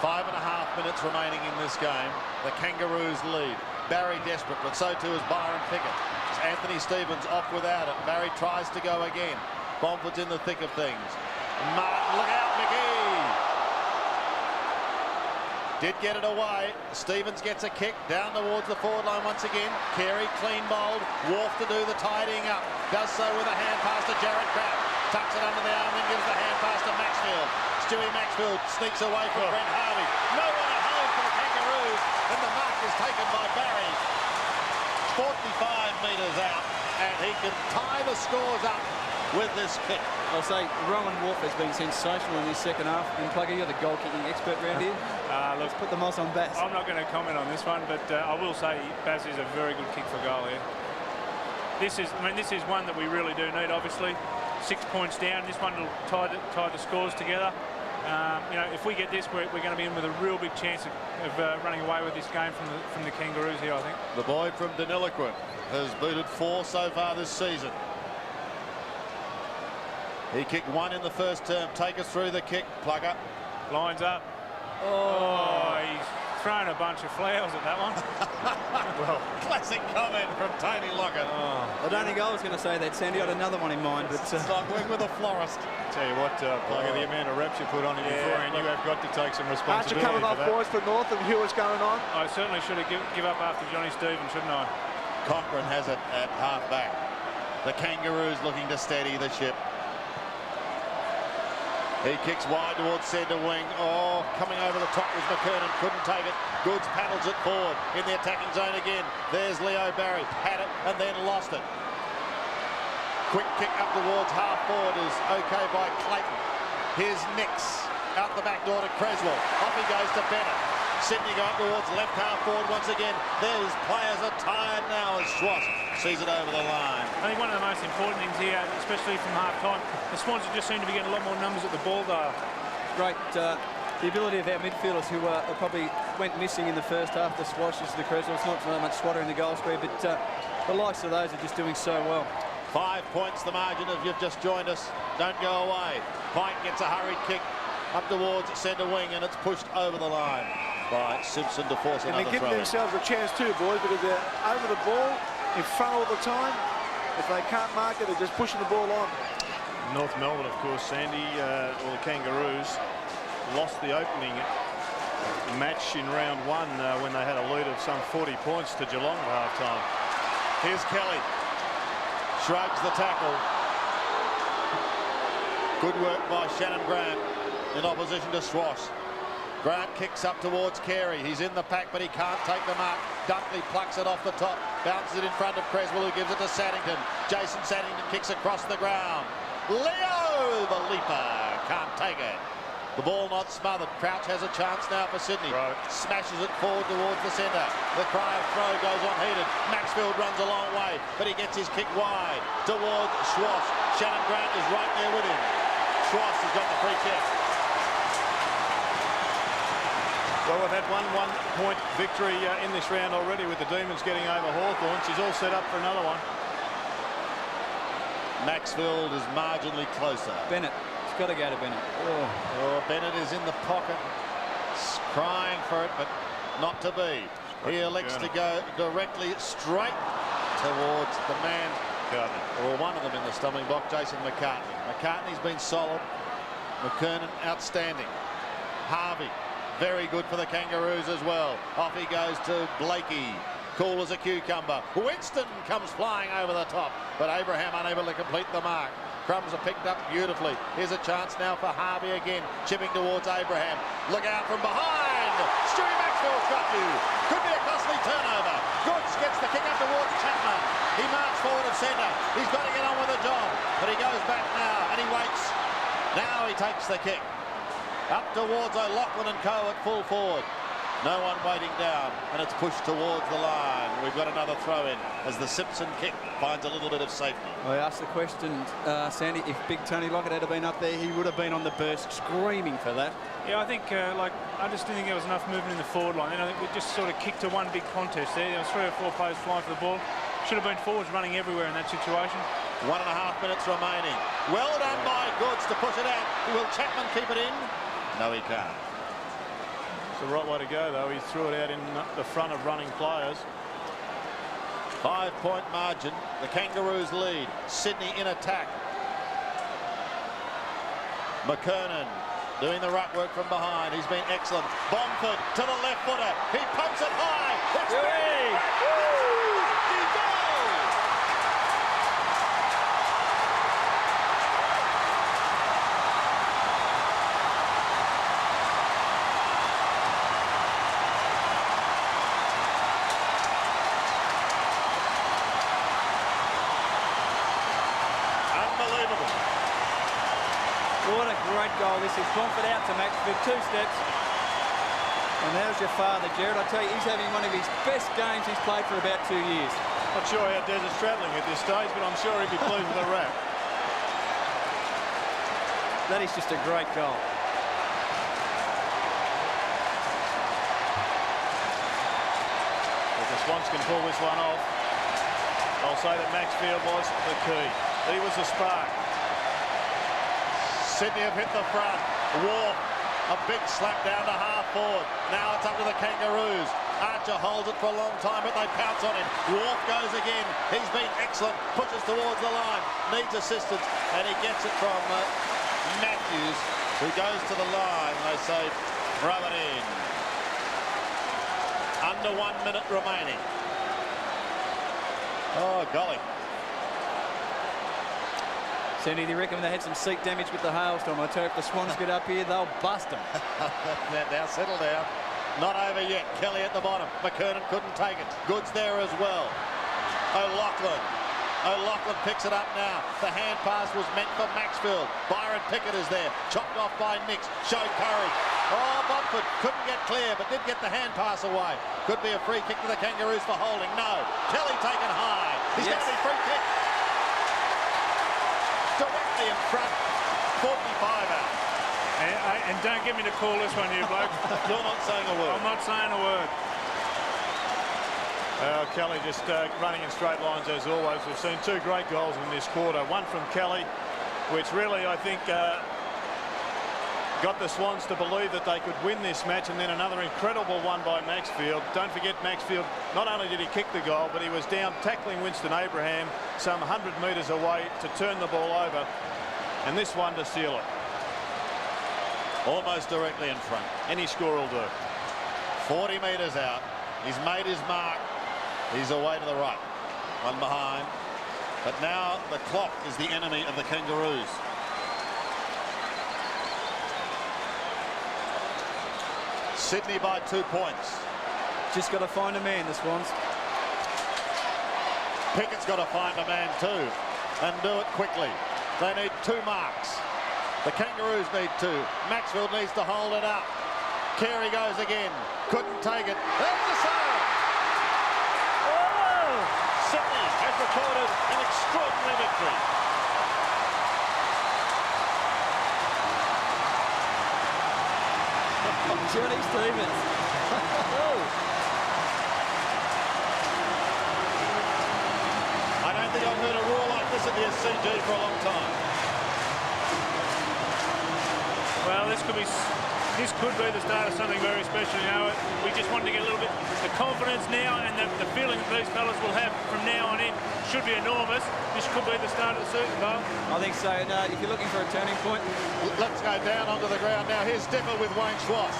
5.5 minutes remaining in this game. The Kangaroos lead. Barry desperate, but so too is Byron Pickett. It's Anthony Stevens off without it. Barry tries to go again. Bomford's in the thick of things. Martin, look out, McGee! Did get it away. Stevens gets a kick down towards the forward line once again. Carey clean bowled. Wharf to do the tidying up. Does so with a hand pass to Jared Crabb. Tucks it under the arm and gives the hand pass to Maxfield. Stewie Maxfield sneaks away from Brent Harvey. No one at home for the Kangaroos, and the mark is taken by Barry. 45 metres out, and he can tie the scores up with this kick. I'll say Rowan Wharf has been sensational in this second half. And Plugger, you're the goal kicking expert round here. Let's put the moss on Bass. I'm not going to comment on this one, but I will say Bass is a very good kick for goal here. This is one that we really do need. Obviously, 6 points down. This one will tie the scores together. You know, if we get this, we're going to be in with a real big chance of running away with this game from the Kangaroos here, I think. The boy from Deniliquin has booted 4 so far this season. He kicked 1 in the first term. Take us through the kick, Plugger. Lines up. Oh, he's thrown a bunch of flowers at that one. Well, classic comment from Tony Lockett. I don't think I was going to say that, Sandy. I had another one in mind. But it's like working with a florist. Tell you what, Plugger, the amount of reps you put on him before, and you have got to take some responsibility Archer coming for off that. boys for North, and Hewitt's going on. I certainly should have give up after Johnny Stevens, shouldn't I? Cochrane has it at half-back. The Kangaroos looking to steady the ship. He kicks wide towards centre wing. Oh, coming over the top was McKernan. Couldn't take it. Goods paddles it forward in the attacking zone again. There's Leo Barry. Had it and then lost it. Quick kick up towards half forward is okay by Clayton. Here's Nix. out the back door to Creswell. Off he goes to Bennett. Sydney go up towards left half forward once again. These players are tired now as Schwartz sees it over the line. I think one of the most important things here, especially from half-time, the Swans just seem to be getting a lot more numbers at the ball, Dale. Great. The ability of our midfielders who probably went missing in the first half, the Swashes, the Creswells, not so much Swatter in the goal square, but the likes of those are just doing so well. 5 points the margin if you've just joined us. Don't go away. Pike gets a hurried kick up towards centre wing, and it's pushed over the line by Simpson to force another throw. And they're giving themselves a chance too, boys, because they're over the ball, in front all the time. If they can't mark it, they're just pushing the ball on. North Melbourne, of course, Sandy, or the Kangaroos, lost the opening match in round 1 when they had a lead of some 40 points to Geelong at half-time. Here's Kelly. Shrugs the tackle. Good work by Shannon Grant in opposition to Swash. Grant kicks up towards Carey. He's in the pack, but he can't take the mark. Dunkley plucks it off the top, bounces it in front of Creswell, who gives it to Saddington. Jason Saddington kicks across the ground. Leo, the leaper, can't take it. The ball not smothered. Crouch has a chance now for Sydney. Right. Smashes it forward towards the centre. The cry of throw goes unheeded. Maxfield runs a long way, but he gets his kick wide towards Schwartz. Shannon Grant is right there with him. Schwartz has got the free kick. Well, we've had one one-point victory in this round already with the Demons getting over Hawthorn. She's all set up for another one. Maxfield is marginally closer. Bennett. It's got to go to Bennett. Oh, Bennett is in the pocket, crying for it, but not to be. He elects to go directly straight towards the man, or one of them in the stumbling block, Jason McCartney. McCartney's been solid. McKernan, outstanding. Harvey, very good for the Kangaroos as well. Off he goes to Blakey. Cool as a cucumber. Winston comes flying over the top, but Abraham unable to complete the mark. Crumbs are picked up beautifully. Here's a chance now for Harvey again, chipping towards Abraham. Look out from behind. Stewie Maxwell's got you. Could be a costly turnover. Goods gets the kick up towards Chapman. He marches forward of centre. He's got to get on with the job, but he goes back now and he waits. Now he takes the kick. Up towards O'Loughlin and Co at full forward. No one waiting down, and it's pushed towards the line. We've got another throw in as the Simpson kick finds a little bit of safety. I asked the question, Sandy, if Big Tony Lockett had been up there, he would have been on the burst screaming for that. Yeah, I think, I just didn't think there was enough movement in the forward line. And I think we just sort of kicked to one big contest there. There was 3 or 4 players flying for the ball. Should have been forwards running everywhere in that situation. 1.5 minutes remaining. Well done by Goods to push it out. Will Chapman keep it in? No, he can't. It's the right way to go, though. He threw it out in the front of running players. 5-point margin. The Kangaroos lead. Sydney in attack. McKernan doing the ruck work from behind. He's been excellent. Bomford to the left footer. He pumps it high. It's What a great goal this is. Bomford out to Maxfield, 2 steps. And there's your father, Jared. I tell you, he's having one of his best games he's played for about 2 years. Not sure how Des is travelling at this stage, but I'm sure he'd be pleased with a wrap. That is just a great goal. If the Swans can pull this one off, I'll say that Maxfield was the key. He was the spark. Sydney have hit the front. Wharf, a big slap down to half forward. Now it's up to the Kangaroos. Archer holds it for a long time, but they pounce on him. Wharf goes again. He's been excellent. Pushes towards the line. Needs assistance, and he gets it from Matthews, who goes to the line. They say, throw it in. Under 1 minute remaining. Oh, golly. Sandy, do you reckon they had some seat damage with the hailstorm? I tell you, if the Swans get up here, they'll bust them. Now settle down. Not over yet. Kelly at the bottom. McKernan couldn't take it. Goods there as well. O'Loughlin O'Loughlin picks it up now. The hand pass was meant for Maxfield. Byron Pickett is there. Chopped off by Nix. Showed courage. Oh, Bomford couldn't get clear, but did get the hand pass away. Could be a free kick to the Kangaroos for holding. No. Kelly taken high. He's going to be free kick. Directly in front. 45 out. And don't get me to call this one, you bloke. You're not saying a word. I'm not saying a word. Kelly just running in straight lines as always. We've seen 2 great goals in this quarter. One from Kelly, which really, I think, got the Swans to believe that they could win this match, and then another incredible one by Maxfield. Don't forget, Maxfield, not only did he kick the goal, but he was down tackling Winston Abraham some 100 metres away to turn the ball over, and this one to seal it. Almost directly in front. Any score will do. 40 metres out. He's made his mark. He's away to the right. One behind. But now the clock is the enemy of the Kangaroos. Sydney by 2 points. Just got to find a man, the Swans. Pickett's got to find a man too, and do it quickly. They need 2 marks. The Kangaroos need 2. Maxfield needs to hold it up. Carey goes again. Couldn't take it. There's the save. Oh! Sydney has recorded an extraordinary victory. Johnny Stevens. I don't think I've heard a roar like this at the SCG for a long time. Well, this could be the start of something very special. You know, we just wanted to get a little bit the confidence now, and the feeling that these fellas will have from now on in should be enormous. This could be the start of the season, though. I think so. And, if you're looking for a turning point, Let's go down onto the ground now. Here's Dipper with Wayne Schwass.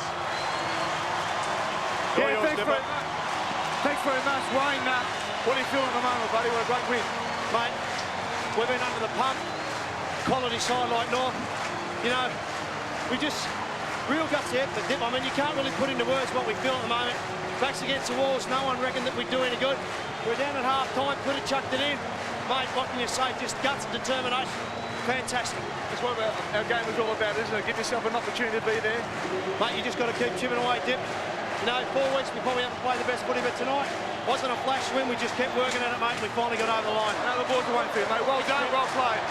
Yeah, thanks very much, Wayne. What are you feeling at the moment, buddy? What a great win. Mate, we've been under the pump. Quality side like North. You know, we just real guts effort. I mean, you can't really put into words what we feel at the moment. Backs against the walls. No one reckoned that we'd do any good. We're down at half-time. Could have chucked it in. Mate, what can you say? Just guts and determination. Fantastic. That's what our game is all about, isn't it? Give yourself an opportunity to be there. Mate, you just got to keep chipping away, Dip. You know, 4 weeks we probably haven't played the best footy, but tonight wasn't a flash win. We just kept working at it, mate. We finally got over the line. Now the boys are waiting for you, mate. Well done, well played.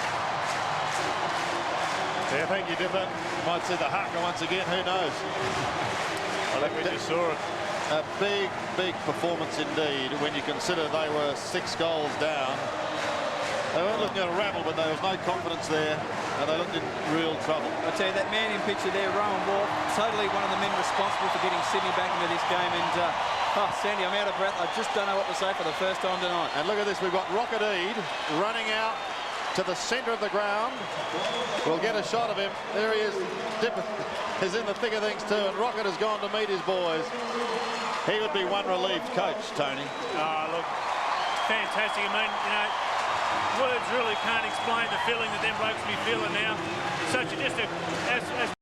Yeah, thank you, Dipper. Might see the haka once again. Who knows? I think we just saw it. A big, big performance indeed when you consider they were 6 goals down. They weren't looking at a rabble, but there was no confidence there, and they looked in real trouble. I tell you, that man in picture there, Rowan Ward, totally one of the men responsible for getting Sydney back into this game. And, Sandy, I'm out of breath. I just don't know what to say for the first time tonight. And look at this. We've got Rocket Eade running out to the centre of the ground. We'll get a shot of him. There he is. Dipper is in the thick of things too, and Rocket has gone to meet his boys. He would be one relieved coach, Tony. Oh, look, fantastic. I mean, you know, words really can't explain the feeling that them blokes be feeling now. Such just as